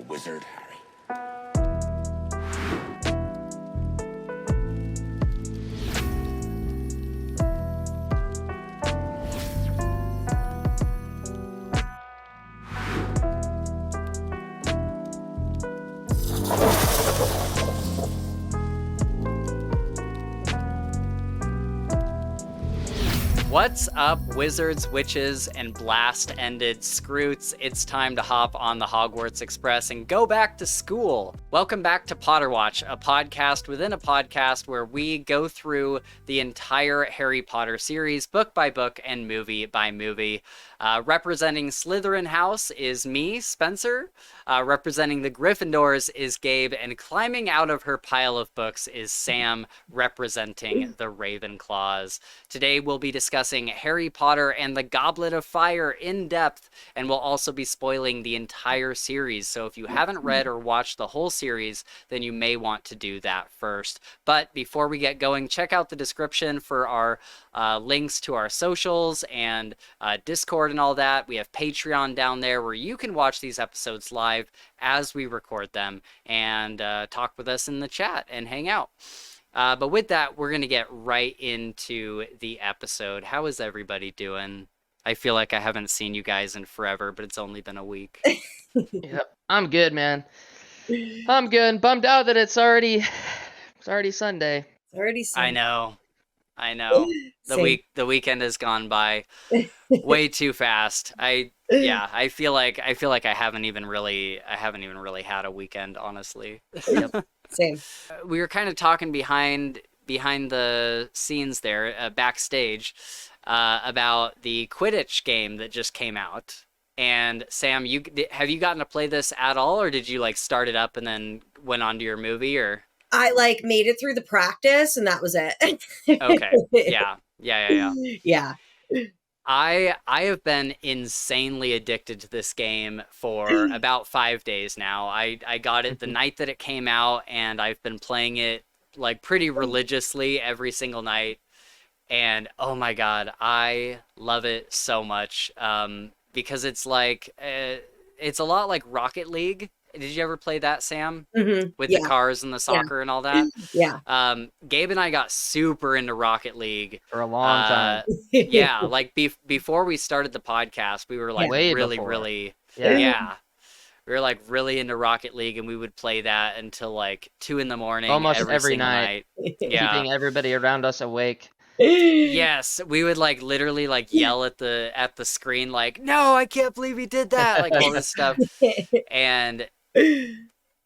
wizard, Harry. What's up, wizards, witches, and blast-ended scroots? It's time to hop on the Hogwarts Express and go back to school. Welcome back to Potter Watch, a podcast within a podcast where we go through the entire Harry Potter series, book by book and movie by movie. Representing Slytherin House is me, Spencer. Representing the Gryffindors is Gabe, and climbing out of her pile of books is Sam, representing the Ravenclaws. Today we'll be discussing Harry Potter and the Goblet of Fire in depth, and we'll also be spoiling the entire series. So if you haven't read or watched the whole series, then you may want to do that first. But before we get going, check out the description for our links to our socials and Discord and all that. We have Patreon down there where you can watch these episodes live as we record them and talk with us in the chat and hang out. But with that, we're going to get right into the episode. How is everybody doing? I feel like I haven't seen you guys in forever, but it's only been a week. Yep, I'm good, man. I'm good. Bummed out that it's already Sunday. It's already Sunday. I know. The weekend has gone by way too fast. I feel like I haven't even really had a weekend, honestly. Yep. Same. We were kind of talking behind the scenes there, backstage, about the Quidditch game that just came out. And Sam, have you gotten to play this at all, or did you like start it up and then went on to your movie, or? I made it through the practice and that was it. Okay. Yeah. Yeah. I have been insanely addicted to this game for about 5 days now. I got it the night that it came out, and I've been playing it like pretty religiously every single night. And oh my God, I love it so much. Because it's like, it's a lot like Rocket League. Did you ever play that, Sam? Mm-hmm. With the cars and the soccer and all that? Yeah. Gabe and I got super into Rocket League. For a long time. Yeah, like before we started the podcast, we were like really, yeah. We were like really into Rocket League, and we would play that until like 2 a.m. Almost every night. Yeah. Keeping everybody around us awake. Yes, we would like literally like yell at the screen like, "No, I can't believe he did that!" Like all this stuff. And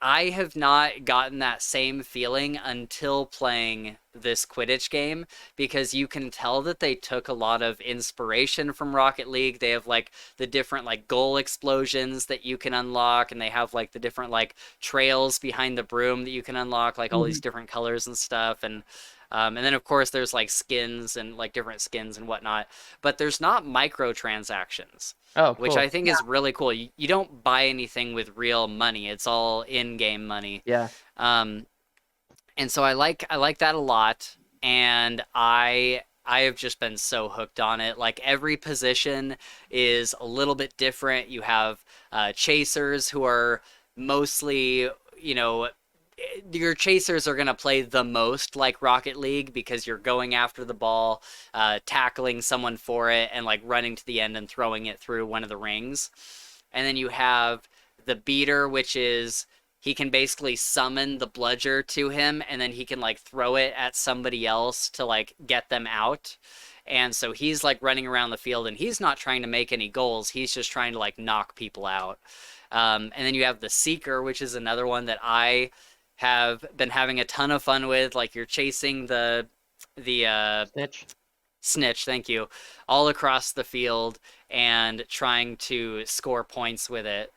I have not gotten that same feeling until playing this Quidditch game, because you can tell that they took a lot of inspiration from Rocket League. They have like the different like goal explosions that you can unlock, and they have like the different like trails behind the broom that you can unlock, like all these different colors and stuff. And then of course there's like skins and like different skins and whatnot, but there's not microtransactions. Oh, cool. Which I think is really cool. You don't buy anything with real money. It's all in-game money. Yeah. And so I like that a lot, and I have just been so hooked on it. Like every position is a little bit different. You have chasers who are mostly, your chasers are going to play the most like Rocket League, because you're going after the ball, tackling someone for it, and like running to the end and throwing it through one of the rings. And then you have the beater, which is he can basically summon the bludger to him, and then he can like throw it at somebody else to like get them out. And so he's like running around the field, and he's not trying to make any goals. He's just trying to like knock people out. And then you have the seeker, which is another one that I have been having a ton of fun with. Like you're chasing the snitch, thank you, all across the field and trying to score points with it.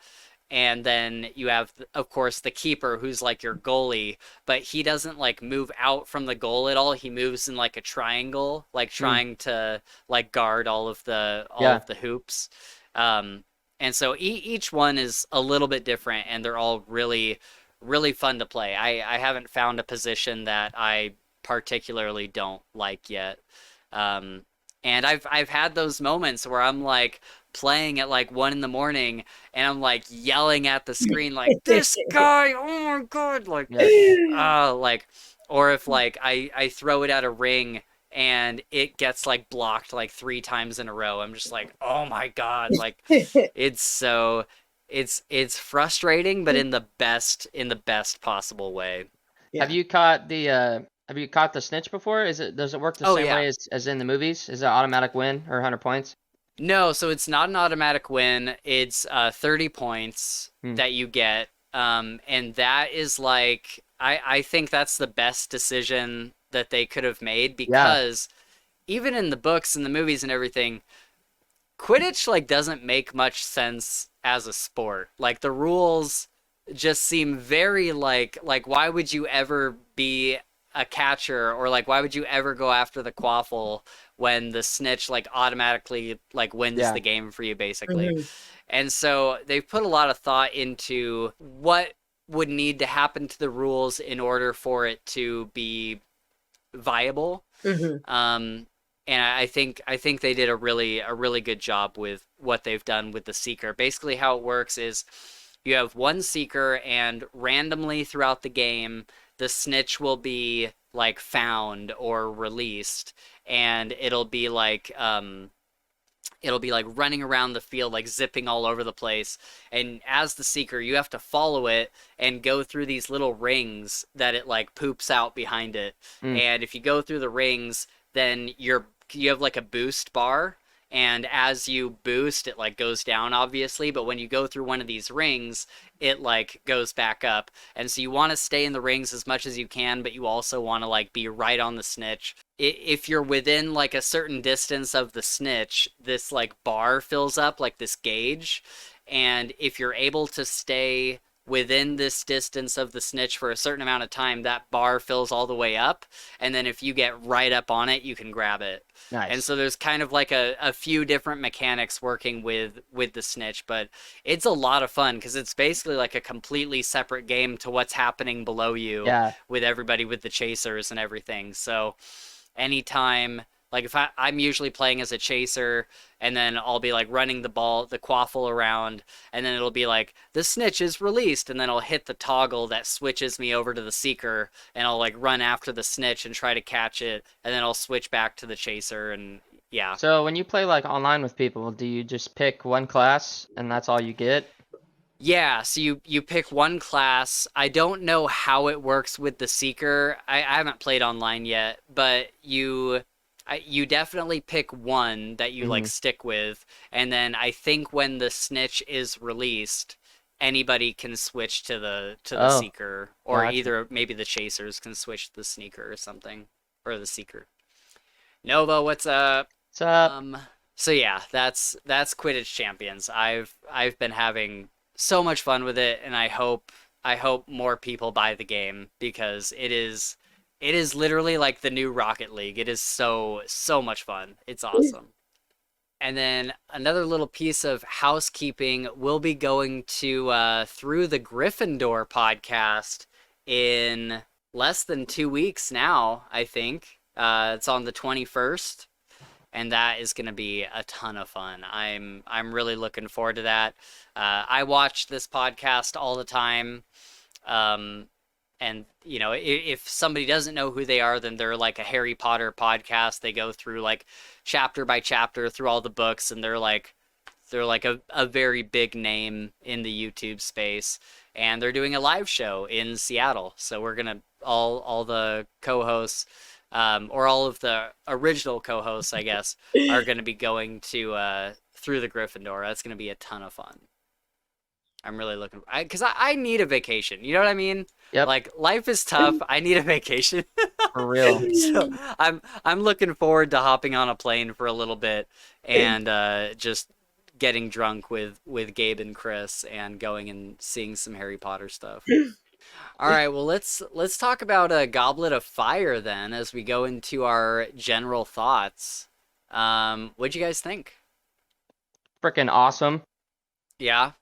And then you have, of course, the keeper, who's like your goalie, but he doesn't like move out from the goal at all. He moves in like a triangle, like trying to like guard all of the hoops. And so each one is a little bit different, and they're all really, really fun to play. I haven't found a position that I particularly don't like yet. And I've had those moments where I'm like playing at like 1 a.m. and I'm like yelling at the screen like this guy, oh my god, like like, or if like I throw it at a ring and it gets like blocked like 3 times in a row, I'm just like, oh my god, like it's so it's frustrating, but in the best possible way. Yeah. Have you caught the snitch before? Does it work the same way as in the movies? Is it automatic win or 100 points? No, so it's not an automatic win. It's 30 points that you get. And that is like, I think that's the best decision that they could have made, because even in the books and the movies and everything, Quidditch like doesn't make much sense as a sport. Like the rules just seem very like why would you ever be a catcher, or like why would you ever go after the quaffle when the snitch like automatically like wins the game for you basically. And so they've put a lot of thought into what would need to happen to the rules in order for it to be viable. And I think they did a really good job with what they've done with the Seeker. Basically how it works is you have one Seeker, and randomly throughout the game the snitch will be like found or released, and it'll be like running around the field like zipping all over the place, and as the Seeker you have to follow it and go through these little rings that it like poops out behind it. And if you go through the rings, then you have like a boost bar, and as you boost it like goes down obviously, but when you go through one of these rings it like goes back up. And so you want to stay in the rings as much as you can, but you also want to like be right on the snitch. If you're within like a certain distance of the snitch, this like bar fills up, like this gauge, and if you're able to stay within this distance of the snitch for a certain amount of time, that bar fills all the way up, and then if you get right up on it you can grab it. Nice. And so there's kind of like a few different mechanics working with the snitch, but it's a lot of fun because it's basically like a completely separate game to what's happening below you with everybody with the chasers and everything. So anytime, like if I'm usually playing as a chaser, and then I'll be like running the quaffle around, and then it'll be like the snitch is released, and then I'll hit the toggle that switches me over to the Seeker, and I'll like run after the snitch and try to catch it, and then I'll switch back to the chaser. And yeah. So when you play like online with people, do you just pick one class and that's all you get? Yeah, so you pick one class. I don't know how it works with the Seeker. I haven't played online yet, but you definitely pick one that you like stick with, and then I think when the snitch is released, anybody can switch to the Seeker, or either maybe the chasers can switch to the Sneaker or something, or the Seeker. Nova, what's up? What's up? So yeah, that's Quidditch Champions. I've been having so much fun with it, and I hope more people buy the game, because it is literally like the new Rocket League. It is so much fun. It's awesome. And then another little piece of housekeeping, we'll be going to Through the Gryffindor podcast in less than 2 weeks now, I think. It's on the 21st. And that is going to be a ton of fun. I'm really looking forward to that. I watch this podcast all the time. And, you know, if somebody doesn't know who they are, then they're like a Harry Potter podcast. They go through like chapter by chapter through all the books, and they're like a very big name in the YouTube space. And they're doing a live show in Seattle. So we're going to, all the co-hosts, or all of the original co-hosts, I guess, are going to be going to Through the Gryffindor. That's going to be a ton of fun. I'm really looking, because I need a vacation. You know what I mean? Yep. Like, life is tough. I need a vacation. For real. So I'm looking forward to hopping on a plane for a little bit and just getting drunk with Gabe and Chris and going and seeing some Harry Potter stuff. All right, well, let's talk about a Goblet of Fire then, as we go into our general thoughts. What'd you guys think? Freaking awesome. Yeah?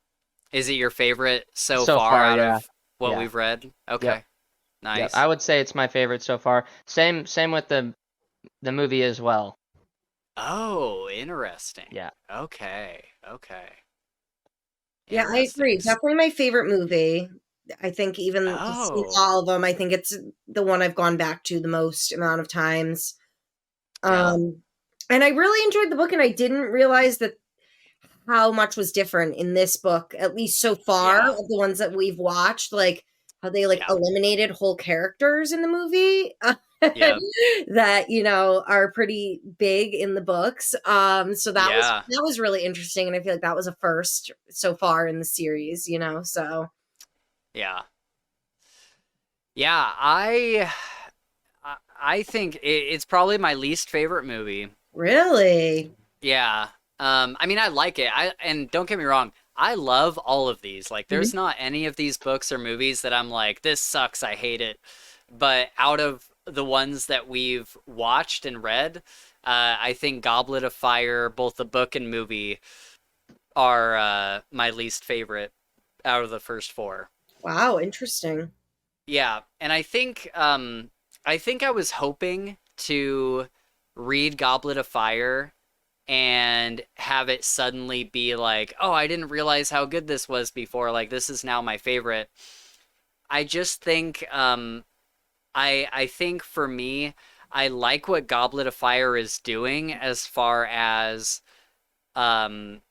Is it your favorite so So far far, out yeah. of what Yeah. we've read? Okay. Yep. Nice. Yep. I would say it's my favorite so far. Same with the movie as well. Oh, interesting. Yeah. Okay. Yeah, I agree. Interesting. Definitely my favorite movie. I think even just seeing Oh, all of them, I think it's the one I've gone back to the most amount of times. yeah, And I really enjoyed the book, and I didn't realize that how much was different in this book, at least so far yeah, of the ones that we've watched, like how they like yeah, eliminated whole characters in the movie yeah, that, are pretty big in the books. So yeah, that was really interesting. And I feel like that was a first so far in the series, so yeah, yeah. I think it's probably my least favorite movie. really. Yeah. I mean, I like it. And don't get me wrong, I love all of these. Like, Mhm. there's not any of these books or movies that I'm like, this sucks, I hate it. But out of the ones that we've watched and read, I think Goblet of Fire, both the book and movie, are my least favorite out of the first four. Wow, interesting. Yeah, and I think I was hoping to read Goblet of Fire and have it suddenly be like, "Oh, I didn't realize how good this was before. Like this is now my favorite." I just think I think for me, I like what Goblet of Fire is doing as far as um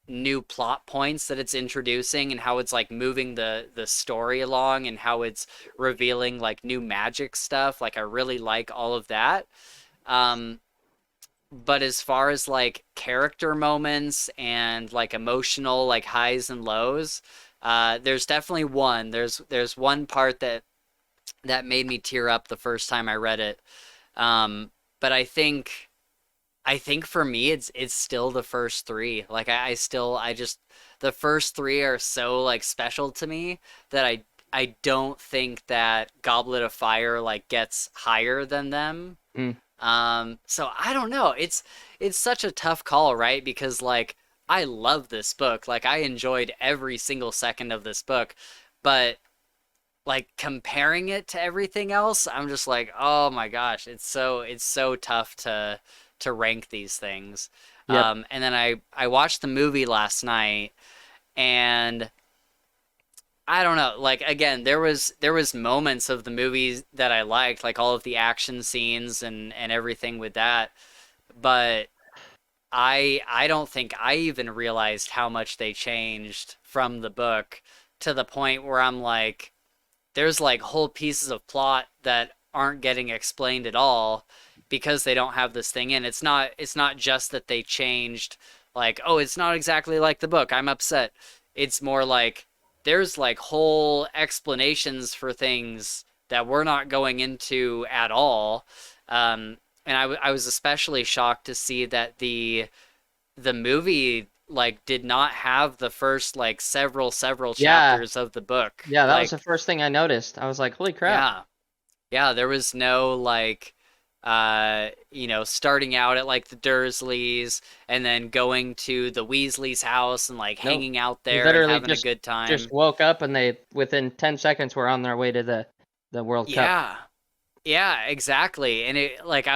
new plot points that it's introducing and how it's like moving the story along and how it's revealing like new magic stuff. Like I really like all of that. Um but as far as like character moments and like emotional like highs and lows, there's definitely one. There's one part that made me tear up the first time I read it. But I think for me it's still the first three. Like I still I just the first three are so like special to me that I don't think that Goblet of Fire like gets higher than them. Mm. So I don't know. It's such a tough call, right? Because like I love this book. Like I enjoyed every single second of this book, but like comparing it to everything else, I'm just like, oh my gosh, it's so tough to rank these things. Yep. And then I watched the movie last night, and I don't know, like again, there was moments of the movies that I liked, like all of the action scenes and everything with that, but I don't think I even realized how much they changed from the book to the point where I'm like there's like whole pieces of plot that aren't getting explained at all because they don't have this thing in. It's not just that they changed like, oh, it's not exactly like the book. I'm upset. It's more like there's like whole explanations for things that we're not going into at all. And I was especially shocked to see that the movie like did not have the first like several Yeah. chapters of the book. Yeah, that was the Like first thing I noticed. I was like, holy crap. yeah. Yeah, there was no like starting out at like the Dursleys and then going to the Weasleys' house and like Nope. hanging out They there and literally having a good just time. woke up and they within 10 seconds were on their way to the World Cup. Yeah. Yeah, exactly. And it like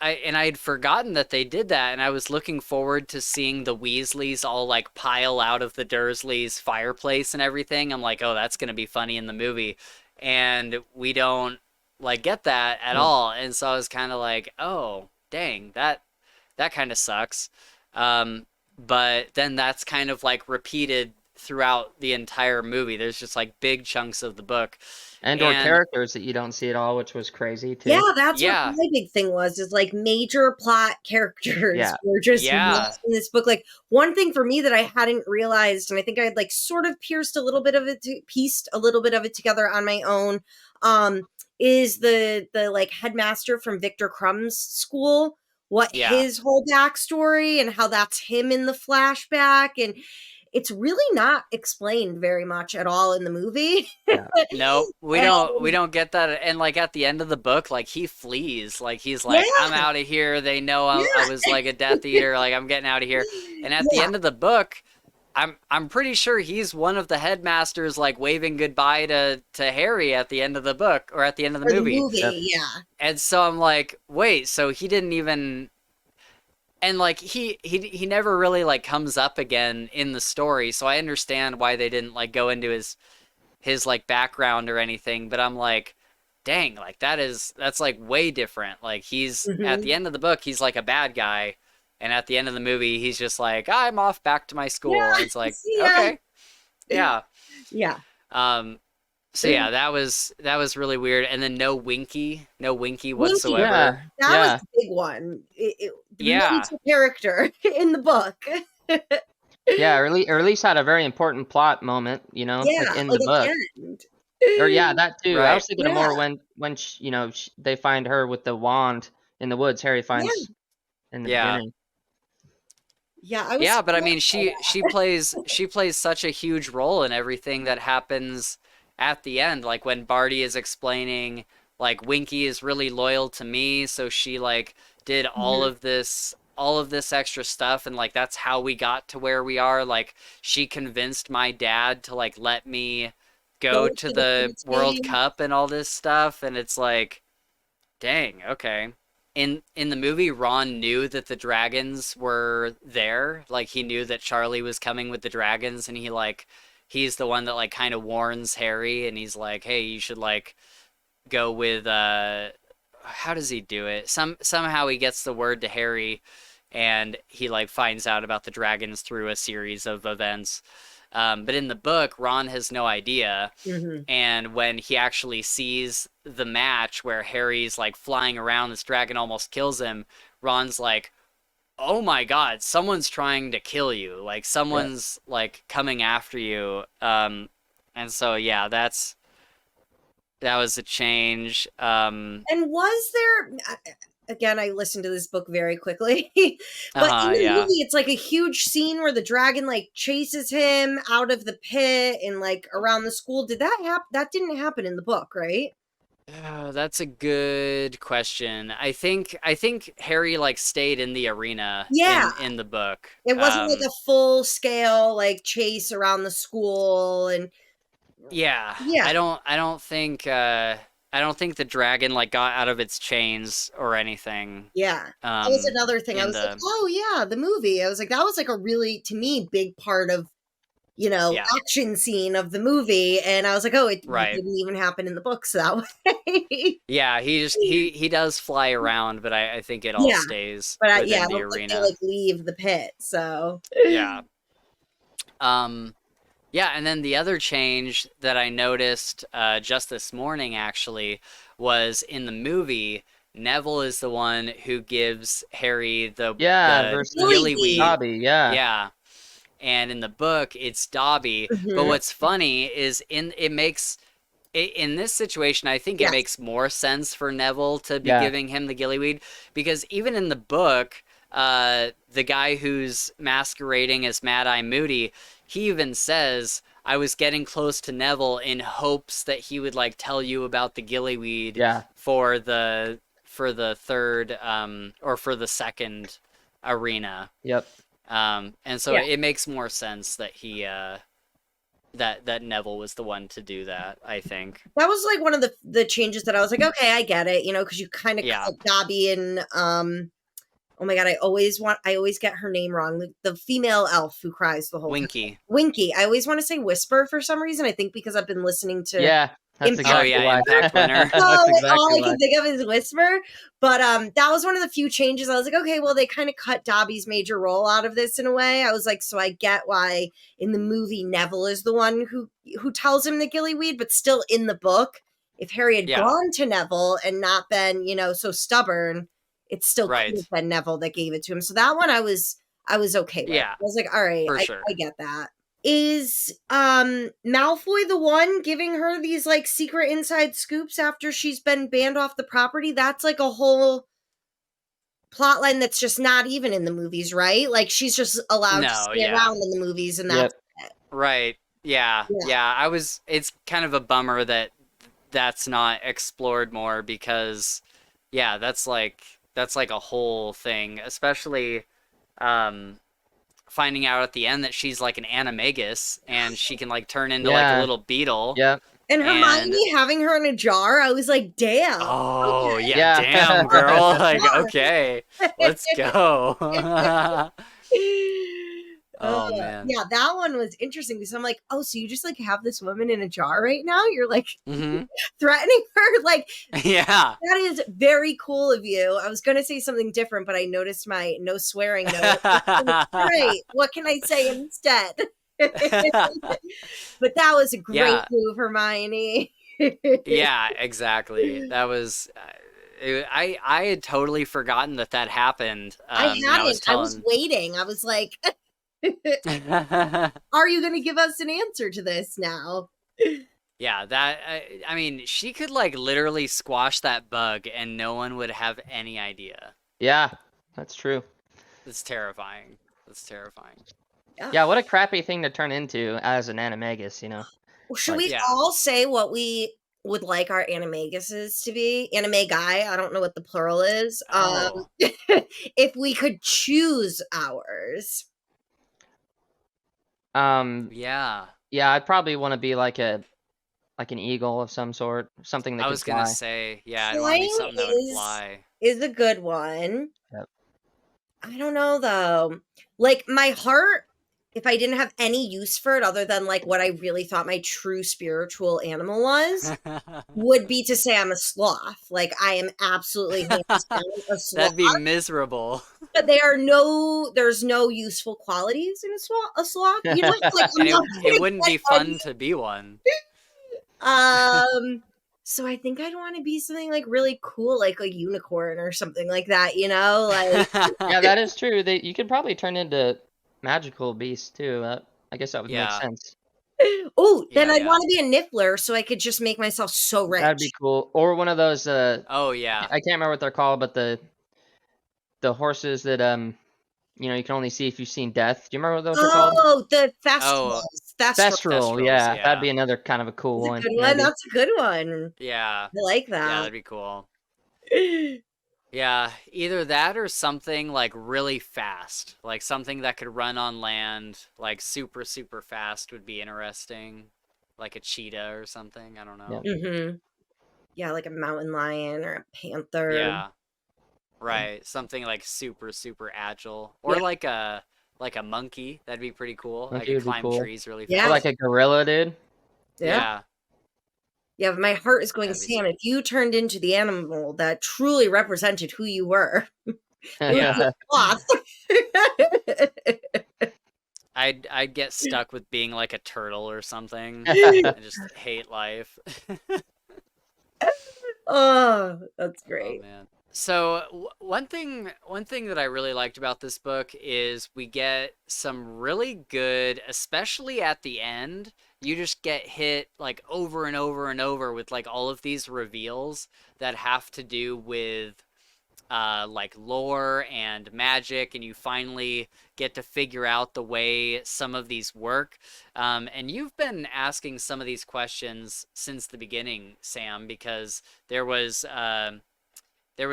I had forgotten that they did that, and I was looking forward to seeing the Weasleys all like pile out of the Dursleys' fireplace and everything. I'm like, oh, that's gonna be funny in the movie, and we don't like get that at Nope. all. And so I was kind of like, oh, dang, that kind of sucks. Um, but then that's kind of like repeated throughout the entire movie. There's just like big chunks of the book, And or and characters that you don't see at all, which was crazy Yeah, too. that's what yeah, my big thing was, is like major plot characters Yeah. were just yeah, lost in this book. Like one thing for me that I hadn't realized, and I think I had like sort of pieced a little bit of it together on my own, is the like headmaster from Victor Crumb's school, what yeah. his whole backstory and how that's him in the flashback. And it's really not explained very much at all in the movie. Yeah. No, we And don't get that. And like at the end of the book, like he flees. Like he's yeah, like, I'm out of here. They know I was like a Death Eater. Like I'm getting out of here. And at the yeah, end of the book, I'm pretty sure he's one of the headmasters like waving goodbye to Harry at the end of the book or at the end of the Yep. movie, yeah. And so I'm like, wait, so he didn't even and like he never really like comes up again in the story, so I understand why they didn't like go into his like background or anything, but I'm like, dang, like that's like way different. Like he's at Hmm. the end of the book, he's like a bad guy, and at the end of the movie, he's just like, I'm off back to my school. Yeah. And it's like, See ya. okay, yeah. Yeah. Um, so yeah, that was really weird. And then no Winky Winky. whatsoever. That was Yeah. the big one. The Yeah, major character in the book. Yeah, or at least had a very important plot moment, like Yeah, in like the at the book. end. Or yeah, that too. I right. was thinking of Yeah, more when they find her with the wand in the woods. Harry yeah, finds in the Yeah. beginning. yeah. I was Yeah, but I surprised mean, by she plays such a huge role in everything that happens at the end. Like when Barty is explaining, like Winky is really loyal to me, so she like did that. Mhm. all of this extra stuff, and like that's how we got to where we are. Like she convinced my dad to like let me Go go to to the the Quidditch World game. Cup and all this stuff, and it's like, dang, okay. In the movie, Ron knew that the dragons were there. Like he knew that Charlie was coming with the dragons, and he's the one that like kind of warns Harry, and he's like, "Hey, you should like go with how does he do it? Somehow he gets the word to Harry, and he like finds out about the dragons through a series of events. But in the book, Ron has no idea. Mhm. And when he actually sees the match where Harry's like flying around, this dragon almost kills him, Ron's like, "Oh my God, someone's trying to kill you. Like Yeah. someone's like coming after you." And so yeah, that was a change. And was there again, I listened to this book very quickly, but in the Yeah. movie, it's like a huge scene where the dragon like chases him out of the pit and like around the school. Did that happen? That didn't happen in the book, right? That's a good question. I think Harry like stayed in the arena Yeah, in the book. it wasn't like a full scale like chase around the school, and Yeah, yeah, I don't think the dragon like got out of its chains or anything. yeah. That was another thing. I In was like, the oh yeah, the movie. I was like, that was like a really, to me, big part of Yeah, action scene of the movie. And I was like, oh, it right. didn't even happen in the books that way. Yeah, he does fly around, but I think it all Yeah, stays but yeah, within I the don't think they arena. like leave the pit. So Yeah. Um, yeah, and then the other change that I noticed just this morning actually was in the movie, Neville is the one who gives Harry Yeah, the versus Really weed. gillyweed. Dobby. Yeah. Yeah. And in the book, it's Dobby. But Mhm. what's funny is in this situation, I think it Yes. makes more sense for Neville to be Yeah. giving him the gillyweed because even in the book, the guy who's masquerading as Mad Eye Moody, he even says, "I was getting close to Neville in hopes that he would like tell you about the gillyweed Yeah. for the third or for the second arena." Yep. And so Yeah. it makes more sense that that Neville was the one to do that, I think. That was like one of the changes that I was like, okay, I get it, because you kind of Yeah. cut Dobby and oh my god, I always get her name wrong. The female elf who cries the whole time. Winky. Winky. I always want to say Whisper for some reason. I think because I've been listening to Yeah. That's Impact. Oh exactly yeah, why. Impact winner. So That's all exactly I why. can think of is Whisper. But that was one of the few changes. I was like, okay, well, they kind of cut Dobby's major role out of this in a way. I was like, so I get why in the movie Neville is the one who tells him the gillyweed, but still in the book, if Harry had Yeah. gone to Neville and not been, so stubborn, it still could Right. have been Neville that gave it to him. So that one I was okay with. Yeah, I was like, all right, for I sure. get that. Is Malfoy the one giving her these like secret inside scoops after she's been banned off the property? That's like a whole plot line that's just not even in the movies, right? Like she's just allowed to No, stay yeah. around in the movies and Yep. that's Right. Yeah. Yeah. Yeah. It's kind of a bummer that that's not explored more because yeah, that's like a whole thing, especially finding out at the end that she's like an animagus and she can like turn into like a Yeah. little beetle. Yep. And And Hermione having her in a jar, I was like, damn. oh Okay. yeah, Yeah. damn girl, like Yeah. okay, let's go. Uh, Oh man. yeah, that one was interesting because I'm like, oh, so you just like have this woman in a jar right now? You're like Hmm. threatening her? Like, Yeah. that is very cool of you. I was going to say something different, but I noticed my no swearing note. Great. What can I say instead? But that was a great Yeah. move, Hermione. Yeah, exactly. That was I had totally forgotten that that happened. I I was hadn't. I was telling waiting. I was like, are you going to give us an answer to this now? Yeah, that I mean, she could like literally squash that bug and no one would have any idea. Yeah, that's true. It's terrifying. It's terrifying. Yeah, what a crappy thing to turn into as an animagus, you know? Well, should Like, we Yeah. all say what we would like our animaguses to be? Anime guy, I don't know what the plural is. Oh. If we could choose ours. Yeah. yeah, I'd probably want to be like an eagle of some sort, something that I could was gonna fly. say, yeah, I'd want to be Flying something that would fly. is a good one. Yep. I don't know though. Like my heart, if I didn't have any use for it other than like what I really thought my true spiritual animal was, would be to say I'm a sloth. Like I am absolutely hands down a sloth. That'd be miserable. But there's no useful qualities in a sloth. You know, like I'm And not it wouldn't be fun to be one. So I think I'd want to be something like really cool, like a unicorn or something like that, you know? Like Yeah, that is true. You could probably turn into magical beasts too. I guess that would make Yeah. sense. oh, then Yeah, I'd yeah. want to be a niffler so I could just make myself so rich. That'd be cool. Or one of those Oh yeah. I can't remember what they're called, but the horses that you know, you can only see if you've seen death. Do you remember what those are called? Oh, the Oh, thestrals. Thestrals. Thestral, Thestrals, yeah. yeah. That'd be another kind of a cool That's a one. good one. Maybe. That's a good one. yeah. I like Yeah, that. that'd be cool. Yeah, either that or something like really fast. Like something that could run on land, like super, super fast would be interesting. Like a cheetah or something. I don't know. Yeah. Mm-hmm. Yeah, like a mountain lion or a panther. Yeah. Right. Something like super, super agile. Or Yeah. like a monkey. That'd be pretty cool. I Monkey could would be climb cool. trees really Yeah. Or fast. like a gorilla, dude. Yeah. Yeah, but my heart is going, That'd be Sam, if you turned into the animal that truly represented who you were, it would be a sloth. I'd get stuck with being like a turtle or something. I just hate life. Oh, that's Oh great. man. So one thing that I really liked about this book is we get some really good, especially at the end, you just get hit like over and over and over with like all of these reveals that have to do with like lore and magic, and you finally get to figure out the way some of these work. And you've been asking some of these questions since the beginning, Sam, because there was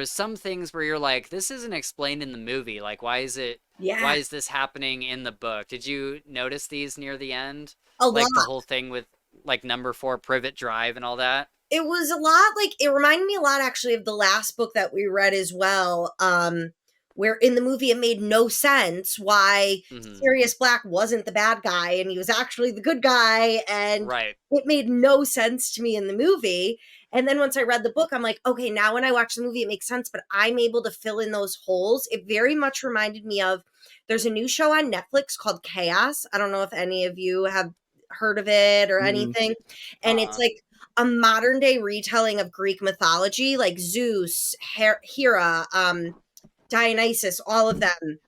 some things where you're like, this isn't explained in the movie. Like, why is Yeah, this happening in the book? Did you notice these near the end? a Like lot. the whole thing with like number 4 Privet Drive and all that? It was a lot like it reminded me a lot actually of the last book that we read as well. Where in the movie it made no sense why Hmm. Sirius Black wasn't the bad guy and he was actually the good guy, and Right. it made no sense to me in the movie. And then once I read the book, I'm like, okay, now when I watch the movie, it makes sense, but I'm able to fill in those holes. It very much reminded me of there's a new show on Netflix called Chaos. I don't know if any of you have heard of it or anything. And it's like a modern day retelling of Greek mythology, like Zeus, Hera, Dionysus, all of them.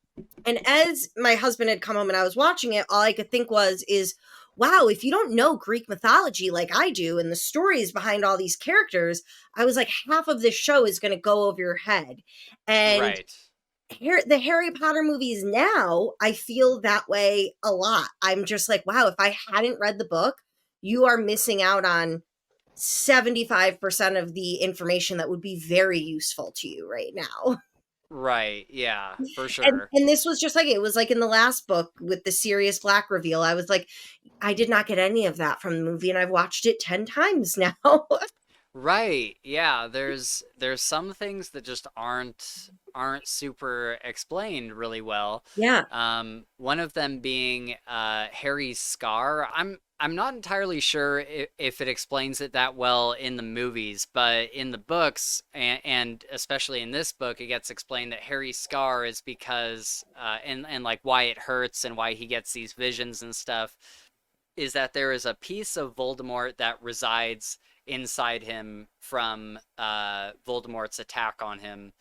And as my husband had come home and I was watching it, all I could think is, wow, if you don't know Greek mythology like I do and the stories behind all these characters, I was like, half of this show is going to go over your head. And Right. the Harry Potter movies now, I feel that way a lot. I'm just like, wow, if I hadn't read the book, you are missing out on 75% of the information that would be very useful to you right now. Right. Yeah, for And sure. and this was just like it was like in the last book with the Sirius Black reveal. I was like, I did not get any of that from the movie, and I've watched it 10 times now. Right. Yeah, there's some things that just aren't super explained really well. Yeah. One of them being Harry's scar. I'm not entirely sure if it explains it that well in the movies, but in the books and especially in this book, it gets explained that Harry's scar is because and like why it hurts and why he gets these visions and stuff is that there is a piece of Voldemort that resides inside him from Voldemort's attack on him,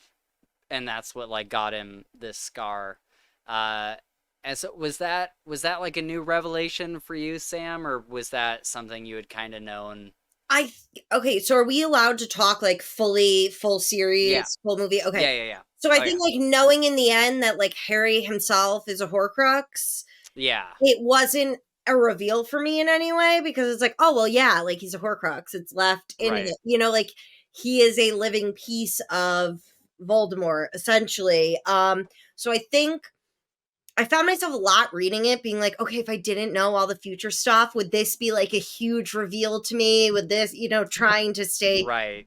and that's what like got him this scar. Uh, and so was that like a new revelation for you, Sam, or was that something you had kind of known? Okay, so are we allowed to talk like full Yeah, series, full movie? Okay. yeah, yeah, yeah. So I Oh yeah, think like knowing in the end that like Harry himself is a Horcrux, yeah, it wasn't a reveal for me in any way because it's like, oh well, yeah, like he's a Horcrux. It's left in him. right, Like he is a living piece of Voldemort, essentially. So I think I found myself a lot reading it, being like, okay, if I didn't know all the future stuff, would this be like a huge reveal to me? Would this, trying to stay right.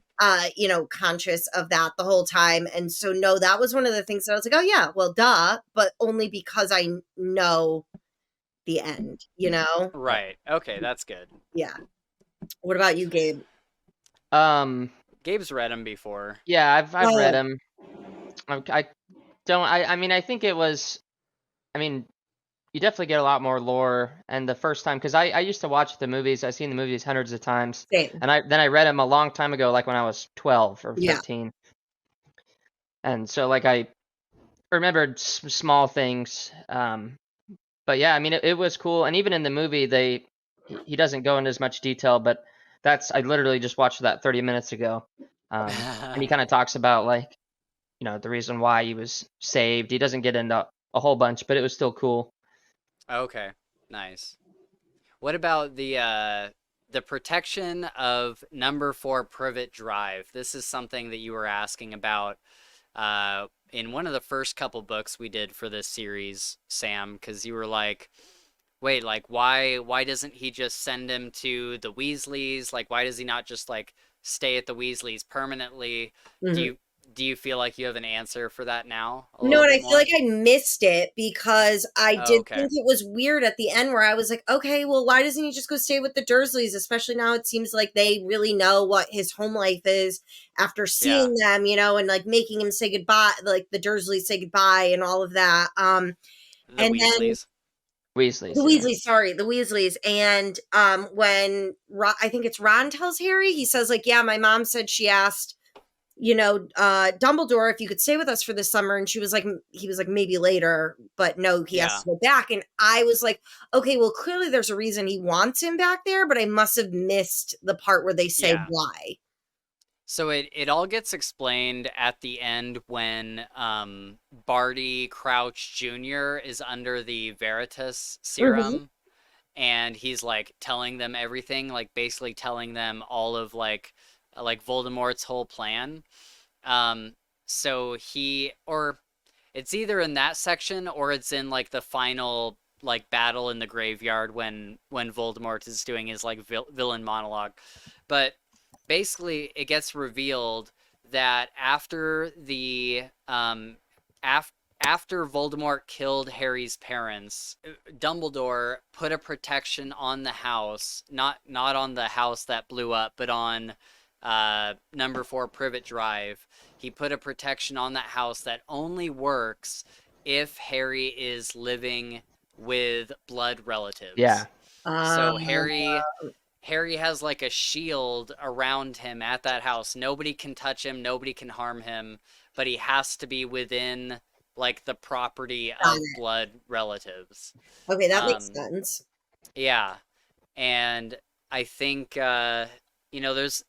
conscious of that the whole time. And so no, that was one of the things that I was like, oh yeah, well duh, but only because I know the end. Right. Okay, that's good. Yeah. What about you, Gabe? Um, Gabe's read them before. yeah, I've read Oh, them. I don't. I mean, I think it was. I mean, you definitely get a lot more lore. And the first time, because I used to watch the movies. I've seen the movies hundreds of times, same. and I read them a long time ago, like when I was 12 or Yeah. 13. And so like I remembered small things. But yeah, I mean, it was cool. And even in the movie, he doesn't go into as much detail, but I literally just watched that 30 minutes ago. And he kind of talks about like, the reason why he was saved. He doesn't get into a whole bunch, but it was still cool. Okay, nice. What about the protection of number 4 Privet Drive? This is something that you were asking about in one of the first couple books we did for this series, Sam, because you were like, wait, like why doesn't he just send him to the Weasleys? Like why does he not just like stay at the Weasleys permanently? Do Mhm. you do you feel like you have an answer for that now a No, little and bit I feel like more? I missed it because I Oh, did okay. think it was weird at the end where I was like, okay, well, why doesn't he just go stay with the Dursleys? Especially now it seems like they really know what his home life is after Yeah. seeing them, and like making him say goodbye, like the Dursleys say goodbye and all of that. The And then Weasleys. the Weasleys, yeah. Weasleys, sorry, the Weasleys. And when I think it's Ron tells Harry, he says, like, yeah, my mom said she asked Dumbledore if you could stay with us for this summer. And he was like, maybe later, but no, he has Yeah. to go back. And I was like, okay, well, clearly there's a reason he wants him back there, but I must have missed the part where they say Yeah. why. So it all gets explained at the end when Barty Crouch Jr. is under the Veritas Hmm. serum and he's like telling them everything, like basically telling them all of like Voldemort's whole plan. Um so he or it's either in that section or it's in like the final like battle in the graveyard when Voldemort is doing his like villain monologue. But basically it gets revealed that after the af- after Voldemort killed Harry's parents, Dumbledore put a protection on the house, not on the house that blew up, but on number 4 Privet Drive. He put a protection on that house that only works if Harry is living with blood relatives. Yeah. Uh, So Harry has like a shield around him at that house. Nobody can touch him, nobody can harm him, but he has to be within like the property got of it. blood relatives. Okay, that makes Um, sense. yeah, and I think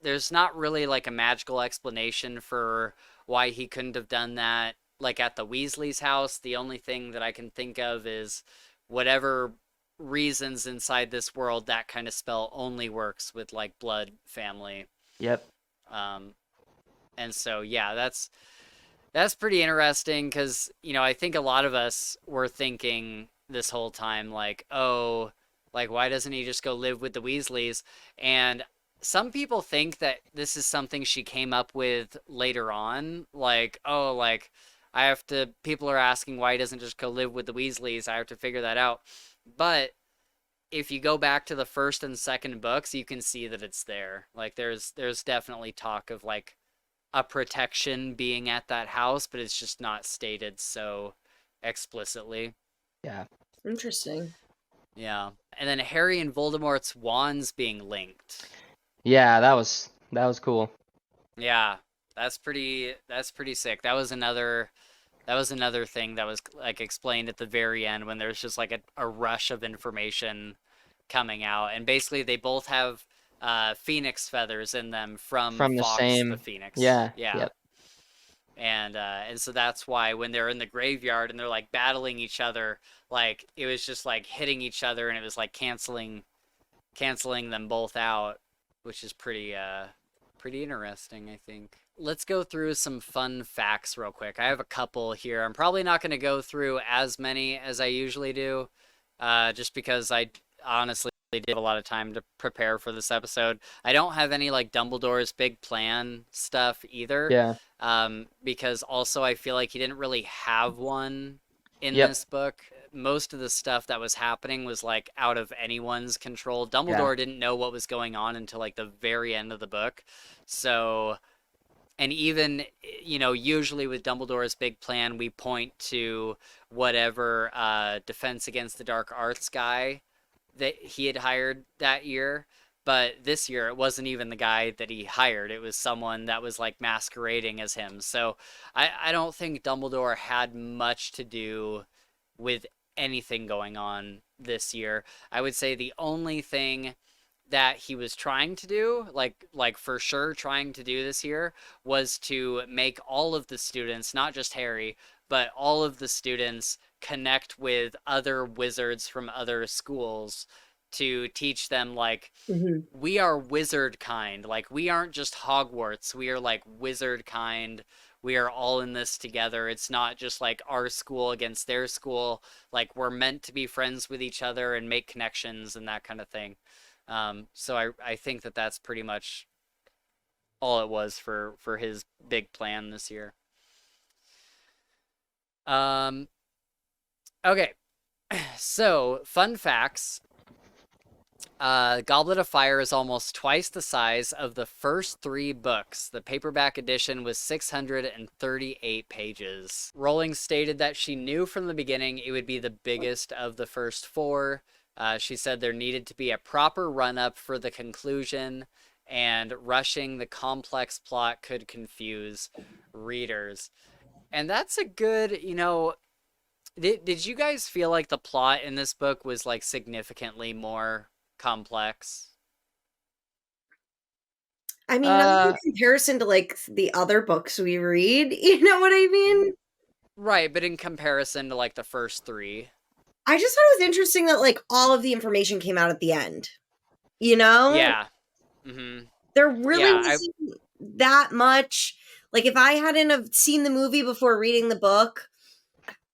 there's not really like a magical explanation for why he couldn't have done that like at the Weasley's house. The only thing that I can think of is whatever reasons inside this world that kind of spell only works with like blood family. Yep. Um and so yeah, That's pretty interesting because, I think a lot of us were thinking this whole time, like, oh, like, why doesn't he just go live with the Weasleys? And some people think that this is something she came up with later on. Like, oh, like, people are asking why he doesn't just go live with the Weasleys. I have to figure that out. But if you go back to the first and second books, you can see that it's there. Like, there's definitely talk of, like, a protection being at that house, but it's just not stated so explicitly. Yeah. Interesting. Yeah. And then Harry and Voldemort's wands being linked. Yeah, that was cool. Yeah. That's pretty sick. That was another thing that was like explained at the very end when there's just like a rush of information coming out. And basically they both have phoenix feathers in them from From the Fox the same. Phoenix. Yeah. Yeah. Yep. And so that's why when they're in the graveyard and they're like battling each other, like it was just like hitting each other and it was like canceling them both out, which is pretty interesting, I think. Let's go through some fun facts real quick. I have a couple here. I'm probably not going to go through as many as I usually do, just because I honestly did have a lot of time to prepare for this episode. I don't have any like Dumbledore's big plan stuff either, Yeah. because also I feel like he didn't really have one in Yep. this book. Most of the stuff that was happening was like out of anyone's control. Yeah. Dumbledore didn't know what was going on until like the very end of the book. So, and even, usually with Dumbledore's big plan, we point to whatever Defense Against the Dark Arts guy that he had hired that year. But this year, it wasn't even the guy that he hired. It was someone that was like masquerading as him. So I don't think Dumbledore had much to do with anything going on this year. I would say the only thing that he was trying to do, like for sure trying to do this year, was to make all of the students, not just Harry, but all of the students connect with other wizards from other schools to teach them like Hmm. we are wizard kind. Like we aren't just Hogwarts. We are like wizard kind. We are all in this together. It's not just like our school against their school. Like we're meant to be friends with each other and make connections and that kind of thing. So I think that that's pretty much all it was for his big plan this year. Um, okay, so fun facts. Goblet of Fire is almost twice the size of the first three books. The paperback edition was 638 pages. Rowling stated that she knew from the beginning it would be the biggest of the first four. She said there needed to be a proper run-up for the conclusion, and rushing the complex plot could confuse readers. And that's a good, did you guys feel like the plot in this book was like significantly more complex? I mean, not in comparison to like the other books we read, you know what I mean? Right, but in comparison to like the first three. I just thought it was interesting that like all of the information came out at the end. You know? Yeah. Mm-hmm. There really Yeah, wasn't that much. Like if I hadn't have seen the movie before reading the book,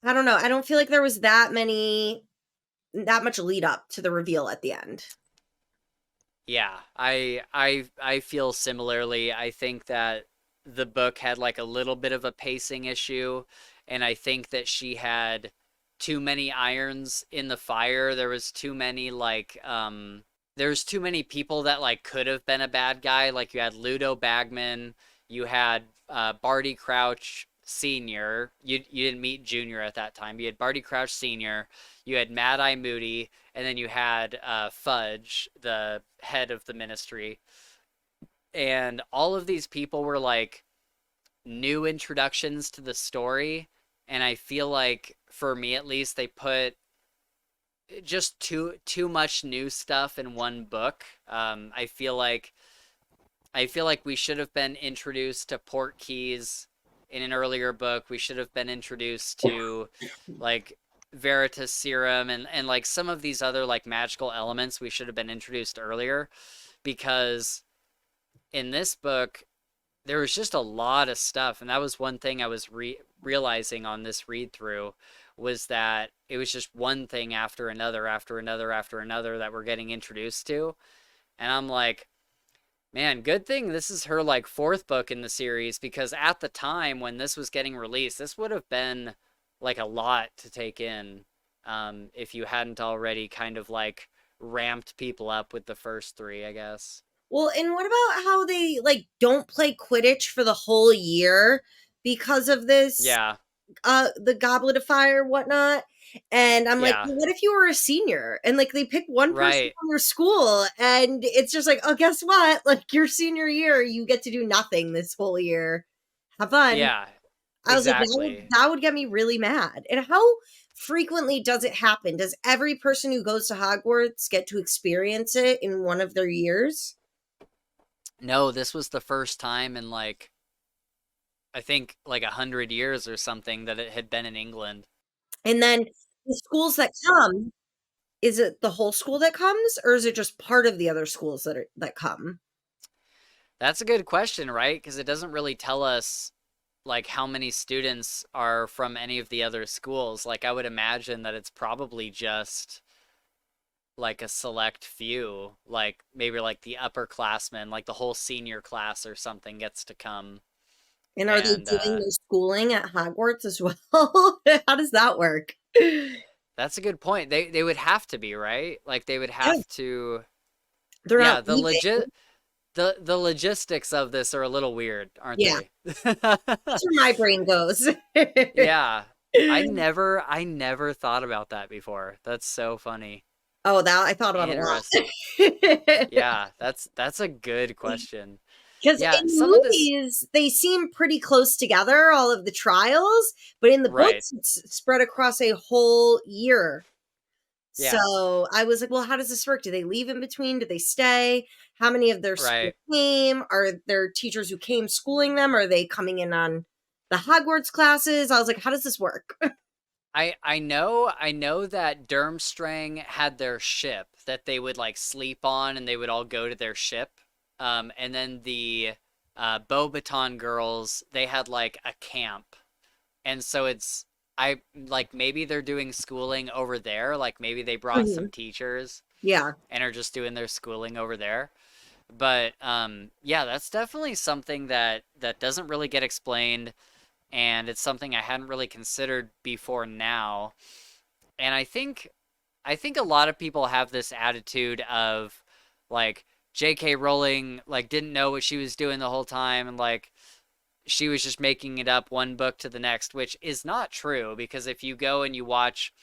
I don't know. I don't feel like there was that much lead up to the reveal at the end. Yeah, I feel similarly. I think that the book had like a little bit of a pacing issue, and I think that she had too many irons in the fire. There's too many people that like could have been a bad guy. Like you had Ludo Bagman, you had Barty Crouch Senior. You didn't meet Junior at that time. You had Barty Crouch Senior. You had Mad Eye Moody, and then you had Fudge, the head of the Ministry. And all of these people were like new introductions to the story, and I feel like for me at least they put just too much new stuff in one book. I feel like we should have been introduced to Portkeys in an earlier book. We should have been introduced to like Veritas Serum and like some of these other like magical elements we should have been introduced earlier, because in this book there was just a lot of stuff, and that was one thing I was realizing on this read through, was that it was just one thing after another after another after another that we're getting introduced to. And I'm like, man, good thing this is her like fourth book in the series, because at the time when this was getting released, this would have been like a lot to take in, if you hadn't already kind of like ramped people up with the first three, I guess. Well, and what about how they like don't play Quidditch for the whole year because of this Yeah, the Goblet of Fire, whatnot. And I'm like, yeah, well, what if you were a senior and like they pick one person right. from your school and it's just like, oh, guess what? Like your senior year, you get to do nothing this whole year. Have fun. Yeah, I was like, that would, exactly. that would get me really mad. And how frequently does it happen? Does every person who goes to Hogwarts get to experience it in one of their years? No, this was the first time in like, I think like 100 years or something that it had been in England. And then the schools that come, is it the whole school that comes, or is it just part of the other schools that come? That's a good question, right? Because it doesn't really tell us like how many students are from any of the other schools. Like I would imagine that it's probably just like a select few, like maybe like the upperclassmen, like the whole senior class or something gets to come. And are they And doing their schooling at Hogwarts as well? How does that work? that's a good point. They would have to be, right? Like they would Yeah, have to. they're Yeah, not the leaving. legit the logistics of this are a little weird, aren't Yeah, they? that's where my brain goes. Yeah. I never thought about that before. That's so funny. Oh, that I thought about a Interesting. lot. Yeah, that's a good question. Because Yeah, in some of this, movies, they seem pretty close together, all of the trials, but in the right. books, it's spread across a whole year. Yeah, So I was like, well, how does this work? Do they leave in between? Do they stay? How many of their school right. came? Are there teachers who came schooling them? Are they coming in on the Hogwarts classes? I was like, how does this work? I know that Durmstrang had their ship that they would like sleep on, and they would all go to their ship. And then the Beauxbaton girls, they had like a camp. And so it's, I like, maybe they're doing schooling over there, like maybe they brought some Mhm. teachers Yeah. and are just doing their schooling over there. But yeah, that's definitely something that doesn't really get explained, and it's something I hadn't really considered before now. And I think a lot of people have this attitude of like J.K. Rowling like didn't know what she was doing the whole time, and like she was just making it up one book to the next, which is not true, because if you go and you watch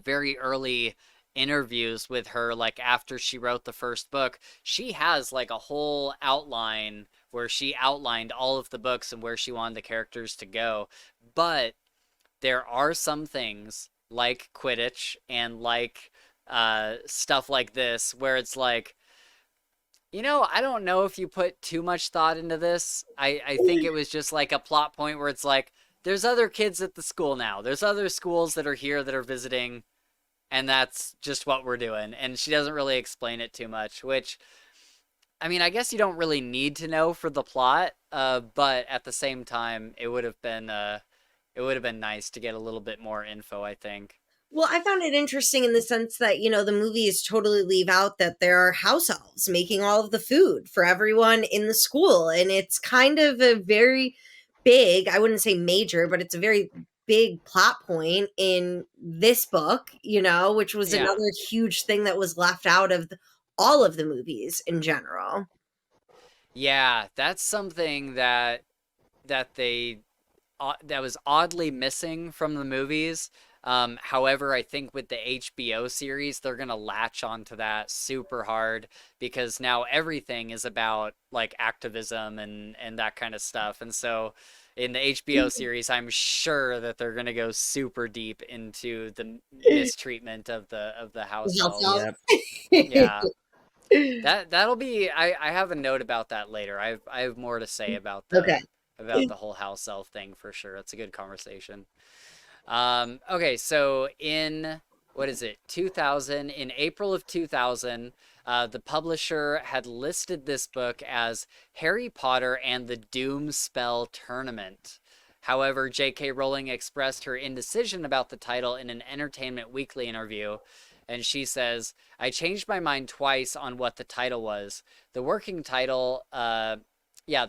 very early interviews with her, like after she wrote the first book, she has like a whole outline where she outlined all of the books and where she wanted the characters to go. But there are some things like Quidditch and like stuff like this where it's like, I don't know if you put too much thought into this. I think it was just like a plot point where it's like, there's other kids at the school now. There's other schools that are here that are visiting, and that's just what we're doing. And she doesn't really explain it too much, which, I mean, I guess you don't really need to know for the plot, but at the same time, it would have been nice to get a little bit more info, I think. Well, I found it interesting in the sense that, the movies totally leave out that there are house elves making all of the food for everyone in the school. And it's kind of a very big, I wouldn't say major, but it's a very big plot point in this book, which was Yeah. another huge thing that was left out of all of the movies in general. Yeah, that's something that was oddly missing from the movies. However, I think with the HBO series, they're gonna latch onto that super hard, because now everything is about like activism and that kind of stuff. And so in the HBO series, I'm sure that they're gonna go super deep into the mistreatment of the house House elves. Yep. elves. Yeah. That'll be, I have a note about that later. I have more to say about Okay. the whole house elf thing for sure. It's a good conversation. Okay, so in, what is it, 2000, in April of 2000, The publisher had listed this book as Harry Potter and the Doom Spell Tournament. However, J.K. Rowling expressed her indecision about the title in an Entertainment Weekly interview, and she says, "I changed my mind twice on what the title was. The working title, the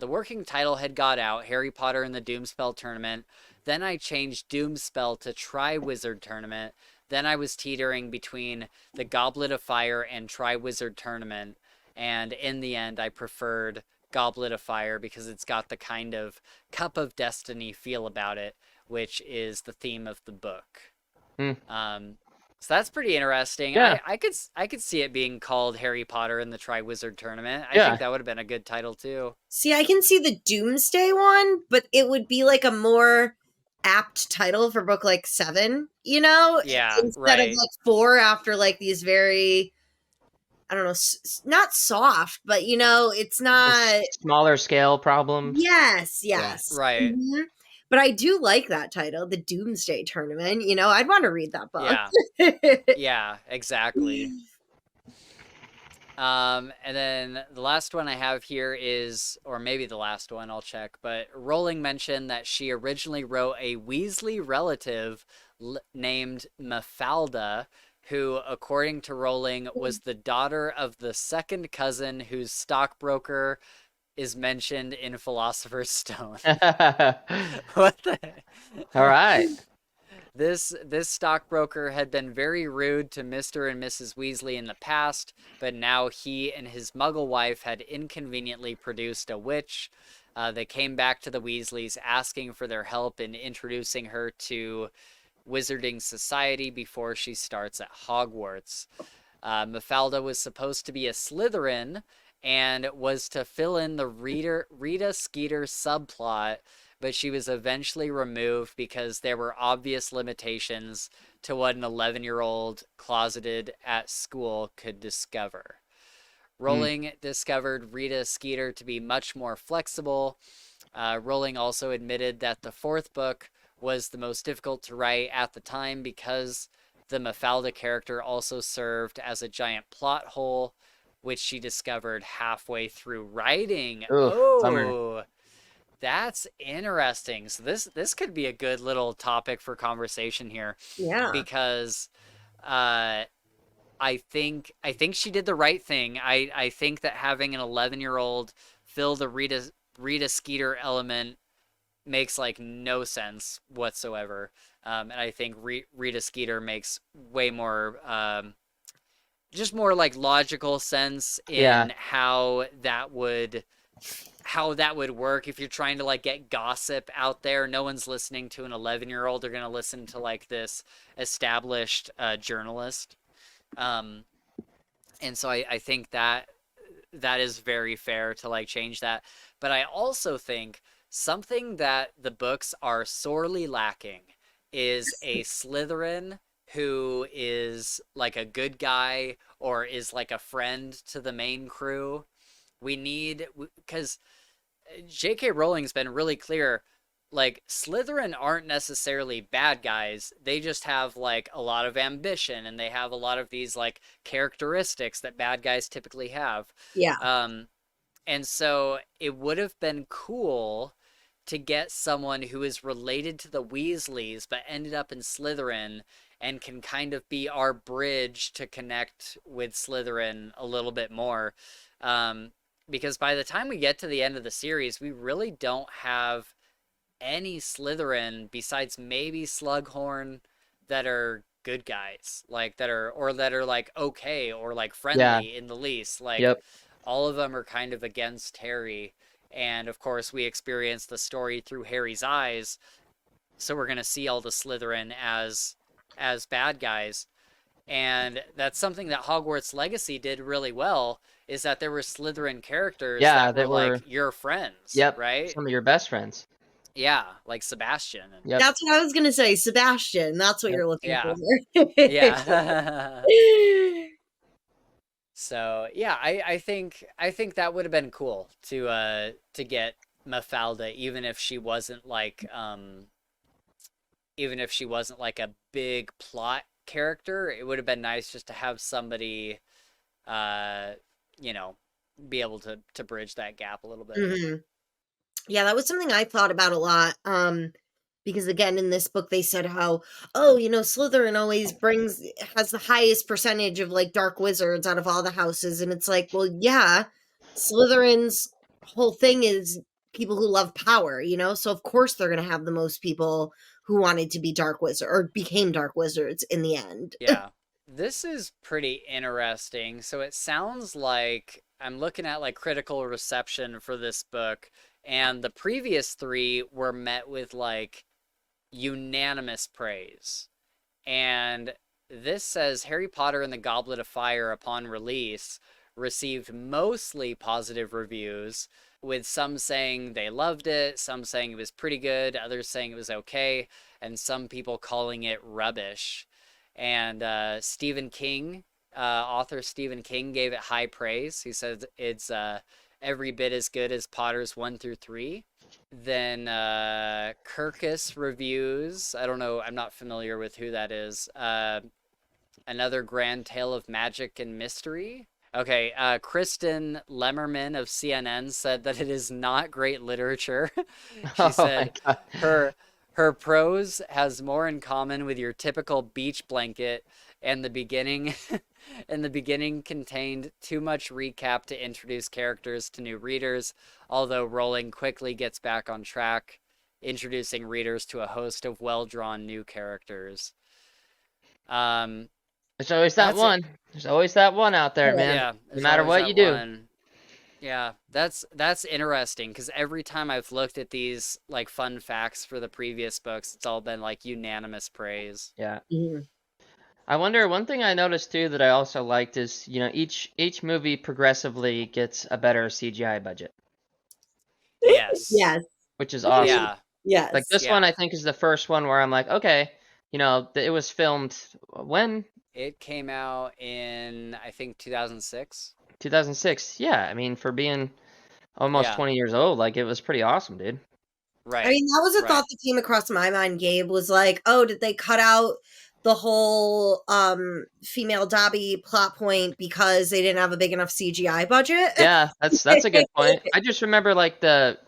working title had got out, Harry Potter and the Doomspell Tournament. Then I changed Doomspell to Triwizard Tournament. Then I was teetering between the Goblet of Fire and Triwizard Tournament. And in the end, I preferred Goblet of Fire because it's got the kind of Cup of Destiny feel about it, which is the theme of the book." So that's pretty interesting. Yeah. I could see it being called Harry Potter and the Triwizard Tournament. I Yeah. think that would have been a good title too. See, I can see the Doomsday one, but it would be like a more apt title for book like 7, you know? Yeah, Instead of right. like 4 after like these very, I don't know, not soft, but you know, it's not. Smaller scale problems. Yes. Right. Mhm. But I do like that title, the Doomsday Tournament. You know, I'd want to read that book. Yeah, exactly. And then the last one I have here is, or maybe the last one, I'll check, but Rowling mentioned that she originally wrote a Weasley relative named Mafalda, who, according to Rowling, was the daughter of the second cousin whose stockbroker is mentioned in Philosopher's Stone. What the heck? All right. This stockbroker had been very rude to Mr. and Mrs. Weasley in the past, but now he and his muggle wife had inconveniently produced a witch. They came back to the Weasleys asking for their help in introducing her to Wizarding Society before she starts at Hogwarts. Mafalda was supposed to be a Slytherin and was to fill in the Rita Skeeter subplot, but she was eventually removed because there were obvious limitations to what an 11-year-old closeted at school could discover. Rowling discovered Rita Skeeter to be much more flexible. Rowling also admitted that the 4th book was the most difficult to write at the time because the Mafalda character also served as a giant plot hole, which she discovered halfway through writing. Bummer. That's interesting. So this could be a good little topic for conversation here. Yeah. Because I think she did the right thing. I think that having an 11-year-old fill the Rita Skeeter element makes like no sense whatsoever. And I think Rita Skeeter makes way more just more like logical sense in how that would work. If you're trying to like get gossip out there, no one's listening to an 11-year-old. They're going to listen to like this established journalist. And so I think that is very fair to like change that. But I also think something that the books are sorely lacking is a Slytherin who is like a good guy or is like a friend to the main crew. We need, because J.K. Rowling's been really clear, like Slytherin aren't necessarily bad guys. They just have like a lot of ambition and they have a lot of these like characteristics that bad guys typically have. Yeah. And so it would have been cool to get someone who is related to the Weasleys but ended up in Slytherin and can kind of be our bridge to connect with Slytherin a little bit more. Because by the time we get to the end of the series, we really don't have any Slytherin besides maybe Slughorn that are good guys, like that are like okay or like friendly in the least. Like all of them are kind of against Harry. And of course, we experience the story through Harry's eyes, so we're gonna see all the Slytherin as bad guys. And that's something that Hogwarts Legacy did really well, is that there were Slytherin characters that were like your friends, right? Some of your best friends. Yeah, like Sebastian. That's what I was gonna say, Sebastian. That's what you're looking for. Yeah. So yeah, I think that would have been cool to get Mafalda, even if she wasn't like a big plot character. It would have been nice just to have somebody you know, be able to bridge that gap a little bit. Mm-hmm. Yeah, that was something I thought about a lot. Because again, in this book, they said how, oh, Slytherin always has the highest percentage of like dark wizards out of all the houses. And it's like, well, yeah, Slytherin's whole thing is people who love power, So of course they're going to have the most people who wanted to be dark wizard or became dark wizards in the end. Yeah. This is pretty interesting. So it sounds like I'm looking at like critical reception for this book, and the previous three were met with like unanimous praise. And this says Harry Potter and the Goblet of Fire upon release received mostly positive reviews, with some saying they loved it, some saying it was pretty good, others saying it was okay, and some people calling it rubbish. And Stephen King, author Stephen King, gave it high praise. He said it's every bit as good as Potter's 1 through 3. Then Kirkus Reviews, I don't know, I'm not familiar with who that is. Another Grand Tale of Magic and Mystery. Okay, Kristen Lemmerman of CNN said that it is not great literature. She said her prose has more in common with your typical beach blanket, and the beginning contained too much recap to introduce characters to new readers, although Rowling quickly gets back on track, introducing readers to a host of well-drawn new characters. There's always that one. There's always that one out there, man. Yeah, no matter what you do. Yeah, that's interesting, because every time I've looked at these like fun facts for the previous books, it's all been like unanimous praise. Yeah. Mm-hmm. I wonder, one thing I noticed too that I also liked is, each movie progressively gets a better CGI budget. Yes. Yes. Which is awesome. Yeah. Yes. Like this one, I think, is the first one where I'm like, okay, it was filmed when? It came out in, I think, 2006. 2006. Yeah, I mean, for being almost 20 years old, like, it was pretty awesome, dude. Right. I mean, that was a thought that came across my mind, Gabe, was like, oh, did they cut out the whole female Dobby plot point because they didn't have a big enough CGI budget? Yeah, that's a good point. I just remember like the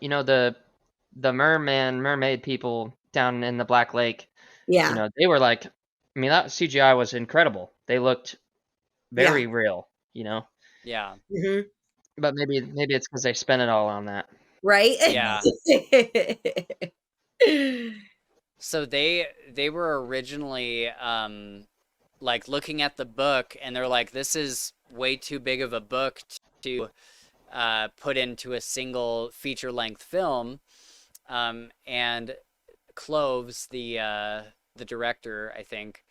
mermaid people down in the Black Lake. Yeah. They were like, I mean, that CGI was incredible. They looked very real, Yeah. Mm-hmm. But maybe it's because they spent it all on that. Right? Yeah. So they were originally like looking at the book, and they're like, this is way too big of a book to put into a single feature-length film. And Cloves, the director, I think,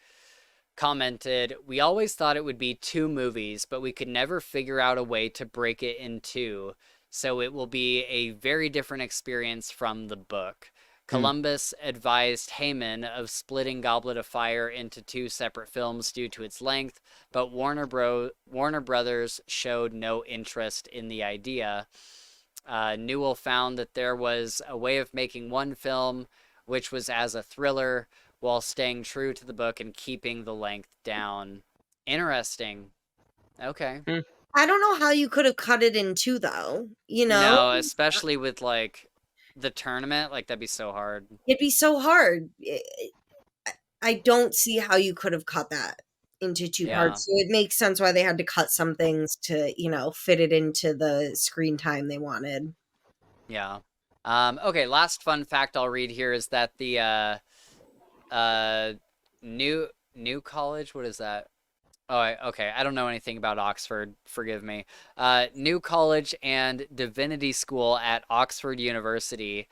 commented, "We always thought it would be 2 movies, but we could never figure out a way to break it in 2. So it will be a very different experience from the book." Columbus advised Heyman of splitting Goblet of Fire into 2 separate films due to its length, but Warner Brothers showed no interest in the idea. Newell found that there was a way of making one film, which was as a thriller, while staying true to the book and keeping the length down. Interesting. Okay. I don't know how you could have cut it in 2, though. No, especially with like the tournament, like that'd be so hard. It'd be so hard. I don't see how you could have cut that into 2 parts. So it makes sense why they had to cut some things to, fit it into the screen time they wanted. Yeah. Okay, last fun fact I'll read here is that the new college, what is that? Oh, okay. I don't know anything about Oxford. Forgive me. New College and Divinity School at Oxford University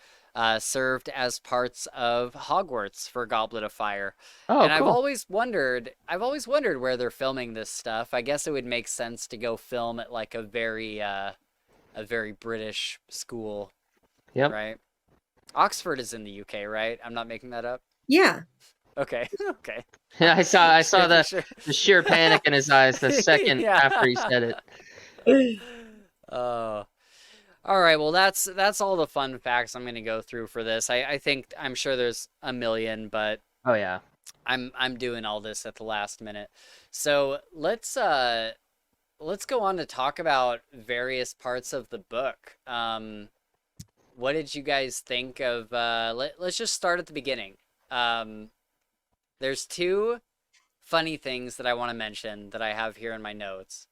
served as parts of Hogwarts for Goblet of Fire. Oh, and cool. I've always wondered where they're filming this stuff. I guess it would make sense to go film at like a very British school. Yep. Right. Oxford is in the UK, right? I'm not making that up. Yeah. Okay. Okay. I saw the sheer panic in his eyes the second after he said it. Oh. All right, well that's all the fun facts I'm going to go through for this. I'm sure there's a million, but oh yeah. I'm doing all this at the last minute. So, let's let's go on to talk about various parts of the book. What did you guys think of? Let's just start at the beginning. There's two funny things that I want to mention that I have here in my notes.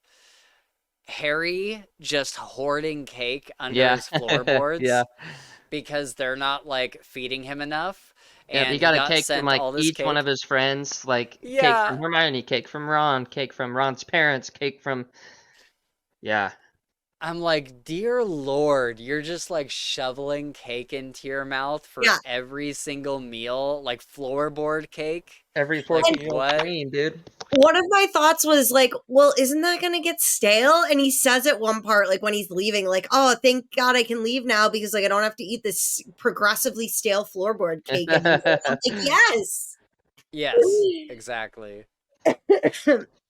Harry just hoarding cake under his floorboards because they're not like feeding him enough, Yeah, he and he got a got cake from sent like all this each one cake. of his friends, like cake Yeah, from Hermione, cake from Ron, cake from Ron's parents, cake from yeah. I'm like, dear Lord, you're just like shoveling cake into your mouth for Yeah. every single meal, like floorboard cake. Every Like 14-year-old what? queen, dude. One of my thoughts was like, well, isn't that going to get stale? And he says at one part, like when he's leaving, like, oh, thank God I can leave now because like I don't have to eat this progressively stale floorboard cake anymore. I'm like, yes. Yes, exactly.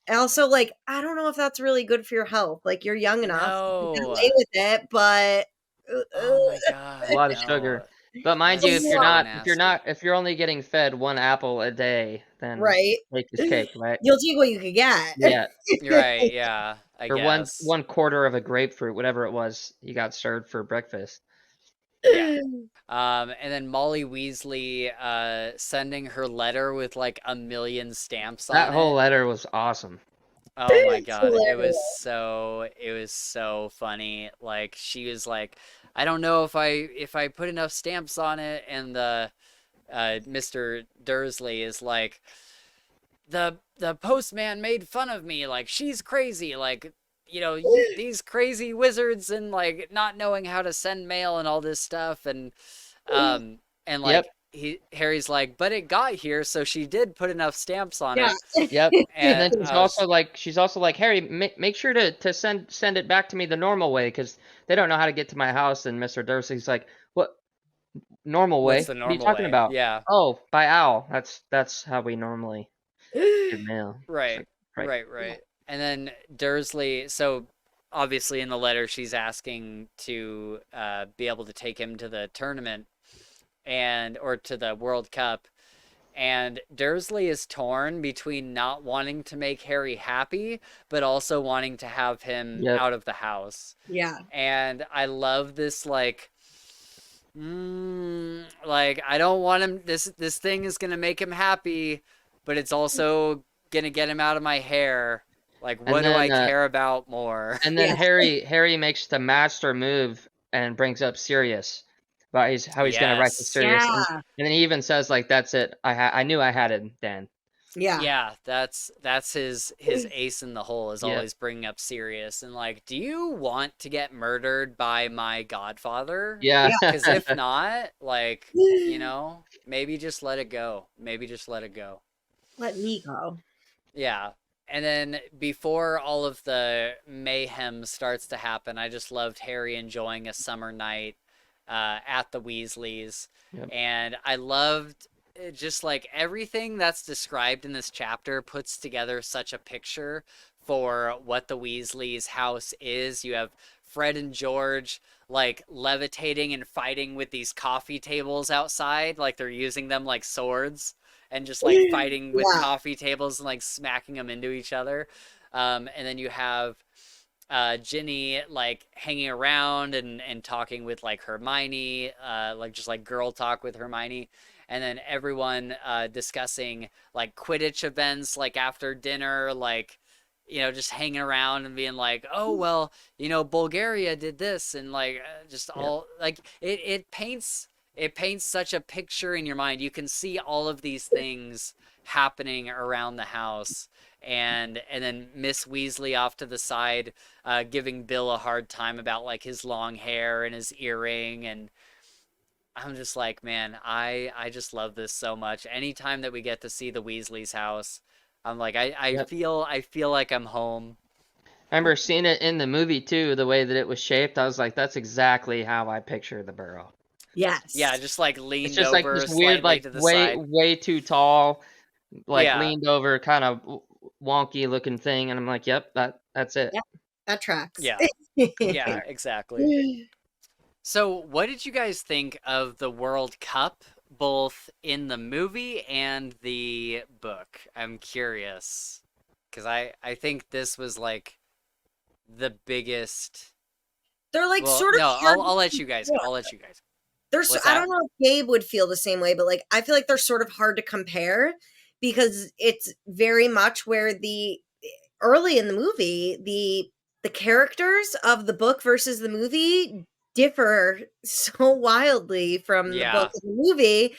Also, like, I don't know if that's really good for your health. Like, you're young enough, you can get No. away with it, but Oh my A God, lot of no. sugar. But mind you, That's if you're so not nasty. if you're only getting fed one apple a day, then right, cake is cake, right? you'll take what you can get. Yeah. Right, yeah, I Or one guess. one quarter of a grapefruit, whatever it was, you got served for breakfast. Yeah. And then Molly Weasley sending her letter with like a million stamps That on whole it. letter was awesome. Oh my It's God, hilarious. it was so funny. Like she was like, I don't know if I put enough stamps on it, and the Mr. Dursley is like, the postman made fun of me, like she's crazy, like these crazy wizards and like not knowing how to send mail and all this stuff, and Yep. like Harry's like, but it got here, so she did put enough stamps on Yeah. it. Yep. And And then I was she's also like, Harry, make sure to send it back to me the normal way because they don't know how to get to my house. And Mr. Dursley's like, what normal What's way? the What are you normal talking way? about? Yeah. Oh, by owl. That's how we normally do mail. It's Right, like, right. right. And then Dursley, so obviously in the letter she's asking to be able to take him to the tournament and or to the World Cup. And Dursley is torn between not wanting to make Harry happy, but also wanting to have him Yep. out of the house. Yeah. And I love this like I don't want him. This thing is gonna make him happy, but it's also gonna get him out of my hair. Like, And what do I then care about more? and then Yeah. Harry makes the master move and brings up Sirius about how he's gonna write to Yes. Sirius, and Yeah. then he even says like, "That's it. I knew I had it then." Yeah. Yeah, that's his ace in the hole is Yeah. always bringing up Sirius and like, do you want to get murdered by my godfather? Yeah. Because if not, like, maybe just let it go. Maybe just let it go. Let me go. Yeah. And then before all of the mayhem starts to happen, I just loved Harry enjoying a summer night at the Weasleys. Yep. And I loved just like everything that's described in this chapter puts together such a picture for what the Weasleys' house is. You have Fred and George like levitating and fighting with these coffee tables outside, like they're using them like swords and just like fighting with Yeah. coffee tables and like smacking them into each other. And then you have Ginny like hanging around and talking with like Hermione, like just like girl talk with Hermione. And then everyone discussing like Quidditch events like after dinner, like just hanging around and being like, oh well, Bulgaria did this, and like just Yep. all like it paints such a picture in your mind. You can see all of these things happening around the house, and then Miss Weasley off to the side, giving Bill a hard time about like his long hair and his earring, and I'm just like, man, I just love this so much. Anytime that we get to see the Weasley's house, I'm like, I Yep. feel like I'm home. I remember seeing it in the movie too, the way that it was shaped. I was like, that's exactly how I picture the burrow. Yes. Yeah, just like It's leaned just like over this weird, slightly like to the way side. way too tall, like Yeah, leaned over, kind of wonky looking thing, and I'm like, yep, that's it. Yep. That tracks. yeah, yeah, exactly. So, what did you guys think of the World Cup, both in the movie and the book? I'm curious, because I think this was like the biggest. They're like Well, sort of no, hard I'll to let you guys go. compare. I'll let you guys go. What's I that? don't know if Gabe would feel the same way, but like I feel like they're sort of hard to compare because it's very much where the early in the movie, the characters of the book versus the movie differ so wildly from the book Yeah. and the movie,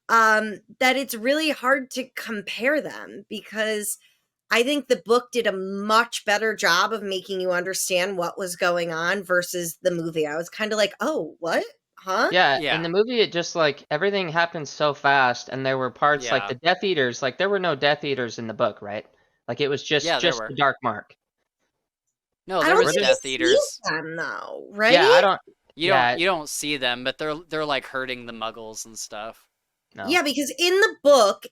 that it's really hard to compare them because I think the book did a much better job of making you understand what was going on versus the movie. I was kind of like, "Oh, what? Huh?" Yeah, in the Yeah. movie, it just like everything happened so fast, and there were parts like Yeah. the Death Eaters. Like there were no Death Eaters in the book, right? Like it was Yeah, there just the were. Dark Mark. No, I there don't Were was think there? you Death see Eaters. them though, Yeah, I right? don't. Yeah, You don't see them, but they're like hurting the muggles and stuff. no. Yeah, because in the book,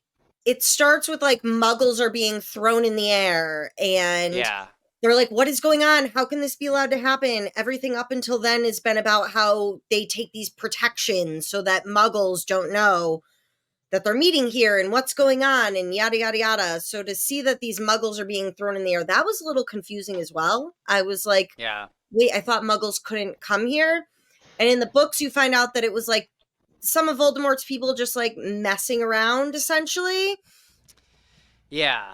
it starts with like muggles are being thrown in the air and Yeah. they're like, what is going on? How can this be allowed to happen? Everything up until then has been about how they take these protections so that muggles don't know that they're meeting here and what's going on and yada, yada, yada. So to see that these muggles are being thrown in the air, that was a little confusing as well. I was like, Yeah. wait, I thought muggles couldn't come here. And in the books, you find out that it was like some of Voldemort's people just like messing around essentially. Yeah.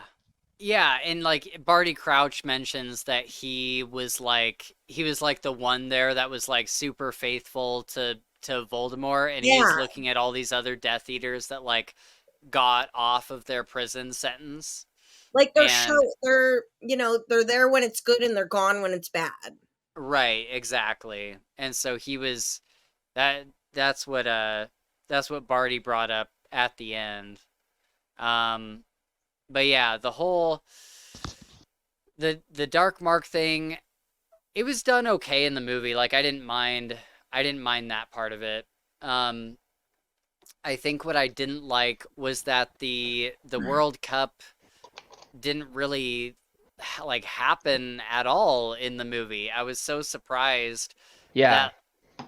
Yeah, and like Barty Crouch mentions that he was like the one there that was like super faithful to Voldemort, and he was Yeah. looking at all these other Death Eaters that like got off of their prison sentence. Like And they're, they're there when it's good and they're gone when it's bad. right, exactly. And so he was that that's what Barty brought up at the end. Um but yeah, the Dark Mark thing, it was done okay in the movie. Like I didn't mind that part of it. Um I think what I didn't like was that the World Cup didn't really like happen at all in the movie. I was so surprised Yeah, that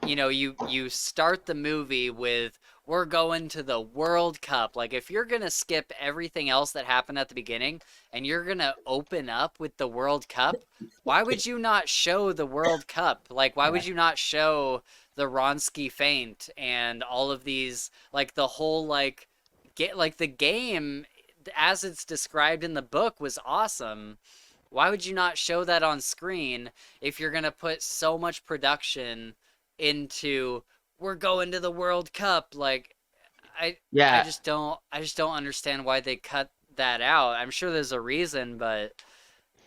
you start the movie with we're going to the World Cup. Like if you're going to skip everything else that happened at the beginning and you're going to open up with the World Cup, why would you not show the World Cup? Like why yeah, would you not show the Ronsky feint and all of these like the whole like get like the game as it's described in the book was awesome. Why would you not show that on screen if you're going to put so much production into we're going to the World Cup? Like yeah, I just don't understand why they cut that out. I'm sure there's a reason, but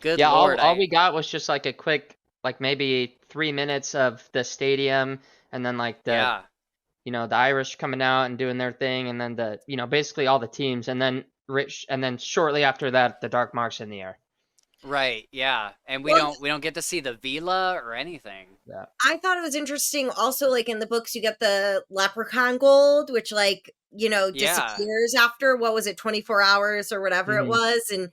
good yeah. lord, All we got was just like a quick, like maybe 3 minutes of the stadium, and then like the yeah. the Irish coming out and doing their thing, and then the basically all the teams, and then shortly after that, the Dark Marks in the air. Right, yeah. And Well, we don't get to see the Vila or anything. Yeah. I thought it was interesting also, like in the books, you get the leprechaun gold, which like, Yeah. disappears after, what was it, 24 hours or whatever it Hmm. was. And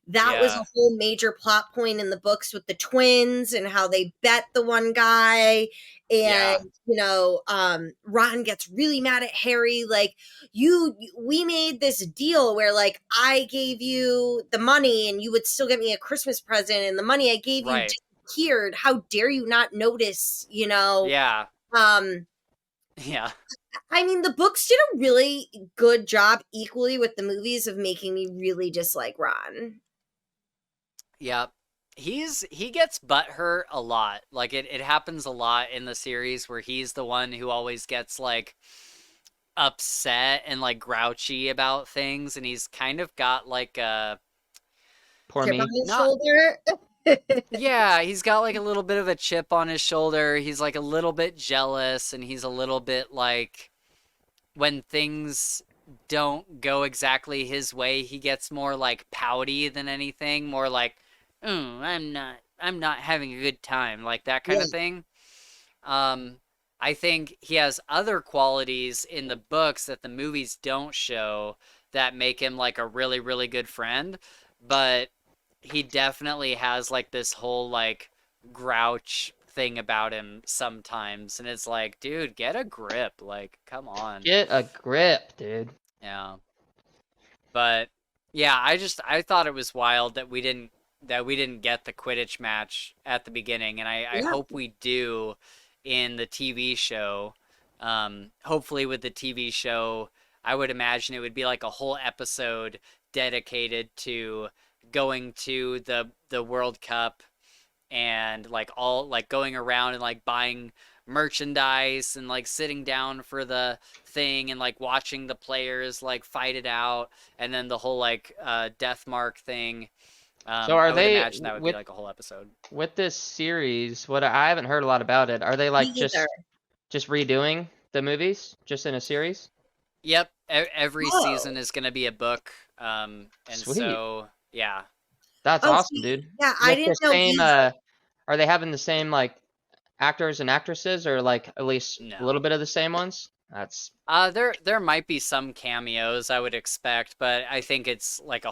that was a Yeah. whole major plot point in the books with the twins and how they bet the one guy. And, Yeah. Ron gets really mad at Harry. Like, we made this deal where like I gave you the money and you would still get me a Christmas present, and the money I gave you Right. disappeared. How dare you not notice, Yeah. Um, Yeah. I mean, the books did a really good job equally with the movies of making me really dislike Ron. Yeah. He gets butthurt a lot. Like it happens a lot in the series where he's the one who always gets like upset and like grouchy about things, and he's kind of got like a Poor Chip on me. his not shoulder. yeah, he's got like a little bit of a chip on his shoulder. He's like a little bit jealous, and he's a little bit like when things don't go exactly his way, he gets more like pouty than anything, more like, "Oh, I'm not having a good time," like that kind Yeah. of thing. Um, I think he has other qualities in the books that the movies don't show that make him like a really, really good friend, but he definitely has like this whole like grouch thing about him sometimes, and it's like, dude, get a grip, like come on. Get a grip, dude. Yeah. But yeah, I thought it was wild that we didn't get the Quidditch match at the beginning, and I Yeah. hope we do in the TV show. Hopefully with the TV show, I would imagine it would be like a whole episode dedicated to going to the World Cup and like all like going around and like buying merchandise and like sitting down for the thing and like watching the players like fight it out, and then the whole like death mark thing. So are I would they imagine that would be with like a whole episode. this series? What I haven't heard a lot about it. Are they Me like either. just redoing the movies just in a series? Yep, every Whoa. season is going to be a book. And Sweet. so yeah. That's Oh, awesome, see, dude. yeah, I With didn't the know same either. are they having the same like actors and actresses, or like at least a No. little bit of the same ones? That's There might be some cameos I would expect, but I think it's like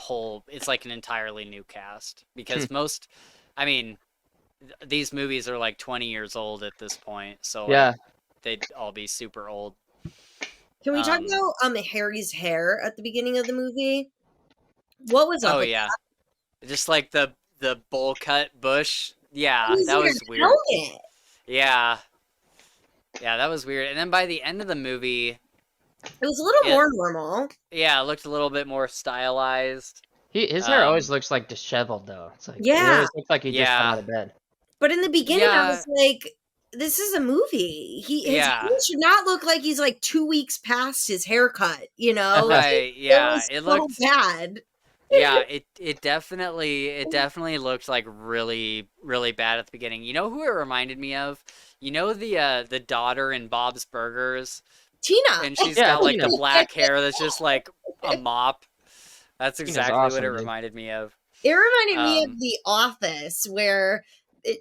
it's like an entirely new cast because most, I mean, these movies are like 20 years old at this point, so like, yeah. they'd all be super old. Can we talk Um, about Harry's hair at the beginning of the movie? What was up oh with yeah, just like the bowl cut bush. that? Yeah, He's that in a was weird. helmet. Yeah, yeah, that was weird. And then by the end of the movie, It was a little it more normal. yeah, it looked a little bit more stylized. His hair always Um, looks like disheveled though. It's like he Yeah. always looks like he just got yeah, out of bed. But in the beginning, I yeah, was like, this is a movie. His yeah. hair should not look like he's like 2 weeks past his haircut, you know? Right, It yeah. was It so looked bad. yeah, it definitely looked like really really bad at the beginning. You know who it reminded me of? You know the daughter in Bob's Burgers, Tina. and she's Yeah, got like the Tina. black hair that's just like a mop. That's Tina's exactly what it awesome, dude. reminded me of. It reminded me of Um, The Office, where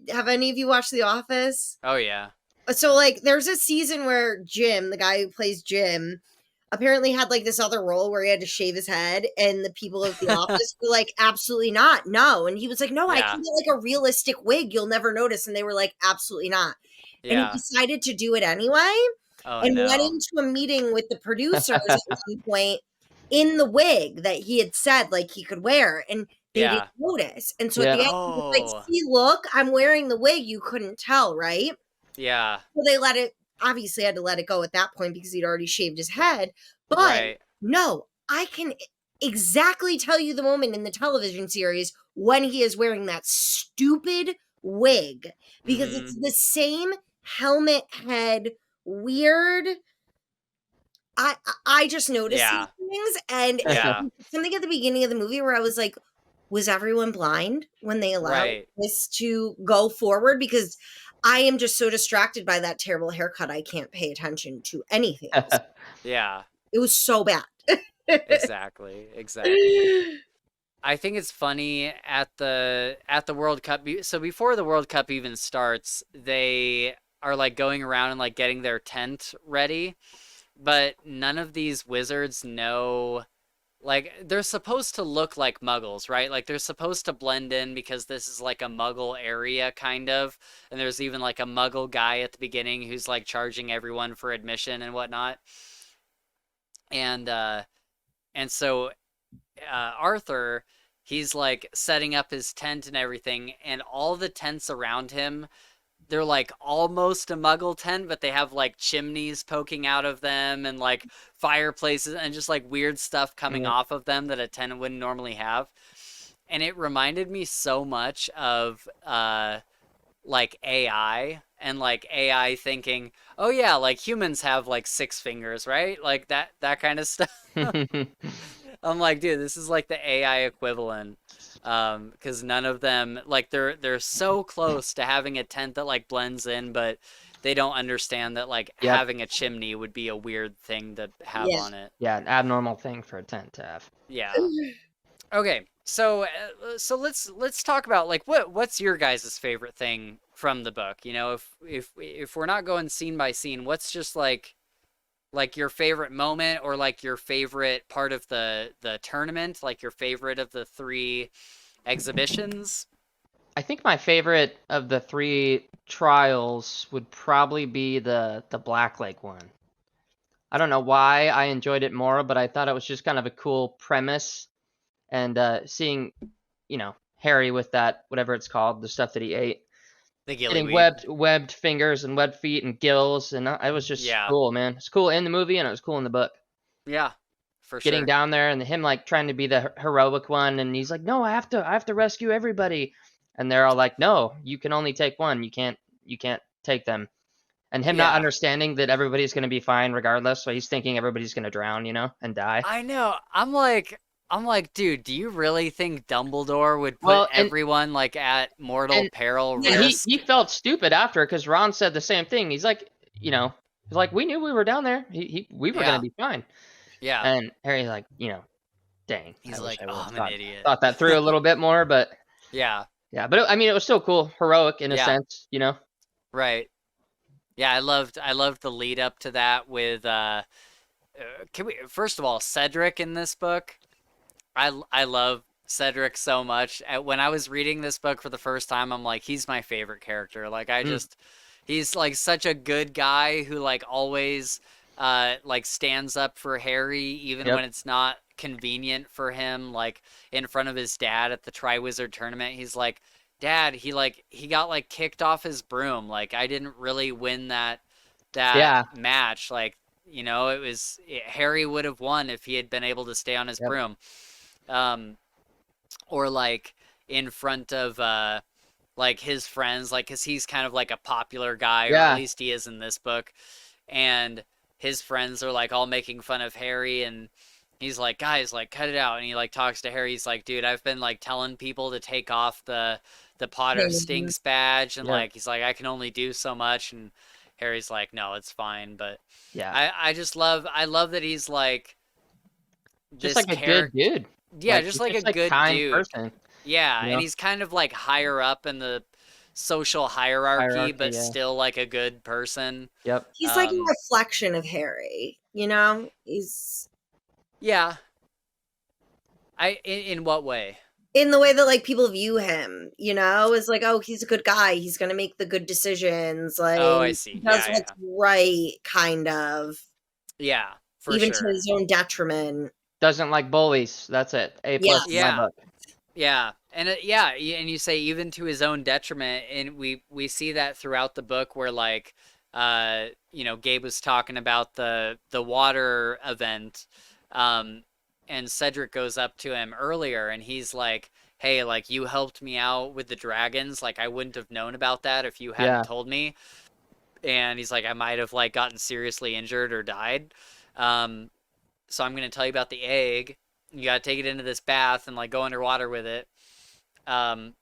have any of you watched The Office? oh yeah. So like there's a season where Jim, the guy who plays Jim, apparently had like this other role where he had to shave his head, and the people of the office were like, absolutely not, no. And he was like, no, I Yeah, can get like a realistic wig, you'll never notice. And they were like, absolutely not. And he yeah. decided to do it anyway, Oh and went no. into a meeting with the producers at some point in the wig that he had said like he could wear, and they didn't Yeah. notice. And so at Yeah. the end, he was like, Oh, see, look, I'm wearing the wig, you couldn't tell, right? yeah. So they let it, obviously had to let it go at that point because he'd already shaved his head. But Right. no, I can exactly tell you the moment in the television series when he is wearing that stupid wig, because Mhm. it's the same helmet head, weird. I just noticed Yeah. these things, and Yeah. something at the beginning of the movie where I was like, was everyone blind when they allowed Right. this to go forward? Because I am just so distracted by that terrible haircut, I can't pay attention to anything else. Yeah. It was so bad. Exactly. Exactly. I think it's funny at the World Cup. So before the World Cup even starts, they are like going around and like getting their tent ready, but none of these wizards know. Like they're supposed to look like muggles, right? Like they're supposed to blend in because this is like a muggle area kind of. And there's even like a muggle guy at the beginning who's like charging everyone for admission and whatnot. And so Arthur, he's like setting up his tent and everything, and all the tents around him, they're like almost a muggle tent, but they have like chimneys poking out of them and like fireplaces and just like weird stuff coming Yeah. off of them that a tent wouldn't normally have. And it reminded me so much of like AI, and like AI thinking, oh yeah, like humans have like 6 fingers, right? Like that kind of stuff. I'm like, dude, this is like the AI equivalent. Because none of them like they're so close to having a tent that like blends in, but they don't understand that like Yep. having a chimney would be a weird thing to have Yeah. on it. Yeah, an abnormal thing for a tent to have. Yeah. Okay. So let's talk about like what's your guys' favorite thing from the book? You know, if we're not going scene by scene, what's just like your favorite moment, or like your favorite part of the tournament, like your favorite of the 3 exhibitions? I think my favorite of the 3 trials would probably be the Black Lake one. I don't know why I enjoyed it more, but I thought it was just kind of a cool premise, and seeing, Harry with that, whatever it's called, the stuff that he ate. The Getting gillyweed. webbed fingers and webbed feet and gills, and it was just Yeah. cool, man. It's cool in the movie, and it was cool in the book. Yeah, for Getting sure. down there and him like trying to be the heroic one, and he's like, "No, I have to rescue everybody," and they're all like, "No, you can only take one. You can't take them." And him not Yeah. understanding that everybody's going to be fine regardless, so he's thinking everybody's going to drown, and die. I know. I'm like, dude, do you really think Dumbledore would put Well, and everyone like at mortal and peril and risk? he felt stupid after because Ron said the same thing. He's like, he's like, we knew we were down there. We were Yeah. going to be fine. Yeah. And Harry's like, dang. He's I like, wish I oh, would've I'm an idiot. thought that through a little bit more, but Yeah. yeah. But I mean, it was still cool, heroic in a Yeah. sense, Right. Yeah, I loved the lead up to that with first of all, Cedric in this book. I love Cedric so much. When I was reading this book for the first time, I'm like, he's my favorite character. Like he's like such a good guy who like always like stands up for Harry even Yep. when it's not convenient for him. Like in front of his dad at the Triwizard tournament, he's like, Dad, he got like kicked off his broom. Like I didn't really win that Yeah. match. Like Harry would have won if he had been able to stay on his Yep. broom. Or like in front of like his friends, like because he's kind of like a popular guy, or Yeah. at least he is in this book, and his friends are like all making fun of Harry, and he's like, guys, like cut it out, and he like talks to Harry. He's like, dude, I've been like telling people to take off the Potter Mhm. Stinks badge, and Yeah. like he's like, I can only do so much, and Harry's like, no, it's fine. But Yeah. I love that he's like Just this like a good dude. yeah, He's just like a good kind dude. person. Yeah, You and know? he's kind of like higher up in the social hierarchy, but yeah. still like a good person. Yep. He's like a Um, reflection of Harry, He's Yeah. In what way? in the way that like people view him, is like, oh, he's a good guy. He's gonna make the good decisions. Like Oh, I he see. does Yeah, what's right, kind of, yeah, for even to sure. his own detriment. Doesn't like bullies. That's it. A+ in my Yeah. book. Yeah, and yeah, and you say even to his own detriment, and we see that throughout the book where like, Gabe was talking about the water event, and Cedric goes up to him earlier, and he's like, hey, like you helped me out with the dragons, like I wouldn't have known about that if you hadn't Yeah. told me, and he's like, I might have like gotten seriously injured or died, so I'm gonna tell you about the egg. You gotta take it into this bath and like go underwater with it. And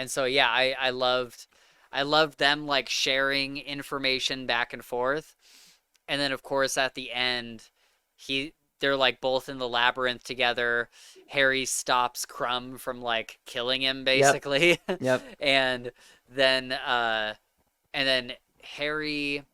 so yeah, I loved them like sharing information back and forth. And then of course at the end, they're like both in the labyrinth together. Harry stops Crumb from like killing him basically. Yep. and then Harry,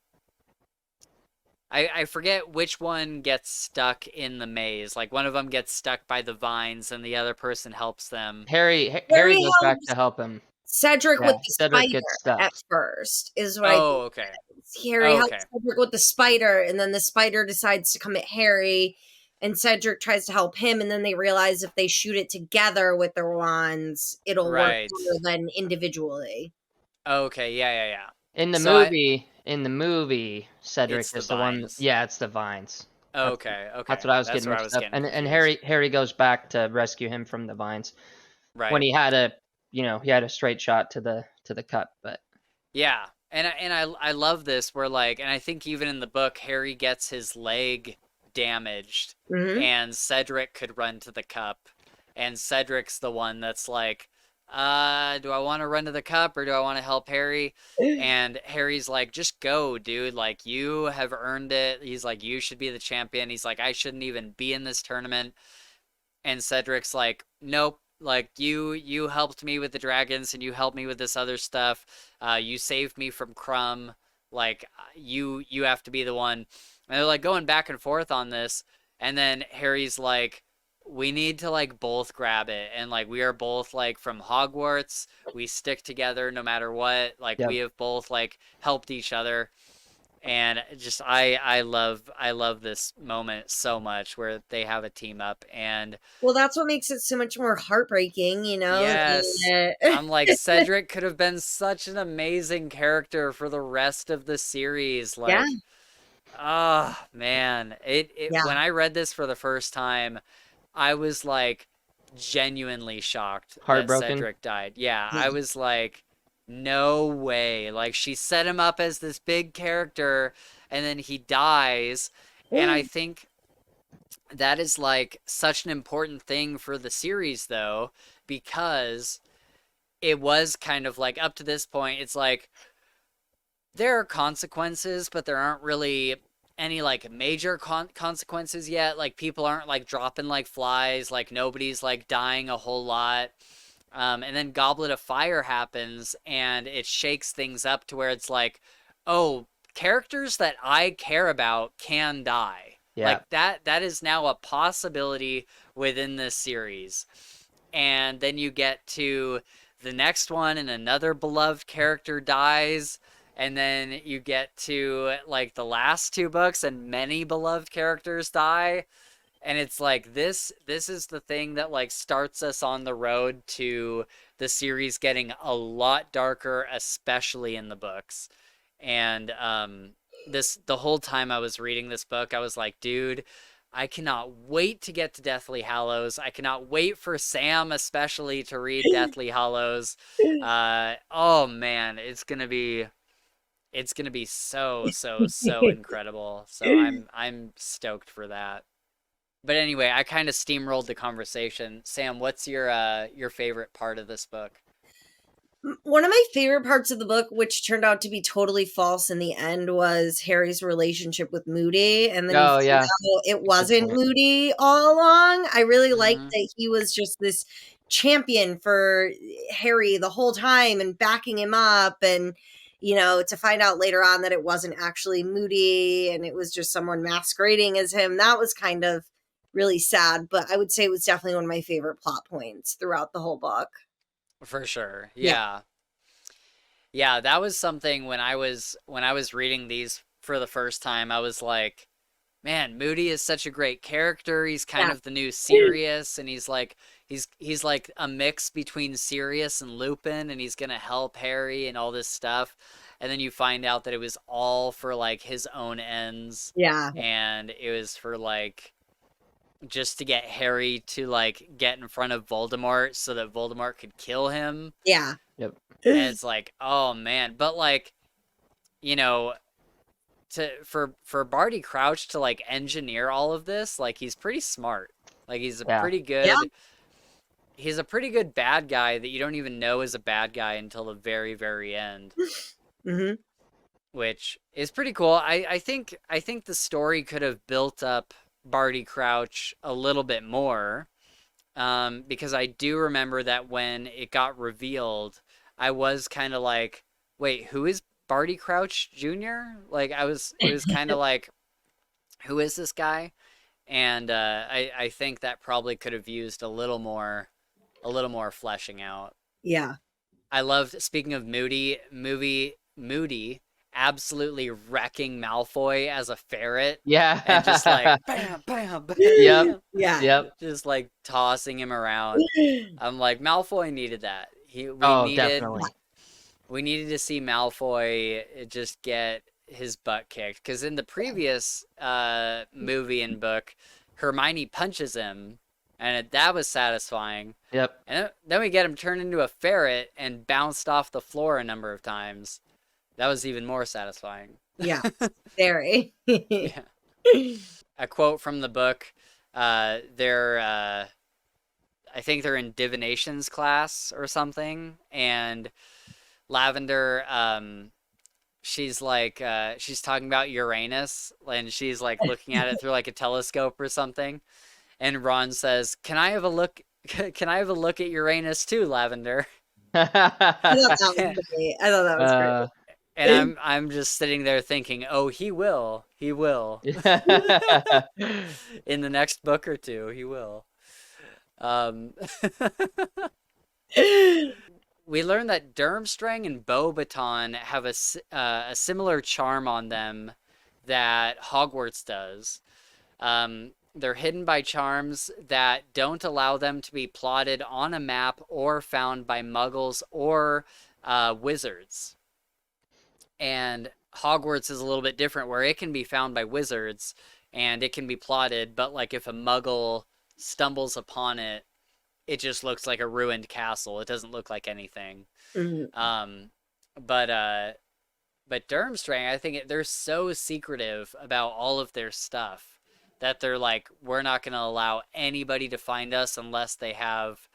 I forget which one gets stuck in the maze. Like one of them gets stuck by the vines and the other person helps them. Harry Harry goes back helps to help him. Cedric Yeah, with the Cedric spider gets stuck. at first is what I Oh, okay. think. Harry Oh, helps okay. Cedric with the spider, and then the spider decides to come at Harry, and Cedric tries to help him, and then they realize if they shoot it together with their wands, it'll Right. work better than individually. Okay, yeah. In the So movie, Cedric It's the is the one. vines. Yeah, it's the vines. Okay. That's what I was That's getting where I mixed was up. getting And confused. Harry goes back to rescue him from the vines Right. when he had a straight shot to the cup. But Yeah, and I love this where like, and I think even in the book, Harry gets his leg damaged, Mhm. and Cedric could run to the cup, and Cedric's the one that's like, do I want to run to the cup or do I want to help Harry? And Harry's like, just go, dude. Like you have earned it. He's like, you should be the champion. He's like, I shouldn't even be in this tournament. And Cedric's like, nope. Like you helped me with the dragons and you helped me with this other stuff. You saved me from Crumb. Like you have to be the one. And they're like going back and forth on this. And then Harry's like, we need to like both grab it. And like we are both like from Hogwarts. We stick together no matter what. Like Yep. we have both like helped each other. And just I love this moment so much where they have a team up. And Well, that's what makes it so much more heartbreaking, you know? yes, I'm like, Cedric could have been such an amazing character for the rest of the series. Yeah, Like, oh man, it yeah. when I read this for the first time, I was like genuinely shocked that Heartbroken. Cedric died. Yeah, Yeah. I was like, no way. Like, she set him up as this big character and then he dies. And I think that is like such an important thing for the series though, because it was kind of like, up to this point, it's like there are consequences, but there aren't really any like major consequences yet. Like, people aren't like dropping like flies, like nobody's like dying a whole lot. And then Goblet of Fire happens and it shakes things up to where it's like, oh, characters that I care about can die. Yeah. Like, that is now a possibility within this series. And then you get to the next one and another beloved character dies. And then you get to like the last two books and many beloved characters die. And it's like, this is the thing that like starts us on the road to the series getting a lot darker, especially in the books. And the whole time I was reading this book, I was like, dude, I cannot wait to get to Deathly Hallows. I cannot wait for Sam especially to read Deathly Hallows. Oh man, it's gonna be so incredible. So I'm stoked for that. But anyway, I kind of steamrolled the conversation. Sam, what's your favorite part of this book? One of my favorite parts of the book, which turned out to be totally false in the end, was Harry's relationship with Moody. And then you Oh find yeah. out it wasn't point. Moody all along. I really liked Mhm. that he was just this champion for Harry the whole time and backing him up. And, to find out later on that it wasn't actually Moody and it was just someone masquerading as him, that was kind of really sad. But I would say it was definitely one of my favorite plot points throughout the whole book. For sure. Yeah. Yeah. Yeah, that was something when I was reading these for the first time, I was like, man, Moody is such a great character. He's kind Yeah. of the new Sirius, and he's like a mix between Sirius and Lupin, and he's gonna help Harry and all this stuff. And then you find out that it was all for like his own ends, Yeah. and it was for like just to get Harry to like get in front of Voldemort so that Voldemort could kill him. Yeah. Yep. And it's like, oh man, but like, you know, for Barty Crouch to like engineer all of this, like, he's pretty smart. Like, he's a Yeah. pretty good Yeah. he's a pretty good bad guy that you don't even know is a bad guy until the very, very end, Mm-hmm. which is pretty cool. I think the story could have built up Barty Crouch a little bit more, because I do remember that when it got revealed, I was kind of like, wait, who is Barty Crouch Jr.? Like, it was kind of like, who is this guy? And I think that probably could have used a little more fleshing out. Yeah. I loved, speaking of Moody absolutely wrecking Malfoy as a ferret Yeah. and just like bam, bam, bam, Yep. Yeah. Yep. just like tossing him around. I'm like, Malfoy needed that. Definitely. We needed to see Malfoy just get his butt kicked, because in the previous movie and book, Hermione punches him, and that was satisfying. Yep. And then we get him turned into a ferret and bounced off the floor a number of times. That was even more satisfying. Yeah. Very. Yeah. A quote from the book, I think they're in divinations class or something, and Lavender, she's like, she's talking about Uranus, and she's like looking at it through like a telescope or something, and Ron says, "Can I have a look? Can I have a look at Uranus too, Lavender?" I thought that was great. I thought that was great. And I'm just sitting there thinking, oh, he will. In the next book or two, he will. we learned that Durmstrang and Beauxbaton have a similar charm on them that Hogwarts does. They're hidden by charms that don't allow them to be plotted on a map or found by muggles or wizards. And Hogwarts is a little bit different, where it can be found by wizards and it can be plotted, but like if a muggle stumbles upon it, it just looks like a ruined castle. It doesn't look like anything. Mhm. But Durmstrang, I think they're so secretive about all of their stuff that they're like, we're not going to allow anybody to find us unless they have,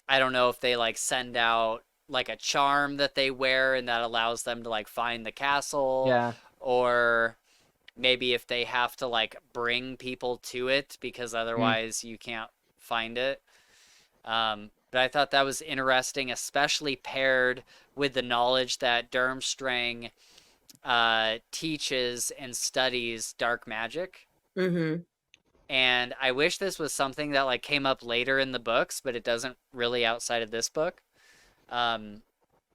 I don't know if they like send out like a charm that they wear and that allows them to like find the castle, Yeah. or maybe if they have to like bring people to it because otherwise you can't find it. But I thought that was interesting, especially paired with the knowledge that Durmstrang teaches and studies dark magic. Mhm. And I wish this was something that like came up later in the books, but it doesn't really outside of this book.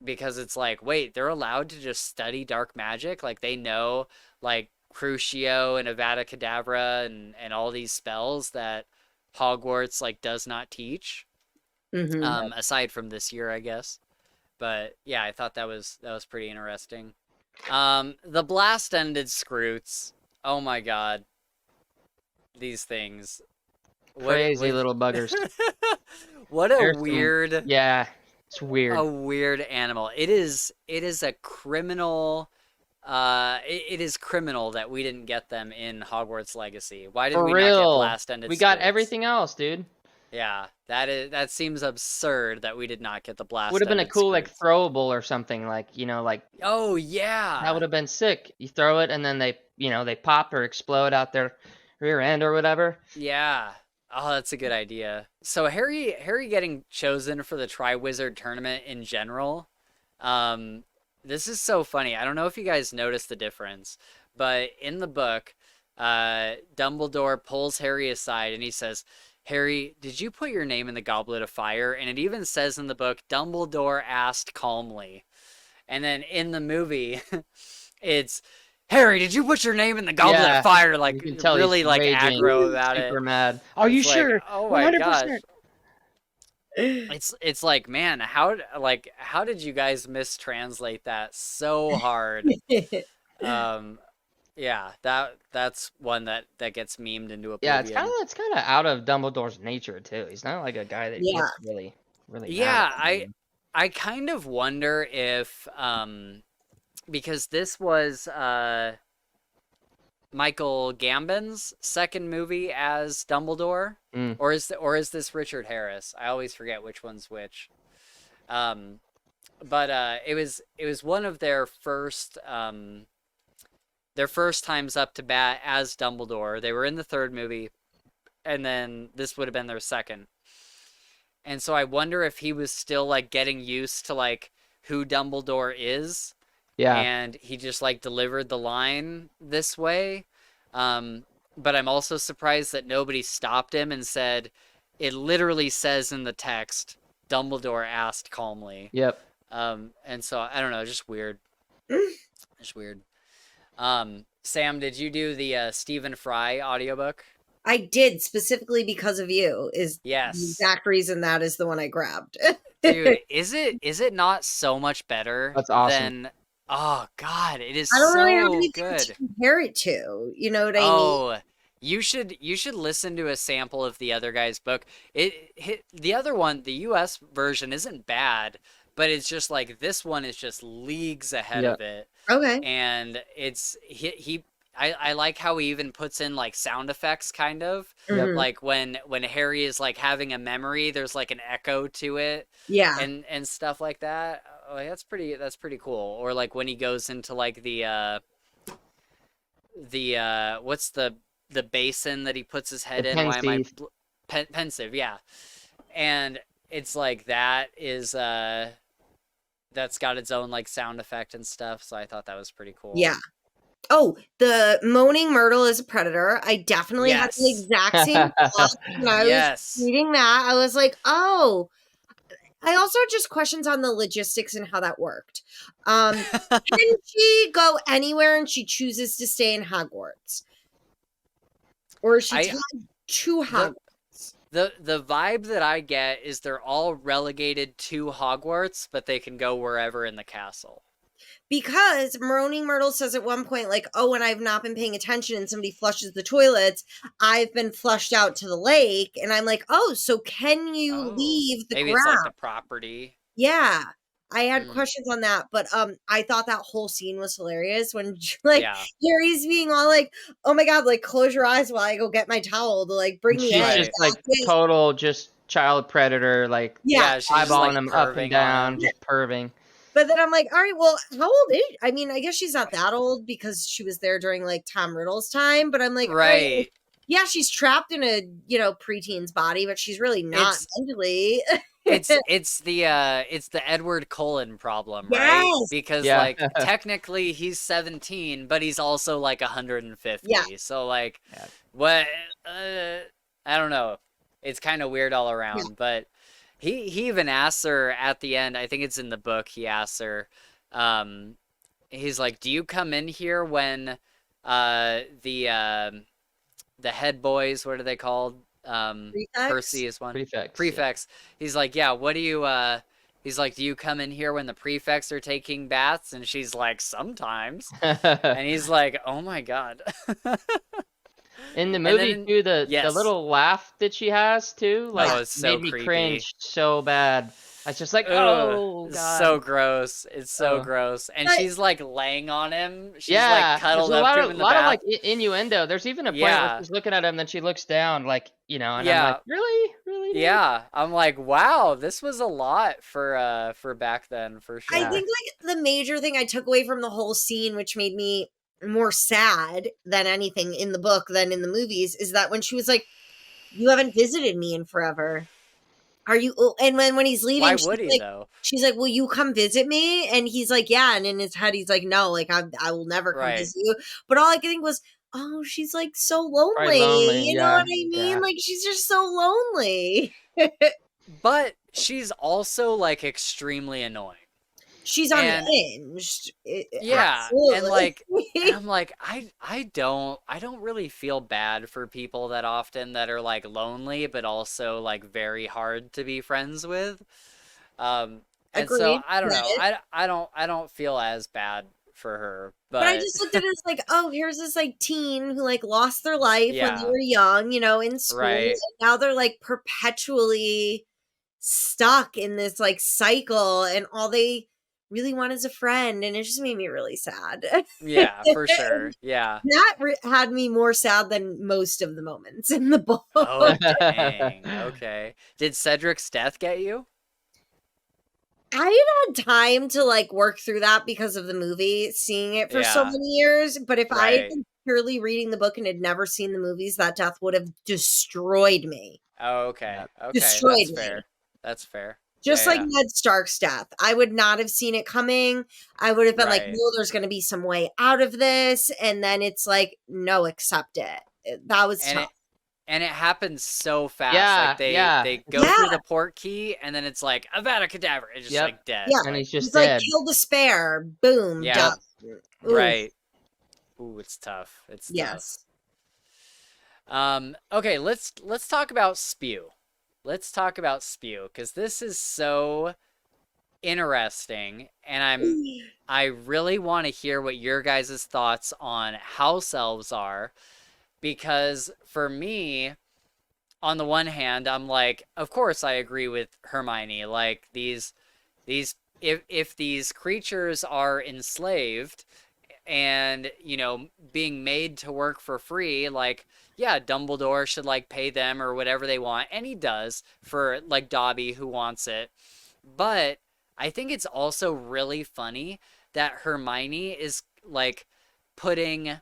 Because it's like, wait, they're allowed to just study dark magic? Like they know like Crucio and Avada Kedavra and all these spells that Hogwarts like does not teach. Mhm. Aside from this year, I guess. But yeah, I thought that was pretty interesting. The blast-ended Scroots. Oh my god. These things. Crazy little buggers. What a weird Yeah, it's weird. a weird animal. It is a criminal it is criminal that we didn't get them in Hogwarts Legacy. Why did For we not get real. blast-ended We got Scroots? everything else, dude. Yeah, that seems absurd that we did not get the blast. Would have been a cool like throwable or something, like, you know, like, oh yeah, that would have been sick. You throw it and then they, you know, they pop or explode out their rear end or whatever. yeah. Oh, that's a good idea. So Harry getting chosen for the Triwizard Tournament in general. This is so funny. I don't know if you guys noticed the difference, but in the book, Dumbledore pulls Harry aside and he says, Harry, did you put your name in the Goblet of Fire? And it even says in the book, Dumbledore asked calmly. And then in the movie, it's, Harry, did you put your name in the Goblet of Fire? Like, you can tell really he's like raging, aggro about it. super mad. Are you sure? Oh my 100%. gosh. It's like, man, how did you guys mistranslate that so hard? Yeah, that's one that gets memed into oblivion. Yeah, it's kind of out of Dumbledore's nature too. He's not like a guy that gets really yeah, mad. I kind of wonder if because this was Michael Gambon's second movie as Dumbledore, or is this Richard Harris? I always forget which one's which. But it was one of their first times up to bat as Dumbledore. They were in the third movie, and then this would have been their second. And so I wonder if he was still like getting used to like who Dumbledore is. Yeah. And he just like delivered the line this way. But I'm also surprised that nobody stopped him and said, it literally says in the text, Dumbledore asked calmly. Yep. And so I don't know, just weird. Just weird. Sam, did you do the Stephen Fry audiobook? I did, specifically because of you. Is yes. The exact reason that is the one I grabbed. Dude, is it not so much better? That's awesome. Oh God, it is I don't so really have anything good to compare it to. You know what I mean? Oh, you should listen to a sample of the other guy's book. The other one, the US version, isn't bad, but it's just like this one is just leagues ahead of it. Okay. And it's I like how he even puts in like sound effects, kind of. Mhm. Like when Harry is like having a memory, there's like an echo to it. Yeah. And stuff like that. Oh, that's pretty cool. Or like when he goes into like the what's the basin that he puts his head in? Pensive. Why am I pensive? Yeah. And it's like that is that's got its own like sound effect and stuff, so I thought that was pretty cool. Yeah. Oh, the moaning myrtle is a predator. I definitely had the exact same thought when I was reading that. I was like, oh, I also had just questions on the logistics and how that worked. Can she go anywhere and she chooses to stay in Hogwarts? Or is she tied to Hogwarts? The vibe that I get is they're all relegated to Hogwarts, but they can go wherever in the castle. Because Moaning Myrtle says at one point, like, oh, when I've not been paying attention and somebody flushes the toilets, I've been flushed out to the lake. And I'm like, oh, so can you leave the maybe ground? it's like the property. Yeah. I had questions on that, but I thought that whole scene was hilarious when like Harry's being all like, "Oh my god, like close your eyes while I go get my towel to like bring me in." She's just like total just child predator, like she's eyeballing like him up and down, just perving. But then I'm like, all right, well, how old is she? I mean, I guess she's not that old because she was there during like Tom Riddle's time, but I'm like, all right, yeah, she's trapped in a, you know, preteen's body, but she's really not mentally. it's the Edward Cullen problem, right? Because like technically he's 17, but he's also like 150. So like what I don't know. It's kind of weird all around, but he even asks her at the end, I think it's in the book, he asks her, he's like, "Do you come in here when the head boys, what are they called? Percy is one. Prefects. He's like, yeah, what do you he's like, do you come in here when the prefects are taking baths? And she's like, sometimes. And he's like, oh my god. In the movie too, the little laugh that she has too, like made me cringe so bad. I was just like, oh god, so gross. It's so gross. And she's like laying on him. She's like cuddled up to him in the bath. A lot of like innuendo. There's even a point where she's looking at him, then she looks down, like, you know, and I'm like, really? Yeah, I'm like, wow, this was a lot for back then, for sure. I think like the major thing I took away from the whole scene, which made me more sad than anything in the book than in the movies, is that when she was like, you haven't visited me in forever. Are you? And when he's leaving, why would he though? She's like, "Will you come visit me?" And he's like, "Yeah." And in his head, he's like, "No, like I will never come visit you." But all I could think was, "Oh, she's like so lonely." You know what I mean? Yeah. Like she's just so lonely. But she's also like extremely annoying. She's unhinged. Absolutely. And like, I'm like, I don't really feel bad for people that often that are like lonely, but also like very hard to be friends with. And so I don't know. I don't feel as bad for her, but I just looked at it as like, oh, here's this like teen who like lost their life when they were young, you know, in school. Right. And now they're like perpetually stuck in this like cycle, and all they really want is a friend, and it just made me really sad. Yeah, for sure. Yeah, that had me more sad than most of the moments in the book. Oh dang. Okay, did Cedric's death get you? I had time to like work through that because of the movie, seeing it for so many years, but if I had been purely reading the book and had never seen the movies, that death would have destroyed me. Oh, okay. Destroyed me. Fair. That's fair. Just like Ned Stark's death. I would not have seen it coming. I would have been like, no, there's going to be some way out of this. And then it's like, no, accept it. That was tough. And it happens so fast. Yeah, like they go through the port key, and then it's like, Avada Kedavra. It's just like dead. Yeah, and he's just dead. Like, kill despair. Boom. Yeah. Right. Ooh, it's tough. It's tough. Okay, let's talk about Spew. Let's talk about Spew, because this is so interesting, and I really want to hear what your guys' thoughts on house elves are, because for me, on the one hand, I'm like, of course I agree with Hermione, like these if these creatures are enslaved and, you know, being made to work for free, like, yeah, Dumbledore should, like, pay them or whatever they want. And he does for, like, Dobby, who wants it. But I think it's also really funny that Hermione is, like, putting,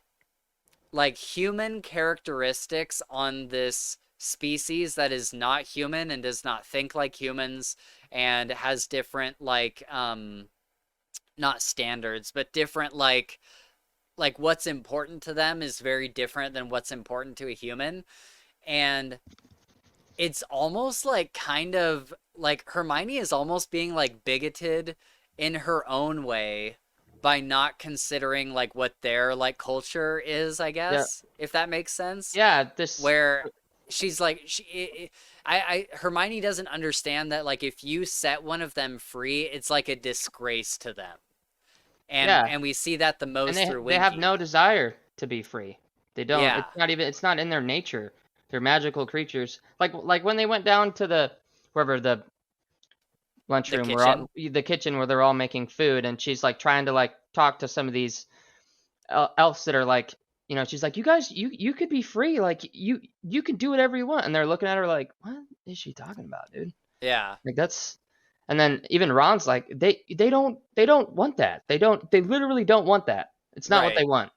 like, human characteristics on this species that is not human and does not think like humans and has different, like, not standards, but different, like what's important to them is very different than what's important to a human. And it's almost like kind of like Hermione is almost being like bigoted in her own way by not considering like what their like culture is, I Yeah. guess, if that makes sense. Yeah, this Where she's like Hermione doesn't understand that like if you set one of them free, it's like a disgrace to them. yeah, And we see that the and most through they have no Winky. desire to be free. They don't. Yeah, It's not in their nature. They're magical creatures. Like when they went down to the wherever the the lunchroom where kitchen. the kitchen where they're all making food, and she's like trying to like talk to some of these elves that are like, she's like, you guys, you could be free, like you can do whatever you want, and they're looking at her like, what is she talking about, dude? Yeah, Like that's, and then even Ron's like, they don't want that. They literally don't want that. It's not what right, they want.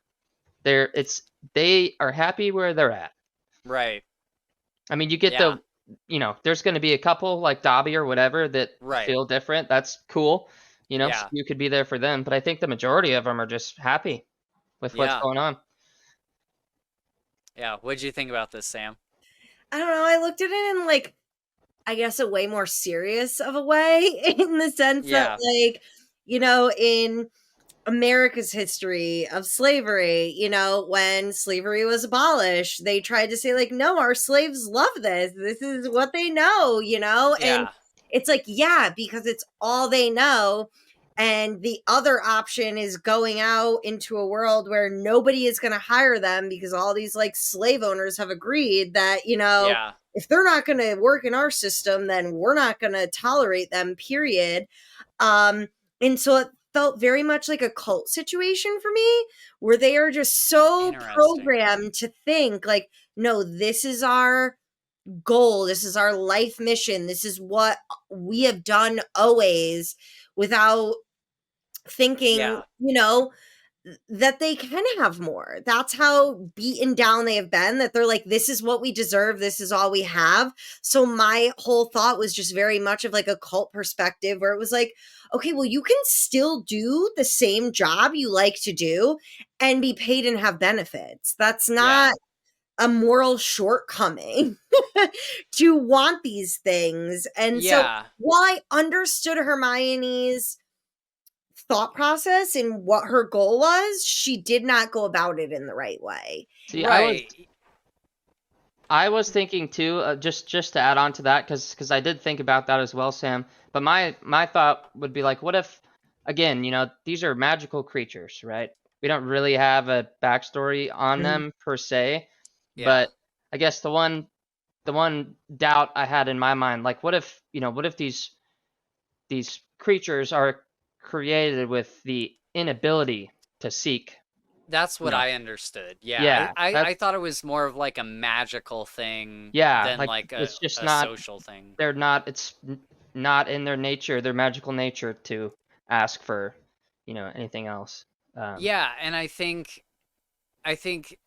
They are happy where they're at. right. I mean, you get Yeah, there's going to be a couple like Dobby or whatever that right. feel different. That's cool. So Yeah, you could be there for them, but I think the majority of them are just happy with what's yeah, going on. yeah. What'd you think about this, Sam? I don't know. I looked at it in like, I guess, a way more serious of a way in the sense that, Yeah, like, in America's history of slavery, when slavery was abolished, they tried to say, like, no, our slaves love this. This is what they know, and yeah, it's like, yeah, because it's all they know. And the other option is going out into a world where nobody is going to hire them because all these like slave owners have agreed that, yeah, if they're not going to work in our system, then we're not going to tolerate them, period. Um, and so it felt very much like a cult situation for me, where they are just so interesting. programmed to think like, no, this is our goal, this is our life mission, this is what we have done always, without thinking, Yeah, that they can have more. That's how beaten down they have been, that they're like, this is what we deserve, this is all we have. So my whole thought was just very much of like a cult perspective, where it was like, okay, well, you can still do the same job you like to do and be paid and have benefits. That's yeah, not a moral shortcoming to want these things. And so yeah. while I understood Hermione's thought process and what her goal was, she did not go about it in the right way. See, Right. I was thinking too, just to add on to that, because I did think about that as well, Sam. But my thought would be like, what if, again, these are magical creatures, right? We don't really have a backstory on Mhm. them per se, Yeah. but I guess the one doubt I had in my mind, like, what if these creatures are created with the inability to seek, That's you what know, I understood. Yeah. yeah, I thought it was more of like a magical thing yeah, than like like it's just a not. social thing. They're not not in their nature, their magical nature, to ask for anything else. Yeah, and I think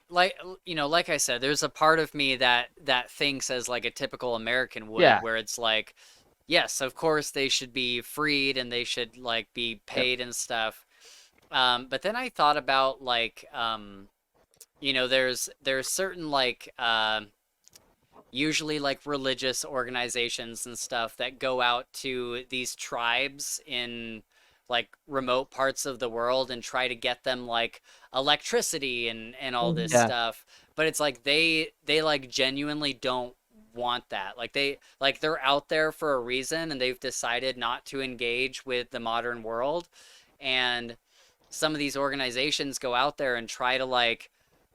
like like I said, there's a part of me that thinks as like a typical American would, Yeah. where it's like, yes, of course they should be freed and they should like be Yep. paid and stuff. But then I thought about like there's certain like usually like religious organizations and stuff that go out to these tribes in like remote parts of the world and try to get them like electricity and all this Mhm. Yeah. stuff, but it's like they like genuinely don't want that. Like they're out there for a reason and they've decided not to engage with the modern world. And some of these organizations go out there and try to like,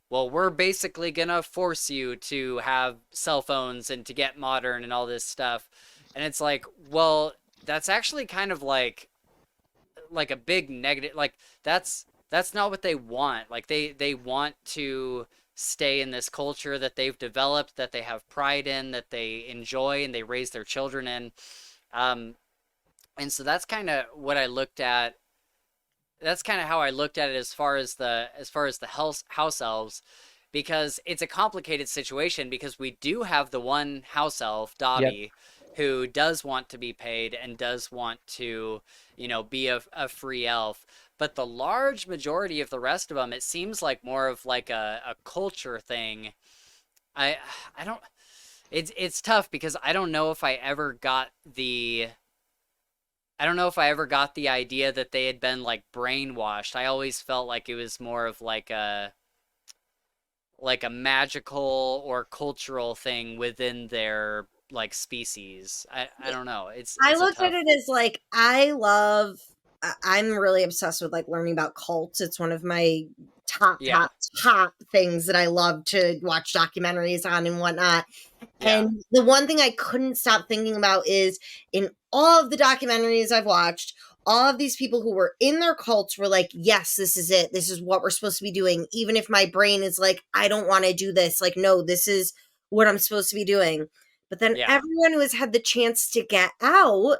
well, we're basically gonna force you to have cell phones and to get modern and all this stuff. And it's like, well, that's actually kind of like a big negative. Like that's not what they want. Like they want to stay in this culture that they've developed, that they have pride in, that they enjoy and they raise their children in. Um, and so that's kind of what I looked at. That's kind of how I looked at it as far as the house elves, because it's a complicated situation because we do have the one house elf, Yep. Dobby, who does want to be paid and does want to, be a free elf. But the large majority of the rest of them, it seems like more of like a culture thing. I I don't It's tough because I don't know if I ever got the idea that they had been like brainwashed. I always felt like it was more of like a magical or cultural thing within their like species. I don't know. I it's a looked at tough. it as like I'm really obsessed with like learning about cults. It's one of my top Yeah. top things that I love to watch documentaries on and whatnot. Yeah. And the one thing I couldn't stop thinking about is in all of the documentaries I've watched, all of these people who were in their cults were like, yes, this is it. This is what we're supposed to be doing. Even if my brain is like, I don't want to do this. Like, no, this is what I'm supposed to be doing. But then Yeah. everyone who has had the chance to get out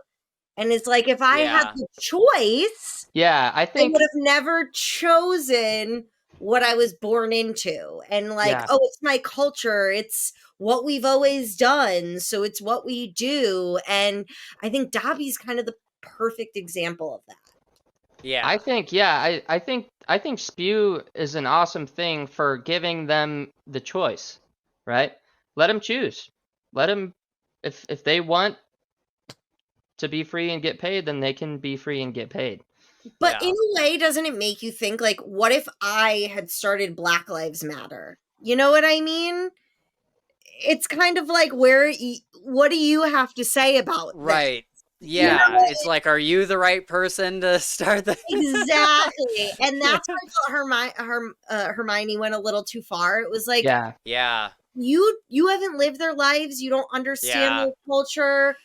and it's like, if I had Yeah. the choice, Yeah, I I think would have never chosen what I was born into. And like, yeah. oh, it's my culture. It's what we've always done. So it's what we do. And I think Dobby's kind of the perfect example of that. Yeah. I think yeah, I think spew is an awesome thing for giving them the choice, right? Let them choose. Let them if they want to be free and get paid, then they can be free and get paid. But Yeah. in a way, doesn't it make you think like, what if I had started Black Lives Matter? You know what I mean? It's kind of like what do you have to say about this? Right. You know, Yeah. It's like, are you the right person to start the exactly. And Yeah. that's where I felt Hermione went a little too far. It was like, Yeah. Yeah. you haven't lived their lives, you don't understand Yeah. their culture.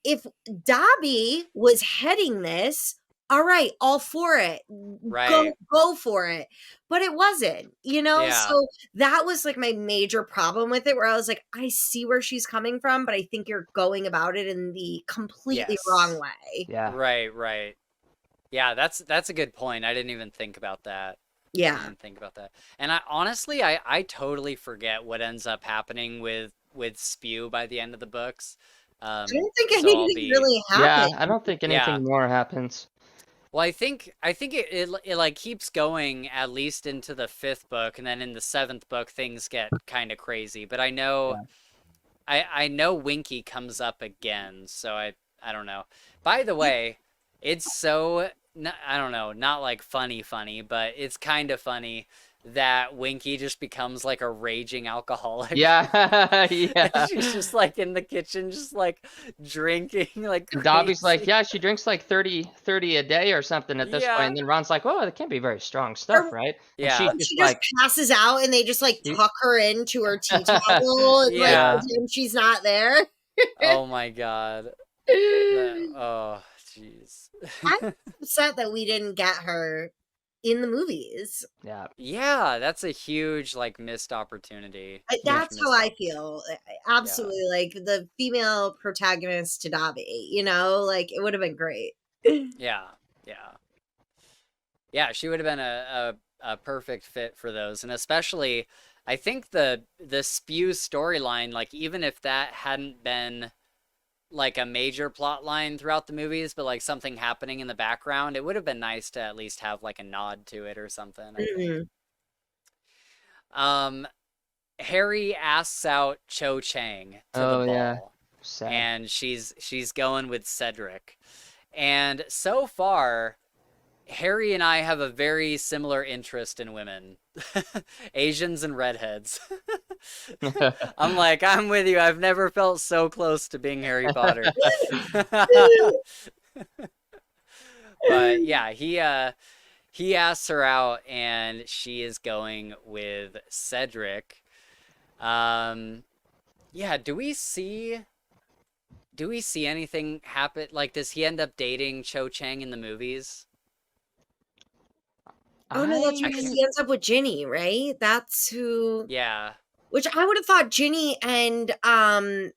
If Dobby was heading this, all right, all for it. Right. Go for it. But it wasn't, you know? Yeah. So that was like my major problem with it, where I was like, I see where she's coming from, but I think you're going about it in the completely Yes. wrong way. Yeah. Right. Yeah, that's a good point. I didn't even think about that. Yeah. And I honestly, I totally forget what ends up happening with Spew by the end of the books. I don't think So I'll anything be really Yeah, happened. I don't think anything Yeah. more happens. Well, I think it like keeps going at least into the 5th book, and then in the 7th book things get kind of crazy. But I know I know Winky comes up again, so I don't know. By the way, it's so I don't know, not like funny, but it's kind of funny that Winky just becomes like a raging alcoholic. Yeah. Yeah. She's just like in the kitchen, just like drinking like And Dobby's like, crazy. yeah, she drinks like 30 a day or something at this point. Yeah. And then Ron's like, oh, that can't be very strong stuff, right? And she's Yeah. just She just like, passes out and they just like You- tuck her into her tea towel and like Yeah. pretend she's not there. Oh my God. Oh, jeez. I'm upset that we didn't get her in the movies. yeah. Yeah, that's a huge like missed opportunity. That's Huge how missed I feel. Absolutely. Like the female protagonist to Dobby, you know, like it would have been great. Yeah. She would have been a perfect fit for those, and especially, I think the Spew storyline, like even if that hadn't been like a major plot line throughout the movies, but like something happening in the background, it would have been nice to at least have like a nod to it or something, I think. Harry asks out Cho Chang to the Oh, yeah. ball, Sad. and she's going with Cedric. And so far, Harry and I have a very similar interest in women. Asians and redheads. I'm like, I'm with you. I've never felt so close to being Harry Potter. But yeah, he asks her out and she is going with Cedric. Yeah, do we see anything happen? Like, does he end up dating Cho Chang in the movies? Oh no, that's I right. 'Cause can't- he ends up with Ginny, right? That's who. Yeah. Which I would have thought Ginny and oh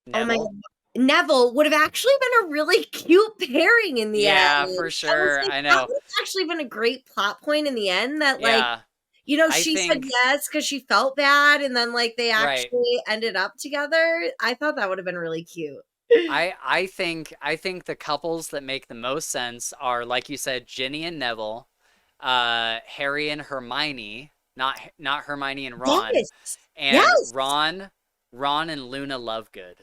my Neville? God, Neville would have actually been a really cute pairing in the Yeah, end. for I was sure. like, I that know. would have actually been a great plot point in the end. That like, Yeah. you know, I she said think yes because she felt bad, and then like they right. actually ended up together. I thought that would have been really cute. I think the couples that make the most sense are, like you said, Ginny and Neville, Harry and Hermione, not Hermione and Ron, Yes. and Yes. Ron Ron and Luna Lovegood.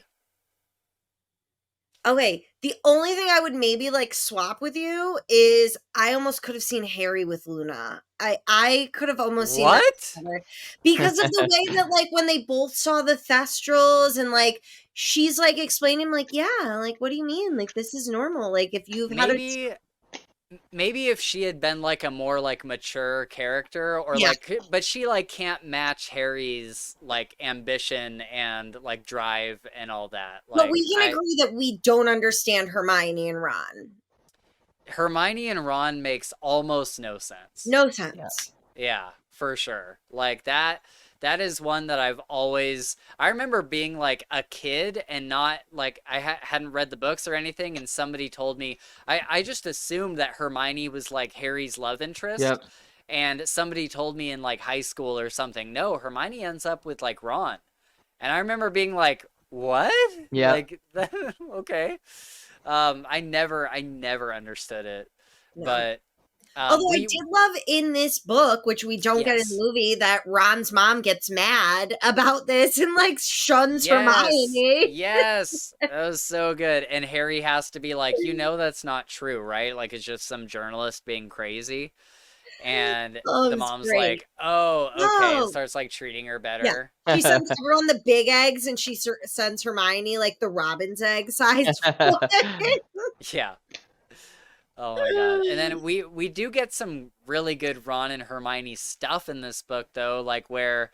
Okay, the only thing I would maybe like swap with you is I almost could have seen Harry with Luna. I could have almost seen that What? together because of the way that like when they both saw the Thestrals and like she's like explaining like, yeah, like what do you mean? Like this is normal. Like if you've had a Maybe if she had been like a more like mature character or Yeah. like, but she like can't match Harry's like ambition and like drive and all that. But Like we can agree that we don't understand Hermione and Ron. Hermione and Ron makes almost no sense. No sense. Yeah, for sure. Like that is one that I remember being like a kid and not like I hadn't read the books or anything, and somebody told me I just assumed that Hermione was like Harry's love interest. Yep. And somebody told me in like high school or something, no, Hermione ends up with like Ron. And I remember being like, what? Yeah. Like okay. I never understood it. No. But Although I did love in this book, which we don't get in the movie, that Ron's mom gets mad about this and like shuns Hermione. Yes, that was so good. And Harry has to be like, that's not true, right? Like it's just some journalist being crazy. And the mom's great. like, oh, okay. No. And starts like treating her better. Yeah. She sends everyone the big eggs and she sends Hermione like the robin's egg size. Yeah. Oh my god. And then we do get some really good Ron and Hermione stuff in this book though, like where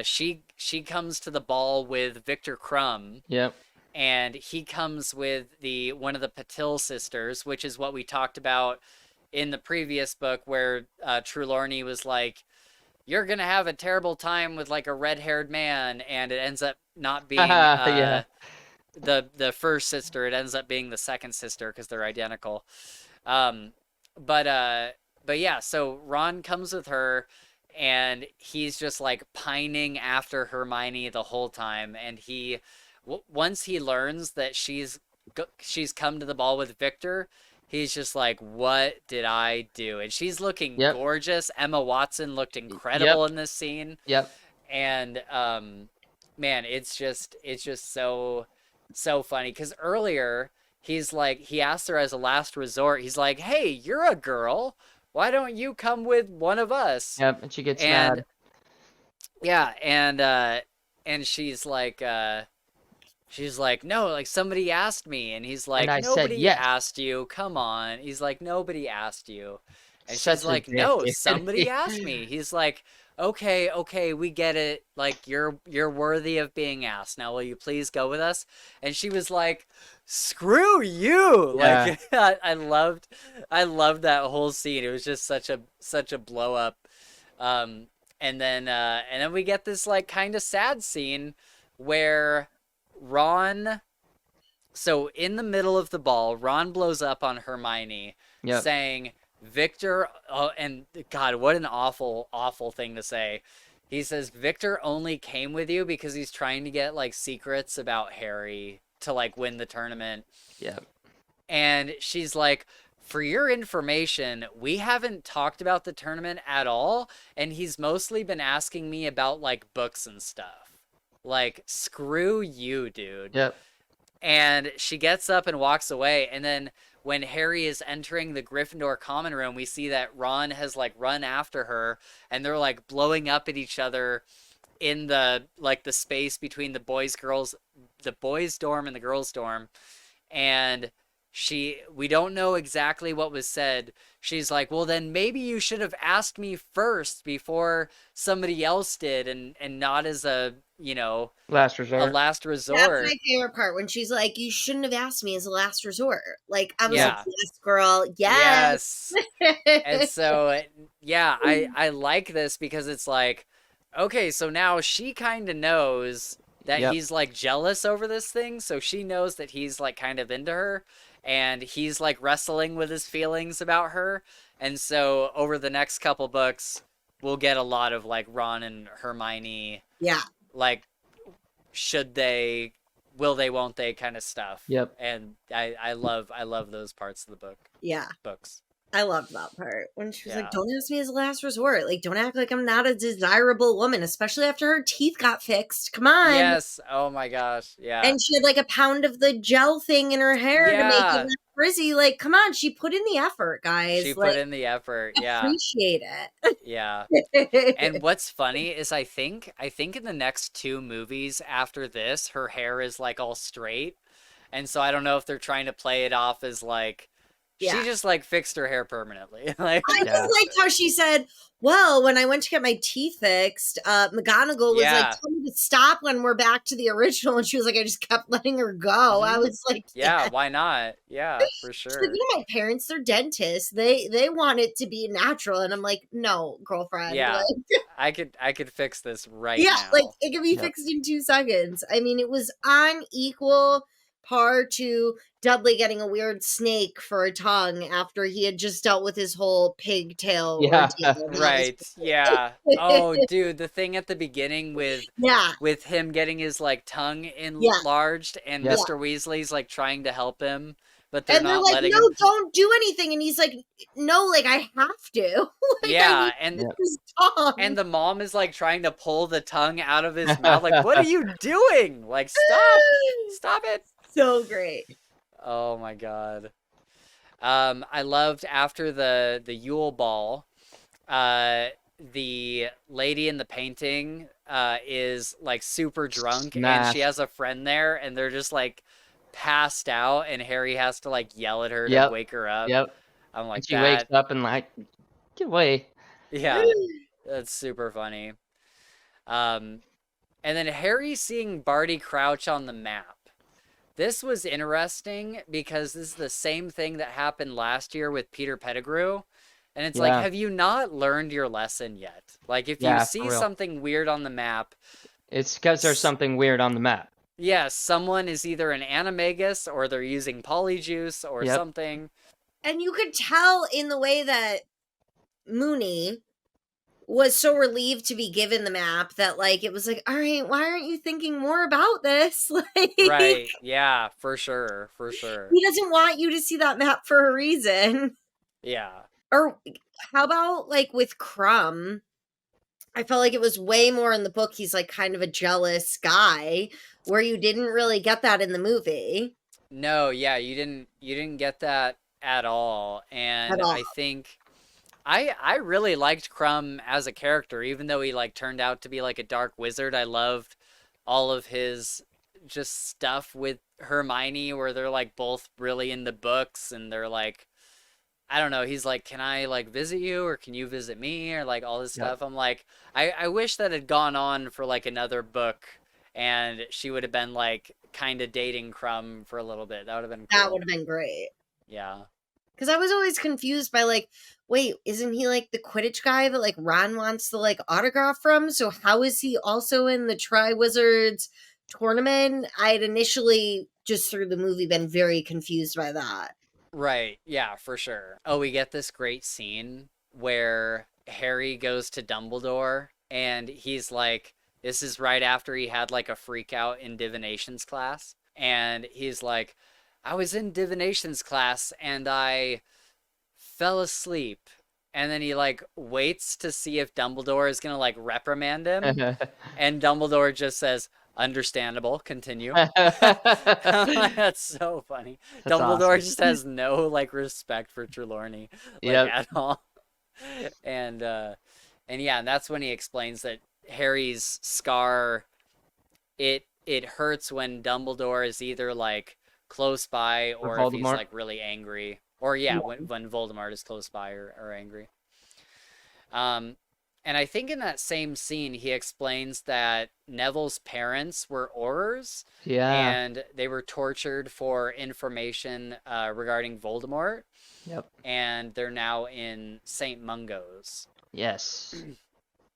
she comes to the ball with Victor Crumb. Yep. And he comes with one of the Patil sisters, which is what we talked about in the previous book where Trelawney was like, you're going to have a terrible time with like a red-haired man, and it ends up not being Yeah. the first sister. It ends up being the second sister because they're identical. But yeah, so Ron comes with her and he's just like pining after Hermione the whole time. And once he learns that she's come to the ball with Victor, he's just like, what did I do? And she's looking gorgeous. Emma Watson looked incredible in this scene. Yep. And man, it's just so funny because earlier he's like, he asked her as a last resort, he's like, hey, you're a girl, why don't you come with one of us? Yep. And she gets mad. Yeah. And she's like no, like somebody asked me. And he's like, nobody asked you, come on. He's like, nobody asked you. And she's like, no, somebody asked me. He's like, okay, we get it. Like you're worthy of being asked. Now will you please go with us? And she was like, screw you. Yeah. Like I loved that whole scene. It was just such a blow up. And then we get this like kind of sad scene where Ron, so in the middle of the ball, Ron blows up on Hermione, saying, Victor, and God, what an awful, awful thing to say. He says, Victor only came with you because he's trying to get like secrets about Harry to like win the tournament. Yep. And she's like, for your information, we haven't talked about the tournament at all. And he's mostly been asking me about like books and stuff. Like, screw you, dude. Yep. And she gets up and walks away. And then when Harry is entering the Gryffindor common room, we see that Ron has like run after her and they're like blowing up at each other in the like the space between the boys' dorm and the girls' dorm. And we don't know exactly what was said. She's like, well, then maybe you should have asked me first before somebody else did, and not as a last resort. A last resort. That's my favorite part, when she's like, you shouldn't have asked me as a last resort. Like, I was like, yes, girl, yes. And so, yeah, I like this because it's like, okay, so now she kind of knows that he's like jealous over this thing. So she knows that he's like kind of into her. And he's like wrestling with his feelings about her. And so over the next couple books, we'll get a lot of like Ron and Hermione. Yeah. Like, should they, will they, won't they kind of stuff. Yep. And I love those parts of the book. Yeah. Books. I loved that part when she was like, Yeah. "Don't ask me as a last resort. Like, don't act like I'm not a desirable woman, especially after her teeth got fixed. Come on." Yes. Oh my gosh. Yeah. And she had like a pound of the gel thing in her hair to make it Yeah. less frizzy. Like, come on, she put in the effort, She guys. put Like, in the effort. Yeah. appreciate Yeah. it. And what's funny is I think in the next two movies after this, her hair is like all straight. And so I don't know if they're trying to play it off as like she Yeah. just like fixed her hair permanently. Like I just liked how she said, "Well, when I went to get my teeth fixed, McGonagall was like, Yeah. tell me to stop when we're back to the original." And she was like, I just kept letting her go. I Mhm. was like, Yeah, why not? Yeah, for She's like, sure. you know, my parents, they're dentists. They want it to be natural. And I'm like, no, girlfriend. Yeah. Like, I could fix this right yeah, now. like it can be Yep. fixed in 2 seconds. I mean, it was on equal par to Dudley getting a weird snake for a tongue after he had just dealt with his whole pigtail Yeah. ordeal. And that was Right. Yeah. Oh, dude, the thing at the beginning yeah, with him getting his like tongue yeah, enlarged and Yep. Mr. Weasley's like trying to help him, but they're and they're not like, letting no, him. don't do anything. And he's like, no, like I have to. Like Yeah, I need and his tongue. and the mom is like trying to pull the tongue out of his mouth. Like, what are you doing? Like, stop it. So great. Oh my god. I loved after the Yule Ball, the lady in the painting is like super drunk and she Smashed. has a friend there and they're just like passed out and Harry has to like yell at her to Yep. wake her up. Yep. I'm like And she wakes that. up and like, get away. Yeah, that's super funny. And then Harry seeing Barty Crouch on the map. This was interesting because this is the same thing that happened last year with Peter Pettigrew. And it's like, Yeah. have you not learned your lesson yet? Like, if you Yeah, see for real. something weird on the map, It's because there's something weird on the map. yes, someone is either an animagus or they're using polyjuice or Yep. something. And you could tell in the way that Mooney was so relieved to be given the map that like it was like, all right, why aren't you thinking more about this? Like Right. Yeah, for sure. For sure. he doesn't want you to see that map for a reason. Yeah. Or how about like with Crumb? I felt like it was way more in the book. He's like kind of a jealous guy where you didn't really get that in the movie. No, yeah, you didn't get that at all. And At all. I think I really liked Crumb as a character, even though he like turned out to be like a dark wizard. I loved all of his just stuff with Hermione where they're like both really into books and they're like I don't know, he's like, can I like visit you or can you visit me or like all this Yep. stuff. I'm like, I wish that had gone on for like another book and she would have been like kind of dating Crumb for a little bit. That would have been That cool. would have been great. Yeah. Because I was always confused by like, wait, isn't he like the Quidditch guy that like Ron wants the like autograph from? So how is he also in the Tri-Wizards tournament? I had initially just through the movie been very confused by that. Right. Yeah, for sure. Oh, we get this great scene where Harry goes to Dumbledore and he's like, this is right after he had like a freak out in divinations class. And he's like, I was in divinations class and I fell asleep. And then he like waits to see if Dumbledore is gonna like reprimand him. And Dumbledore just says, understandable, continue. That's so funny. That's Dumbledore awesome. just has no like respect for Trelawney like Yep. at all. And yeah, and that's when he explains that Harry's scar it hurts when Dumbledore is either like close by or if he's Voldemort. like really angry. Or yeah, when Voldemort is close by or angry. And I think in that same scene, he explains that Neville's parents were Aurors, Yeah. and they were tortured for information regarding Voldemort, Yep. and they're now in St. Mungo's. Yes.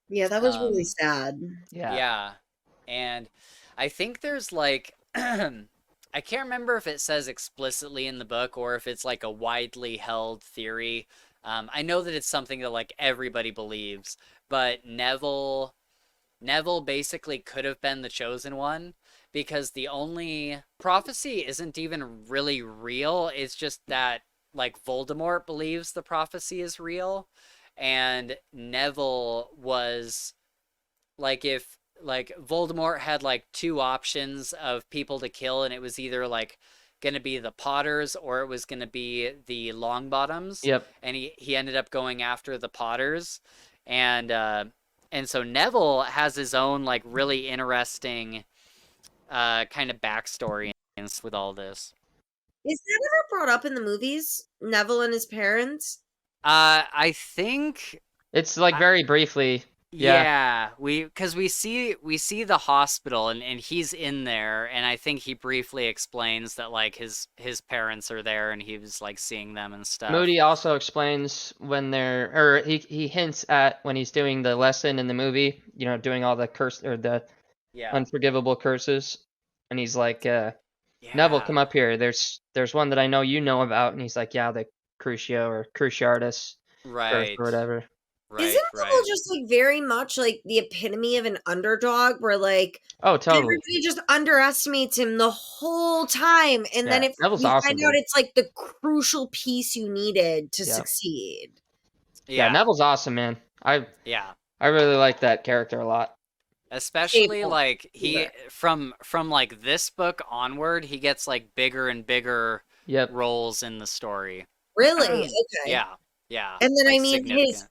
Yeah, that was really sad. Yeah. Yeah. And I think there's like, I can't remember if it says explicitly in the book or if it's like a widely held theory. I know that it's something that like everybody believes, but Neville basically could have been the chosen one because the only prophecy isn't even really real. It's just that like Voldemort believes the prophecy is real, and Neville was like, if like Voldemort had like two options of people to kill, and it was either like going to be the Potters or it was going to be the Longbottoms, Yep. and he ended up going after the Potters, and so Neville has his own like really interesting kind of backstory with all this. Is that ever brought up in the movies? Neville and his parents? I think It's like very briefly. Yeah. yeah, because we see the hospital, and he's in there, and I think he briefly explains that like his parents are there and he was like seeing them and stuff. Moody also explains when they're, or he hints at when he's doing the lesson in the movie, you know, doing all the curse or the Yeah. unforgivable curses, and he's like, Yeah. Neville, come up here. There's one that I know you know about, and he's like, yeah, the Crucio or Cruciatus curse Right. or whatever. Right. Isn't Right. Neville just like very much like the epitome of an underdog, where like Oh, totally. everybody just underestimates him the whole time, and then Yeah, if Neville's you awesome, find out dude. it's like the crucial piece you needed to Yeah. succeed. Yeah, Yeah. Neville's awesome, man. I really like that character a lot. Especially Staple. like he Yeah. from like this book onward, he gets like bigger and bigger Yep. roles in the story. Really? Okay. Yeah. Yeah. And then like, I mean his significant.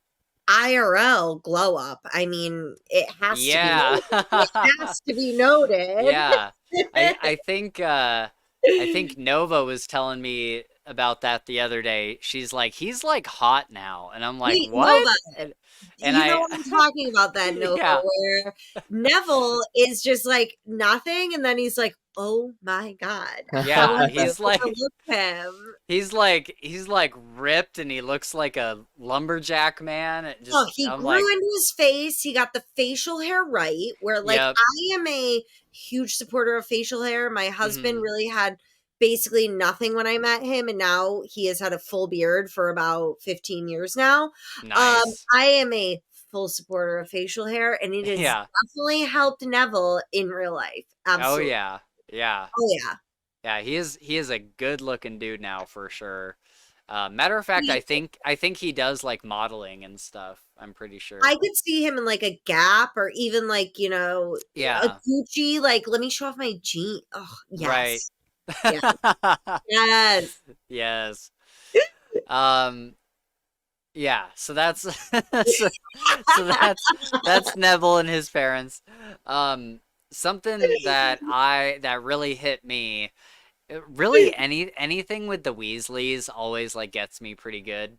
IRL glow up. I mean, it has to be Yeah. noted. It has to be noted. Yeah. I think Nova was telling me about that the other day. She's like, he's like hot now, and I'm like, Wait, what? Nova. And You I know what I'm talking about, that Nova, Yeah. where Neville is just like nothing, and then he's like, "Oh my god!" Yeah, he's like Look at him. he's like ripped, and he looks like a lumberjack man. It just, Oh, he I'm grew like, into his face. He got the facial hair right. Where like Yep. I am a huge supporter of facial hair. My husband Mhm. really had basically nothing when I met him, and now he has had a full beard for about 15 years now. Nice. I am a full supporter of facial hair, and it has Yeah. definitely helped Neville in real life. Absolutely. Oh yeah. Yeah. Oh yeah. Yeah, he is a good looking dude now for sure. Matter of fact, I think he does like modeling and stuff. I'm pretty sure. I could see him in like a Gap, or even like, a Yeah. Gucci, like, let me show off my jeans. Oh, yes. Right. Yes. Yes. Yeah, so that's so that's Neville and his parents. Something that really hit me, really anything with the Weasleys always like gets me pretty good.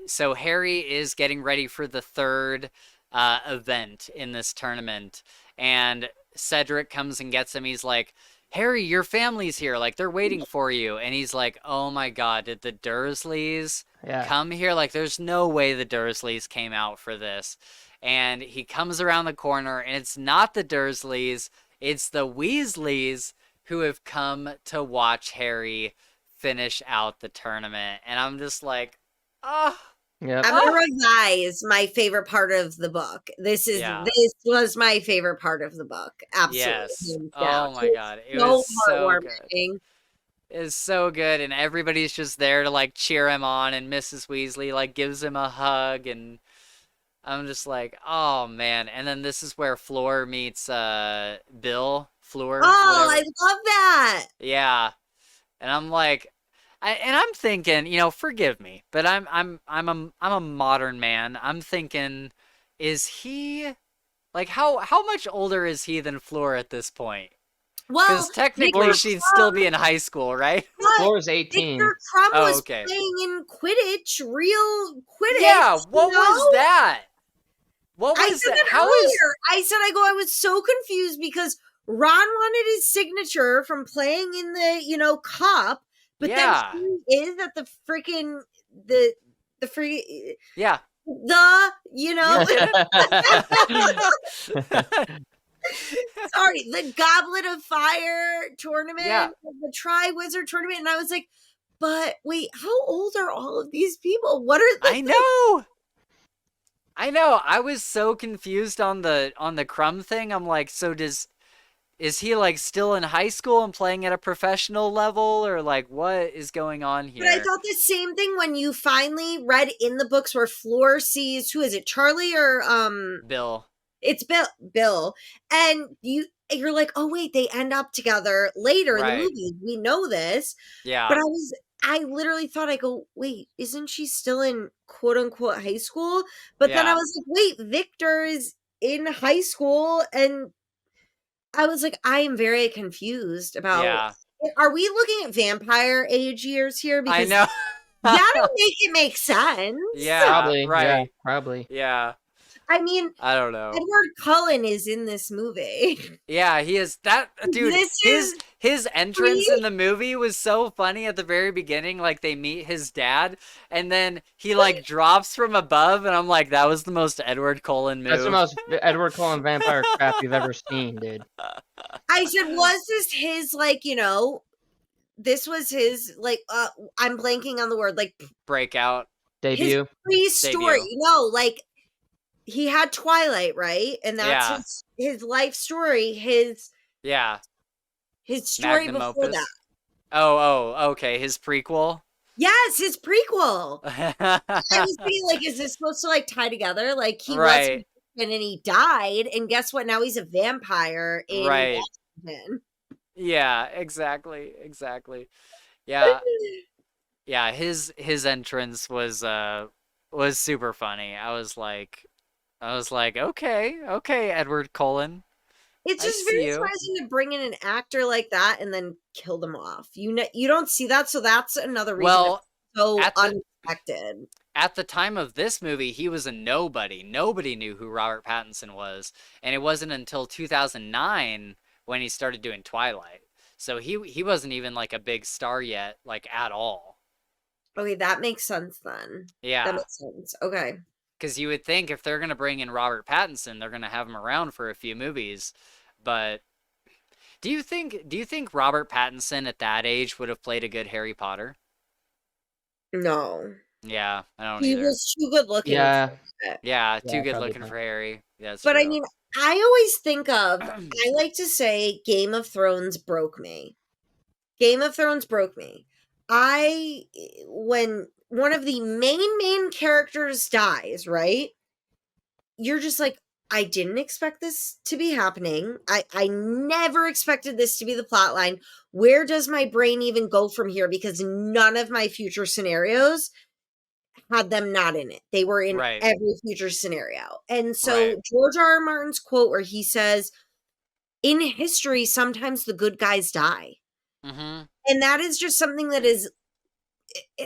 So Harry is getting ready for the third event in this tournament, and Cedric comes and gets him. He's like, Harry, your family's here. Like, they're waiting for you. And he's like, oh my God, did the Dursleys come here? Like, there's no way the Dursleys came out for this. And he comes around the corner, and it's not the Dursleys. It's the Weasleys who have come to watch Harry finish out the tournament. And I'm just like, oh. Yep. I'm gonna revise my favorite part of the book. This was my favorite part of the book. Absolutely. Yes. Oh my God. It so was so heartwarming. good. It's so good, and everybody's just there to like cheer him on, and Mrs. Weasley like gives him a hug, and I'm just like, oh man. And then this is where Fleur meets Bill. Fleur. Oh, whatever. I love that. Yeah. And I'm like, I'm thinking, forgive me, but I'm a modern man. I'm thinking, is he like how much older is he than Fleur at this point? Well, Because technically she'd still be in high school, right? Floor's 18. Victor Crumb Oh, was okay. playing in Quidditch, real Quidditch. Yeah, what was that? What I was said that? that How earlier. is I was so confused because Ron wanted his signature from playing in the, cup, but Yeah. then he is at the freaking the free Yeah. Sorry, the Goblet of Fire tournament, Yeah. the Tri-Wizard tournament, and I was like, but wait, how old are all of these people? What are I know. I know. I was so confused on the Crumb thing. I'm like, so does is he like still in high school and playing at a professional level, or like what is going on But I here? thought the same thing when you finally read in the books where Floor sees, who is it, Charlie or Bill. it's Bill, and you're like, oh wait, they end up together later in the Right. movie. We know this, but Yeah. I literally thought, I go, wait, isn't she still in quote unquote high school? But then I Yeah. was like, wait, Victor is in high school, and I was like, I am very confused about. Yeah. Are we looking at vampire age years here? I Because know. that'll make it make sense. Yeah. Probably. Yeah. Right. Probably. Yeah. I mean, I don't know. Edward Cullen is in this movie. Yeah, he is that dude. This his is his entrance in the movie was so funny at the very beginning. Like they meet his dad, and then he like drops from above, and I'm like, that was the most Edward Cullen move. That's the most Edward Cullen vampire crap you've ever seen, dude. I said, was this his, like, this was his, like, I'm blanking on the word, like, Breakout. Debut. his pre-story. Debut. Like, he had Twilight, right? And that's Yeah. his life story, his Yeah. story Magnum before opus. that. Oh, okay. His prequel. Yes, his prequel. I was thinking, like, is this supposed to, like, tie together? Like, he Right. wasn't, and he died, and guess what? Now he's a vampire in Right. Washington. Yeah, exactly. Yeah. Yeah, his entrance was super funny. I was like, okay, Edward Cullen. It's I just see very you. surprising to bring in an actor like that and then kill them off. You don't see that, so that's another reason Well, it's so at the unexpected. at the time of this movie, he was a nobody. Nobody knew who Robert Pattinson was, and it wasn't until 2009 when he started doing Twilight. So he wasn't even like a big star yet, like at all. Okay, that makes sense then. That Yeah, makes sense. Okay. because you would think if they're gonna bring in Robert Pattinson, they're gonna have him around for a few movies. But do you think Robert Pattinson at that age would have played a good Harry Potter? No. Yeah, I don't He either. was too good looking. Yeah. for it. Yeah, Yeah, too good probably looking not. for Harry. Yeah, that's But I true. mean, I always think of, I like to say Game of Thrones broke me. Game of Thrones broke me. When one of the main characters dies, right? You're just like, I didn't expect this to be happening. I never expected this to be the plot line. Where does my brain even go from here? Because none of my future scenarios had them not in it. They were in Right. every future scenario. And so Right. George R. R. Martin's quote where he says, in history, sometimes the good guys die. Mm-hmm. And that is just something that it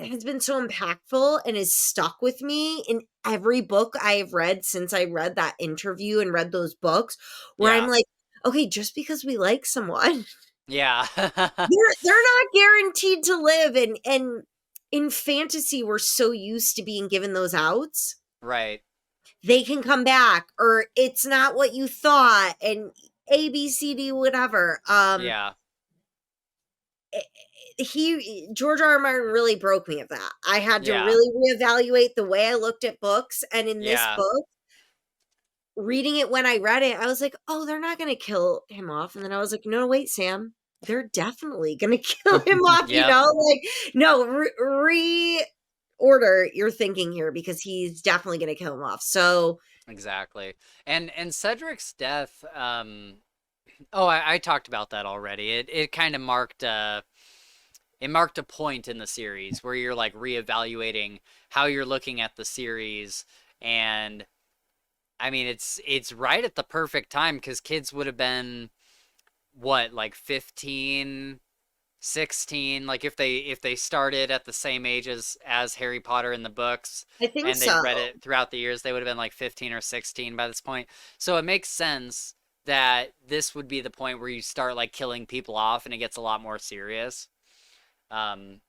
has been so impactful and is stuck with me in every book I have read since I read that interview and read those books, where Yeah. I'm like, okay, just because we like someone, Yeah. they're not guaranteed to live. And in fantasy, we're so used to being given those outs. Right. They can come back, or it's not what you thought, and A, B, C, D, whatever. Yeah. George R. R. Martin really broke me of that. I had to Yeah. really reevaluate the way I looked at books. And in this Yeah. book, reading it when I read it, I was like, oh, they're not going to kill him off. And then I was like, no, wait, Sam, they're definitely going to kill him off. Yep. Like, no, reorder your thinking here, because he's definitely going to kill him off. So Exactly. And Cedric's death, I talked about that already. It kind of marked a point in the series where you're like reevaluating how you're looking at the series. And I mean, it's right at the perfect time, because kids would have been what, like 15, 16, like if they started at the same age as Harry Potter in the books, I think and they so. read it throughout the years, they would have been like 15 or 16 by this point. So it makes sense that this would be the point where you start like killing people off and it gets a lot more serious,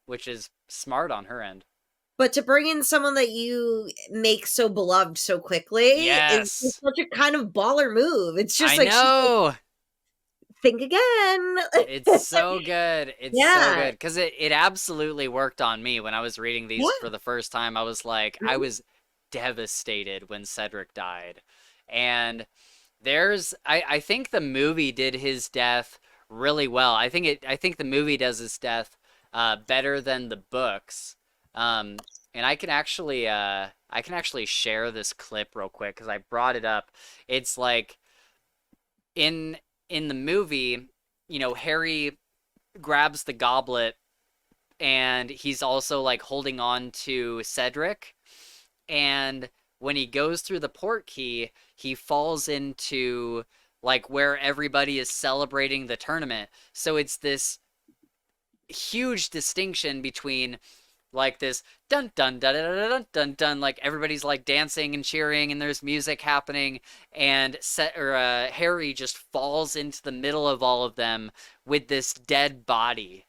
which is smart on her end. But to bring in someone that you make so beloved so quickly Yes. is such a kind of baller move. It's just I like, know. think again. It's so good. It's so Yeah. good, because it absolutely worked on me when I was reading these Yeah. for the first time. I was like, I was devastated when Cedric died. And I think the movie did his death really well. I think the movie does his death better than the books. And I can actually share this clip real quick because I brought it up. It's like in in the movie, you know, Harry grabs the goblet and he's also like holding on to Cedric, and when he goes through the port key, he falls into like where everybody is celebrating the tournament. So it's this huge distinction between like this dun dun dun dun dun dun dun, dun like everybody's like dancing and cheering and there's music happening, and Harry just falls into the middle of all of them with this dead body,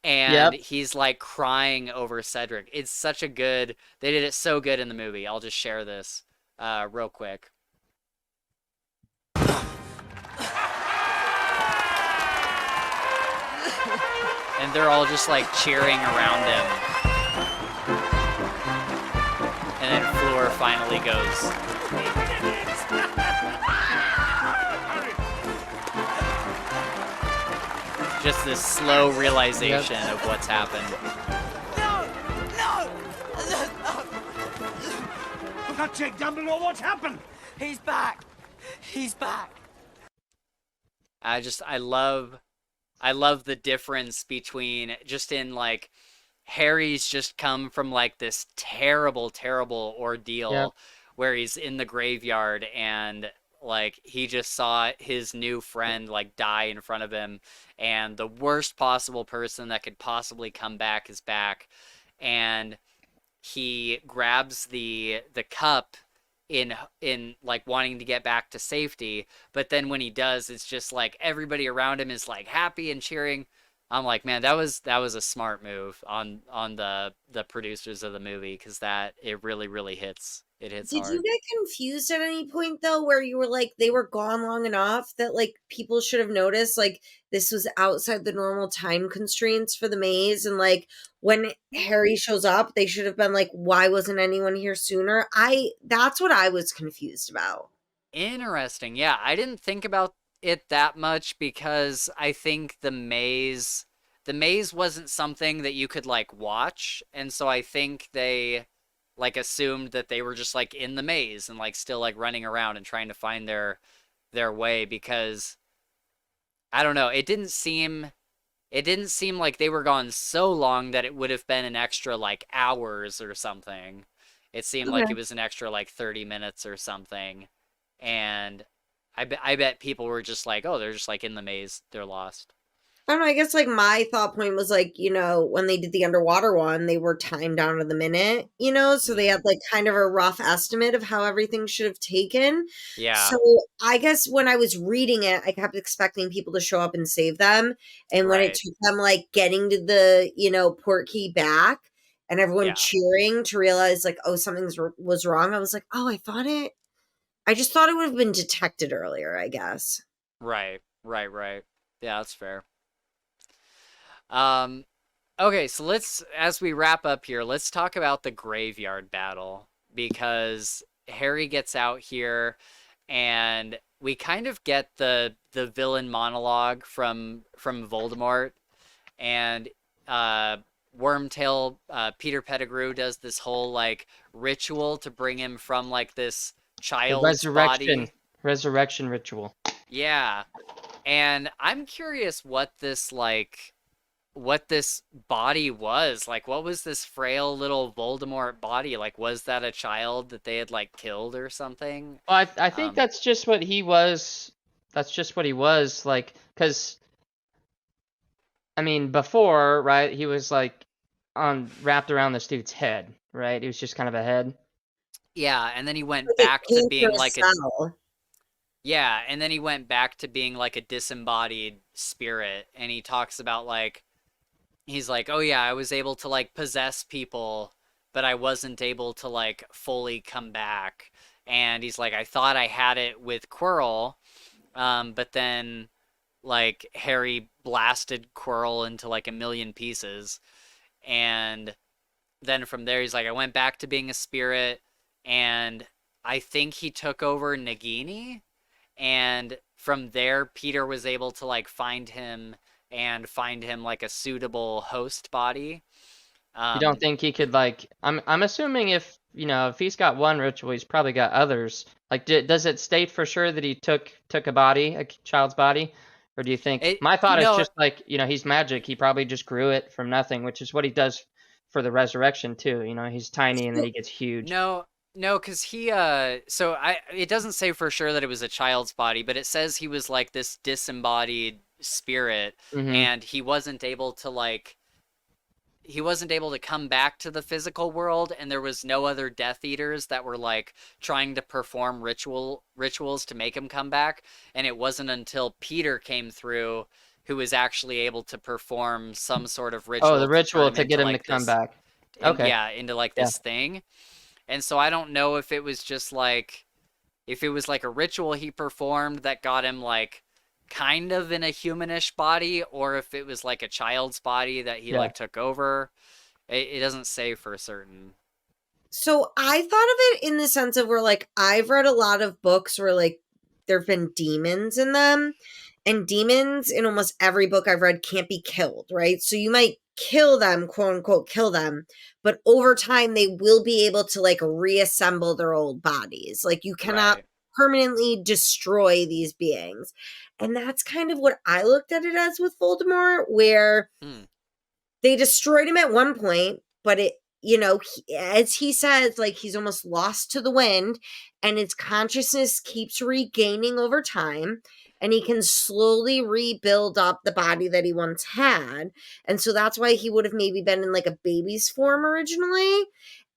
and Yep. he's like crying over Cedric. It's such a good, they did it so good in the movie. I'll just share this real quick. And they're all just like cheering around him. And then Fleur finally goes. Just this slow realization of what's happened. No! For God's sake, Dumbledore, what's happened? He's back. He's back. I love the difference between just in like Harry's just come from like this terrible, terrible ordeal where he's in the graveyard and like he just saw his new friend like die in front of him, and the worst possible person that could possibly come back is back, and he grabs the cup in like wanting to get back to safety, but then when he does, it's just like everybody around him is like happy and cheering. I'm like, man, that was a smart move on the producers of the movie, because that it really hits, it hits Did hard. you get confused at any point though, where you were like, they were gone long enough that like people should have noticed like this was outside the normal time constraints for the maze, and like when Harry shows up, they should have been like, why wasn't anyone here sooner? That's what I was confused about. Interesting. Yeah, I didn't think about it that much because I think the maze wasn't something that you could like watch, and so I think they like assumed that they were just like in the maze and like still like running around and trying to find their way, because I don't know, it didn't seem like they were gone so long that it would have been an extra like hours or something. It seemed like it Okay. was an extra like 30 minutes or something. And I bet people were just like, oh, they're just like in the maze, they're lost. I don't know. I guess like my thought point was like, when they did the underwater one, they were timed down to the minute, so they had Mm. like kind of a rough estimate of how everything should have taken. Yeah, So I guess when I was reading it, I kept expecting people to show up and save them. And when it right. took them like getting to the, port key back and everyone Yeah, cheering to realize like, oh, was wrong, I was like, oh, I just thought it would have been detected earlier, I guess. right. Yeah, that's fair. Um, okay, so as we wrap up here, let's talk about the graveyard battle, because Harry gets out here and we kind of get the villain monologue from Voldemort, and uh Wormtail, Peter Pettigrew does this whole like ritual to bring him from like this The child's body. resurrection ritual. Yeah. And I'm curious what this body was. Like, what was this frail little Voldemort body? Like, was that a child that they had like killed or something? Well, I think Um, that's just what he was. That's just what he was like, because I mean, before, right? He was like on wrapped around this dude's head, right? He was just kind of a head. yeah, and then he went Like it back to came through being a like a cell. yeah, and then he went back to being like a disembodied spirit, and he talks about like he's like, "Oh yeah, I was able to like possess people, but I wasn't able to like fully come back." And he's like, "I thought I had it with Quirrell, but then like Harry blasted Quirrell into like a million pieces, and then from there he's like, I went back to being a spirit, and I think he took over Nagini, and from there Peter was able to like find him and find him like a suitable host body. You don't Um, think he could like? I'm assuming if he's got one ritual, he's probably got others. Like, does it state for sure that he took a child's body, or do you think? it My thought is no just like he's magic. He probably just grew it from nothing, which is what he does for the resurrection too. He's tiny and then he gets huge. No, no, because so it doesn't say for sure that it was a child's body, but it says he was like this disembodied spirit, Hmm. and he wasn't able to come back to the physical world, and there was no other Death Eaters that were like trying to perform rituals to make him come back, and it wasn't until Peter came through who was actually able to perform some sort of Oh, the ritual to turn ritual him to into get him to like come this, back. in Okay. yeah, into like Yeah. this thing. And so I don't know if it was just like if it was like a ritual he performed that got him like kind of in a humanish body, or if it was like a child's body that he Yeah. like took over. It doesn't say for certain. So I thought of it in the sense of where like I've read a lot of books where like there've been demons in them, and demons in almost every book I've read can't be killed, right? So you might kill them, quote unquote kill them, but over time they will be able to like reassemble their old bodies. Like you cannot Right. permanently destroy these beings. And that's kind of what I looked at it as with Voldemort, where Hmm. they destroyed him at one point, but as he says, like he's almost lost to the wind, and his consciousness keeps regaining over time, and he can slowly rebuild up the body that he once had. And so that's why he would have maybe been in like a baby's form originally.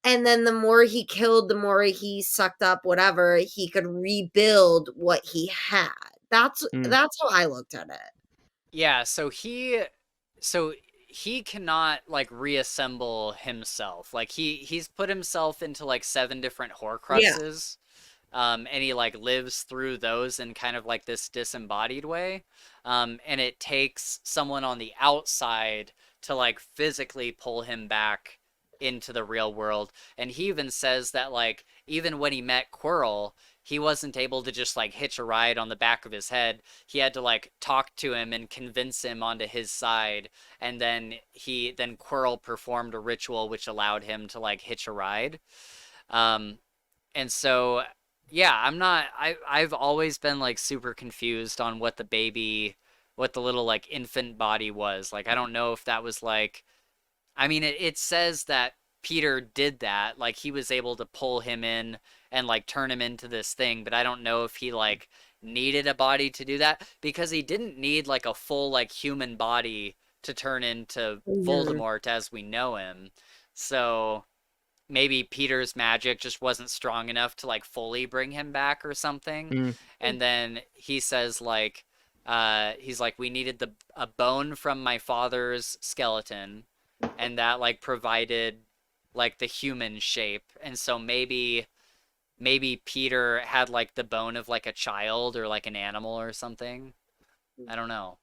And then the more he killed, the more he sucked up whatever, he could rebuild what he had. That's Mm. that's how I looked at it. Yeah, so he cannot like reassemble himself. Like he's put himself into like 7 different Yeah. Horcruxes. And he like lives through those in kind of like this disembodied way. And it takes someone on the outside to like physically pull him back into the real world. And he even says that like even when he met Quirrell, he wasn't able to just like hitch a ride on the back of his head. He had to like talk to him and convince him onto his side. And then Quirrell performed a ritual which allowed him to like hitch a ride. Um, and so yeah, I've always been like super confused on what the little like infant body was. Like I don't know if that was like I mean it says that Peter did that, like he was able to pull him in and like turn him into this thing, but I don't know if he like needed a body to do that because he didn't need like a full like human body to turn into Mhm. Voldemort as we know him. So maybe Peter's magic just wasn't strong enough to like fully bring him back or something. Mm. And then he says like he's like we needed the a bone from my father's skeleton, and that like provided like the human shape. And so maybe Peter had like the bone of like a child or like an animal or something. I don't know.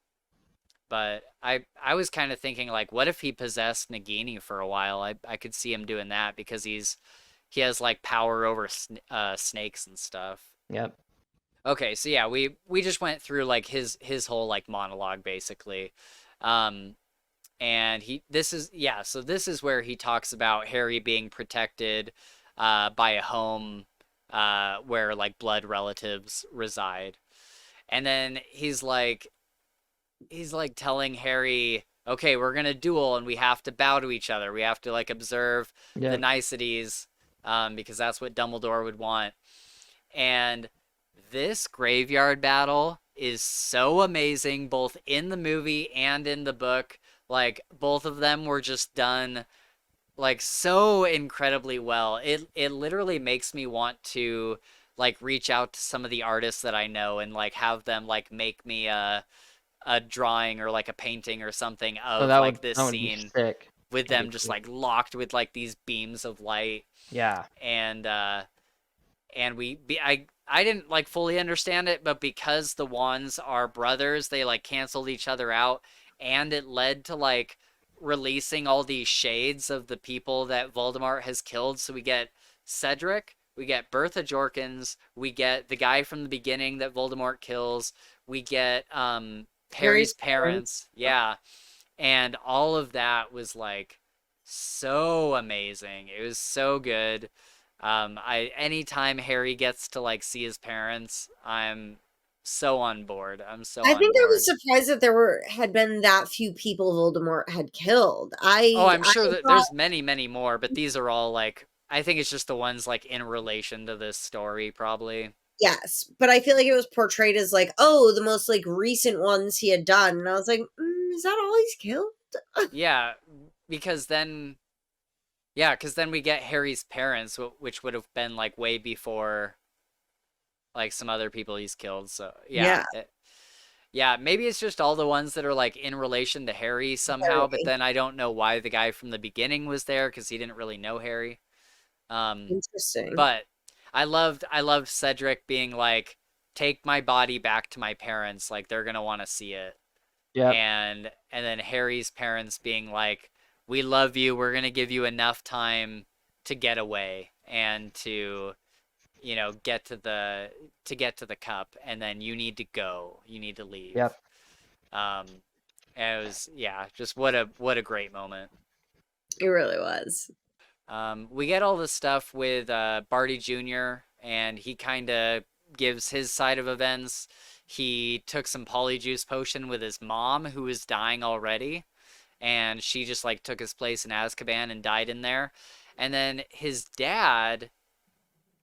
But I was kind of thinking like what if he possessed Nagini for a while? I could see him doing that because he has like power over snakes and stuff. Yep. Okay, so yeah, we just went through like his whole like monologue basically. Um and so this is where he talks about Harry being protected by a home where like blood relatives reside. And then he's like telling Harry, okay, we're gonna duel and we have to bow to each other. We have to like observe the Yep. niceties, because that's what Dumbledore would want. And this graveyard battle is so amazing, both in the movie and in the book. Like both of them were just done like so incredibly well. It literally makes me want to like reach out to some of the artists that I know and like have them like make me a drawing or like a painting or something Oh, of that would like this that would be scene sick. with That'd them be just cool. like locked with like these beams of light. Yeah. And I didn't like fully understand it, but because the wands are brothers, they like canceled each other out, and it led to like releasing all these shades of the people that Voldemort has killed. So we get Cedric, we get Bertha Jorkins, we get the guy from the beginning that Voldemort kills, we get Harry's parents. Yeah. And all of that was like so amazing. It was so good. Anytime Harry gets to like see his parents, I'm so on board. I'm so I on think I board. was surprised that had been that few people Voldemort had killed. I'm sure that thought, there's many, many more, but these are all like, I think it's just the ones like in relation to this story, probably. yes, but I feel like it was portrayed as like, oh, the most like recent ones he had done, and I was like, is that all he's killed? Yeah, because then we get Harry's parents, which would have been like way before like some other people he's killed. So yeah, maybe it's just all the ones that are like in relation to Harry somehow. But then I don't know why the guy from the beginning was there because he didn't really know Harry. Interesting. But I loved Cedric being like, "Take my body back to my parents. Like they're gonna want to see it." Yeah. And then Harry's parents being like, "We love you. We're gonna give you enough time to get away and to, you know, get to the cup, and then you need to go. You need to leave." Yep. And it was just what a great moment. It really was. We get all this stuff with Barty Jr. and he kind of gives his side of events. He took some polyjuice potion with his mom, who was dying already, and she just like took his place in Azkaban and died in there. And then his dad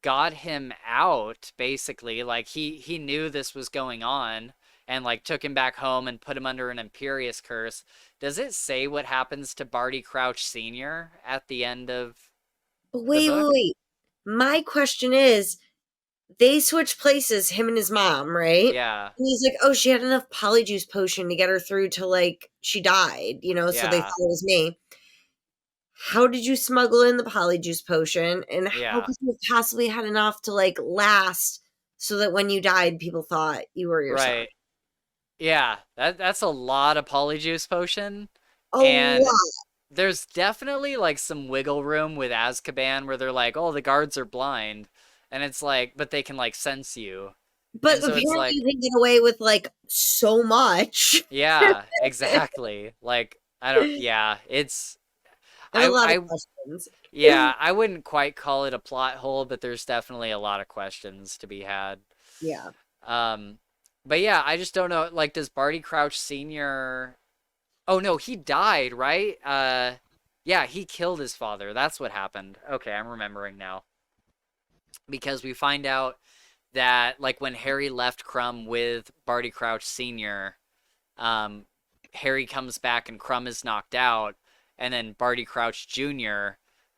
got him out, basically. Like he knew this was going on and like took him back home and put him under an Imperious curse. Does it say what happens to Barty Crouch Sr. at the end of Wait. My question is, they switch places, him and his mom, right? Yeah. And he's like, oh, she had enough polyjuice potion to get her through to like she died, you know, so they thought it was me. How did you smuggle in the polyjuice potion? And how could you have possibly had enough to like last so that when you died, people thought you were your son? Yeah, that's a lot of polyjuice potion. A lot. There's definitely like some wiggle room with Azkaban where they're like, oh, the guards are blind. And it's like, but they can like sense you. But so apparently like, they get away with like so much. Yeah, exactly. Like, it's a lot of questions. Yeah, I wouldn't quite call it a plot hole, but there's definitely a lot of questions to be had. Yeah. But yeah, I just don't know. Like, does Barty Crouch Sr. Oh no, he died, right? Yeah, he killed his father. That's what happened. Okay, I'm remembering now. Because we find out that like when Harry left Crumb with Barty Crouch Sr., Harry comes back and Crumb is knocked out, and then Barty Crouch Jr.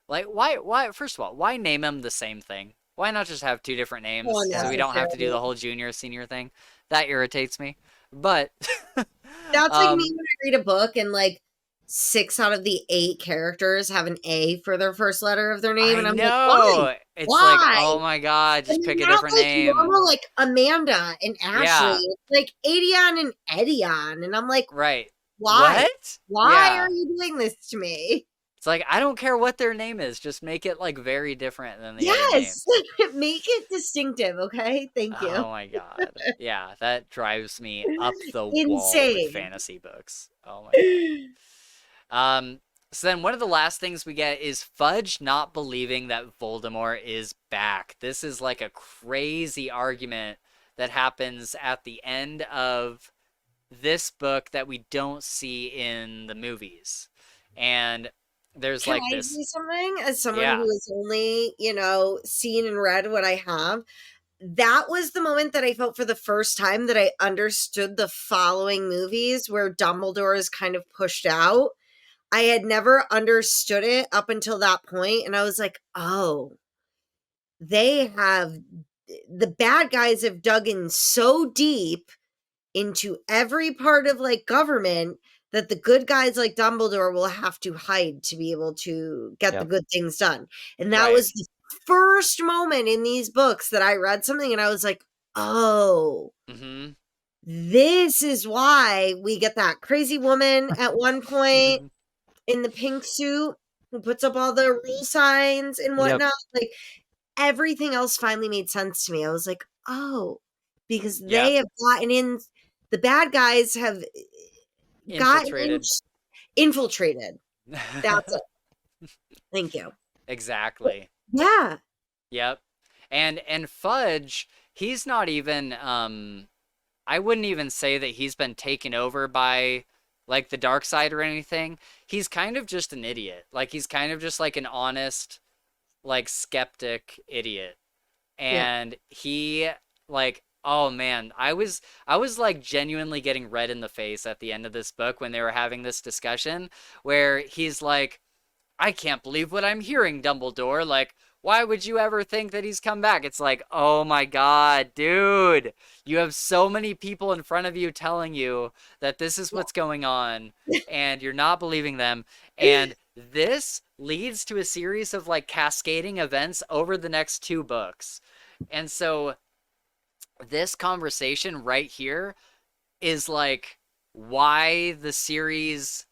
Like, why? First of all, why name them the same thing? Why not just have two different names so we don't have to do the whole junior senior thing? That irritates me. But that's like me when I read a book and like 6 out of the 8 characters have an A for their first letter of their name, and I'm like, why? It's why? like, oh my god, just pick a different name. Normal, like Amanda and Ashley, like Adion and Edion, and I'm like, right? Why? What? Why are you doing this to me? It's like, I don't care what their name is, just make it like very different than the other names. Make it distinctive, okay? Thank you. Oh my god, yeah, that drives me up the wall with fantasy books. Oh my god. So then one of the last things we get is Fudge not believing that Voldemort is back. This is like a crazy argument that happens at the end of this book that we don't see in the movies. And there's Can like I this. say something as someone who has only, seen and read what I have? That was the moment that I felt for the first time that I understood the following movies where Dumbledore is kind of pushed out. I had never understood it up until that point, and I was like, oh, the bad guys have dug in so deep into every part of like government that the good guys like Dumbledore will have to hide to be able to get the good things done. And that was the first moment in these books that I read something and I was like, oh, this is why we get that crazy woman at one point in the pink suit who puts up all the rule signs and whatnot. Like, everything else finally made sense to me. I was like, oh, because Yep. they have gotten in, the bad guys have Infiltrated. infiltrated. That's it. Thank you. Exactly. Yeah. Yep. And Fudge, he's not even I wouldn't even say that he's been taken over by like the dark side or anything. He's kind of just an idiot. Like he's kind of just like an honest, like skeptic idiot. Yeah. And he like oh man, I was like genuinely getting red in the face at the end of this book when they were having this discussion where he's like, I can't believe what I'm hearing, Dumbledore. Like, why would you ever think that he's come back? It's like, oh my God, dude. You have so many people in front of you telling you that this is what's going on, and you're not believing them. And this leads to a series of like cascading events over the next 2 books. And so this conversation right here is like why the series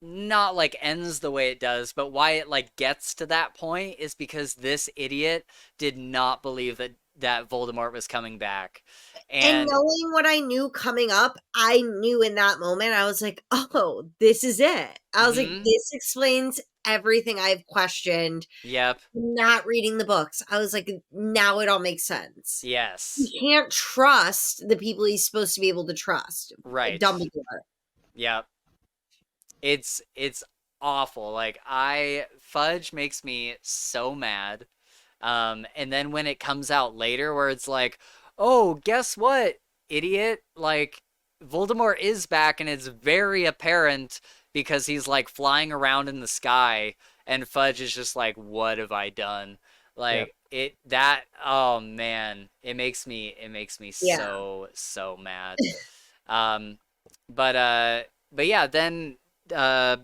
not like ends the way it does, but why it like gets to that point is because this idiot did not believe that Voldemort was coming back. And And knowing what I knew coming up, I knew in that moment, I was like, oh, this is it. I was like, mhm, this explains everything I've questioned. yep, Not reading the books. I was like, now it all makes sense. yes, He can't trust the people he's supposed to be able to trust. right, Dumbledore. yep. It's awful. Like I Fudge makes me so mad. And then when it comes out later where it's like, oh, guess what, idiot? Like, Voldemort is back and it's very apparent because he's like flying around in the sky and Fudge is just like, what have I done? Yep. Like that oh man, it makes me Yeah. so mad. Um but yeah, then uh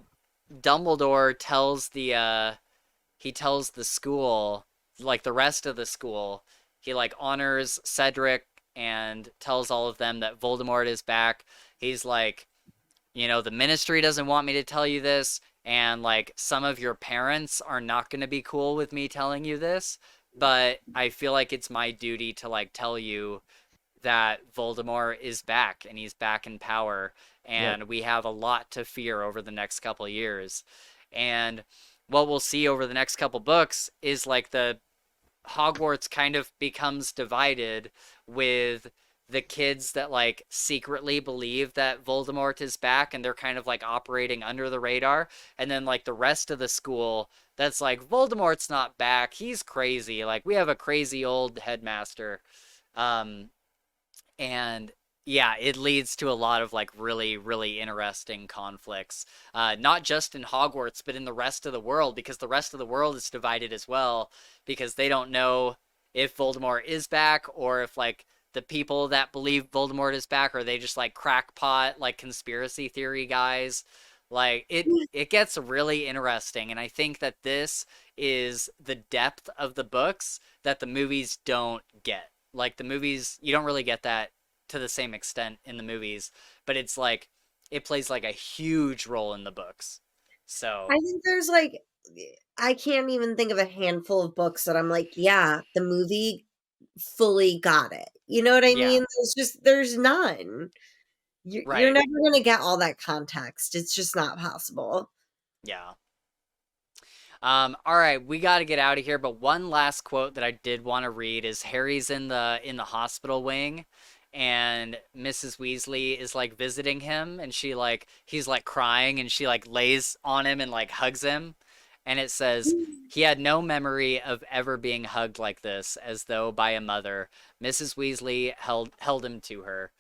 Dumbledore tells he tells the school, like the rest of the school, he like honors Cedric and tells all of them that Voldemort is back. He's like, the ministry doesn't want me to tell you this, and like some of your parents are not going to be cool with me telling you this, but I feel like it's my duty to like tell you that Voldemort is back and he's back in power and we have a lot to fear over the next couple years. And what we'll see over the next couple books is like the Hogwarts kind of becomes divided with the kids that like secretly believe that Voldemort is back and they're kind of like operating under the radar, and then like the rest of the school that's like Voldemort's not back, he's crazy, like we have a crazy old headmaster. um and yeah, it leads to a lot of like really, really interesting conflicts, not just in Hogwarts, but in the rest of the world, because the rest of the world is divided as well, because they don't know if Voldemort is back or if like the people that believe Voldemort is back are they just like crackpot, like conspiracy theory guys. Like it gets really interesting, and I think that this is the depth of the books that the movies don't get. Like the movies, you don't really get that to the same extent in the movies, but it's like it plays like a huge role in the books. So I think there's like, I can't even think of a handful of books that I'm like, yeah, the movie fully got it. You know what I yeah, mean? There's none. You're right, never going to get all that context. It's just not possible. yeah. All right, we got to get out of here, but one last quote that I did want to read is Harry's in the hospital wing and Mrs. Weasley is like visiting him and he's like crying and she like lays on him and like hugs him, and it says he had no memory of ever being hugged like this as though by a mother. Mrs. Weasley held him to her.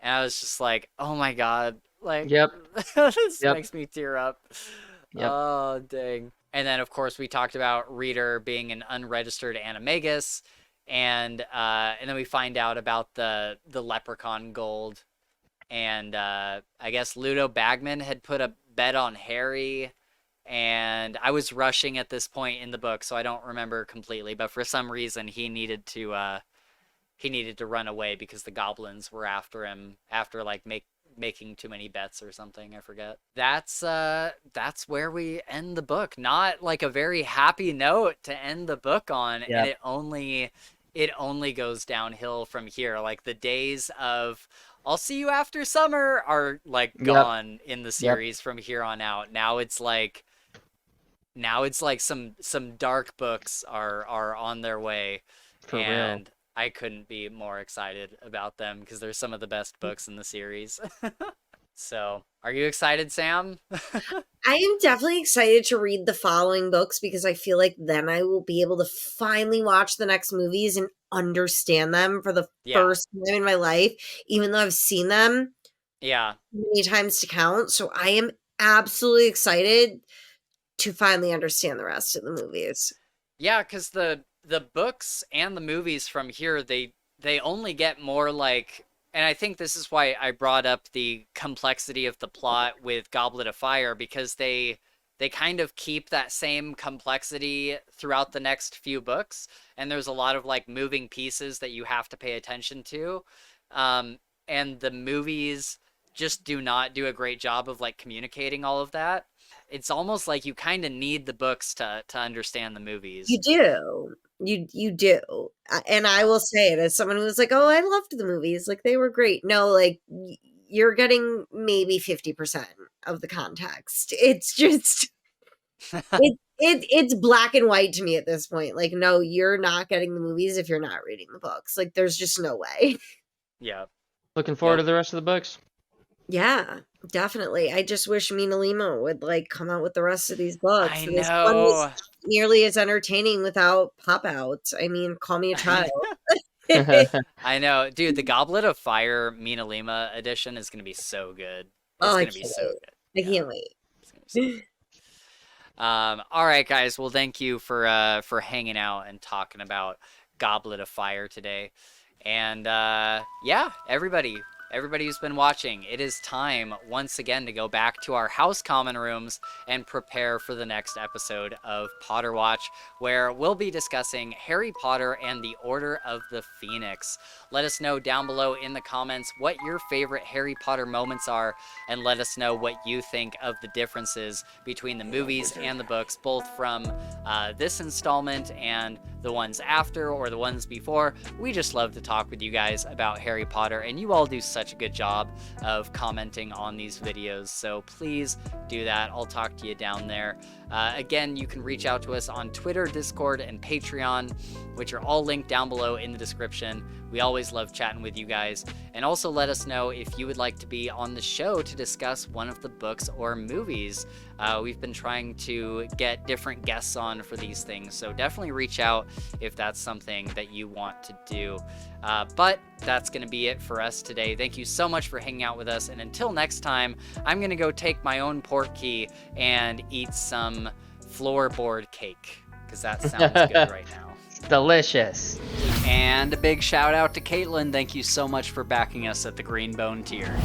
And I was just like, "Oh my God." Like Yep. this Yep. makes me tear up. Yep. Oh, dang. And then, of course, we talked about Reader being an unregistered animagus, and then we find out about the Leprechaun Gold, and I guess Ludo Bagman had put a bet on Harry, and I was rushing at this point in the book, so I don't remember completely, but for some reason he needed to run away because the goblins were after him after like making too many bets or something. I forget. That's where we end the book. Not like a very happy note to end the book on, and it only goes downhill from here. Like the days of I'll see you after summer are like gone in the series from here on out. Now it's like some dark books are on their way. For and real. I couldn't be more excited about them because they're some of the best books in the series. So, are you excited, Sam? I am definitely excited to read the following books because I feel like then I will be able to finally watch the next movies and understand them for the first time in my life, even though I've seen them many times to count. So I am absolutely excited to finally understand the rest of the movies. Yeah, because the books and the movies from here, they only get more like, and I think this is why I brought up the complexity of the plot with Goblet of Fire, because they kind of keep that same complexity throughout the next few books, and there's a lot of like moving pieces that you have to pay attention to, and the movies just do not do a great job of like communicating all of that. It's almost like you kind of need the books to understand the movies. You do. You do. And I will say it as someone who was like, oh, I loved the movies. Like, they were great. No, like, you're getting maybe 50% of the context. It's just, it's black and white to me at this point. Like, no, you're not getting the movies if you're not reading the books. Like, there's just no way. Yeah. Looking forward to the rest of the books. Yeah, definitely. I just wish Mina Lima would like come out with the rest of these books. I This one know. was nearly as entertaining without pop outs. I mean, call me a child. I know, dude. The Goblet of Fire Mina Lima edition is gonna be so good. It's gonna be so good. I can't wait. It's gonna be so good. All right, guys. Well, thank you for hanging out and talking about Goblet of Fire today. And yeah, everybody who's been watching, it is time once again to go back to our house common rooms and prepare for the next episode of Potter Watch, where we'll be discussing Harry Potter and the Order of the Phoenix. Let us know down below in the comments what your favorite Harry Potter moments are, and let us know what you think of the differences between the movies and the books, both from this installment and the ones after or the ones before. We just love to talk with you guys about Harry Potter, and you all do such a good job of commenting on these videos, so please do that. I'll talk to you down there. Again, you can reach out to us on Twitter, Discord, and Patreon, which are all linked down below in the description. We always love chatting with you guys. And also let us know if you would like to be on the show to discuss one of the books or movies. We've been trying to get different guests on for these things, so definitely reach out if that's something that you want to do. But that's going to be it for us today. Thank you so much for hanging out with us, and until next time, I'm going to go take my own portkey and eat some floorboard cake, because that sounds good right now. Delicious. And a big shout out to Caitlin. Thank you so much for backing us at the Green Bone tier.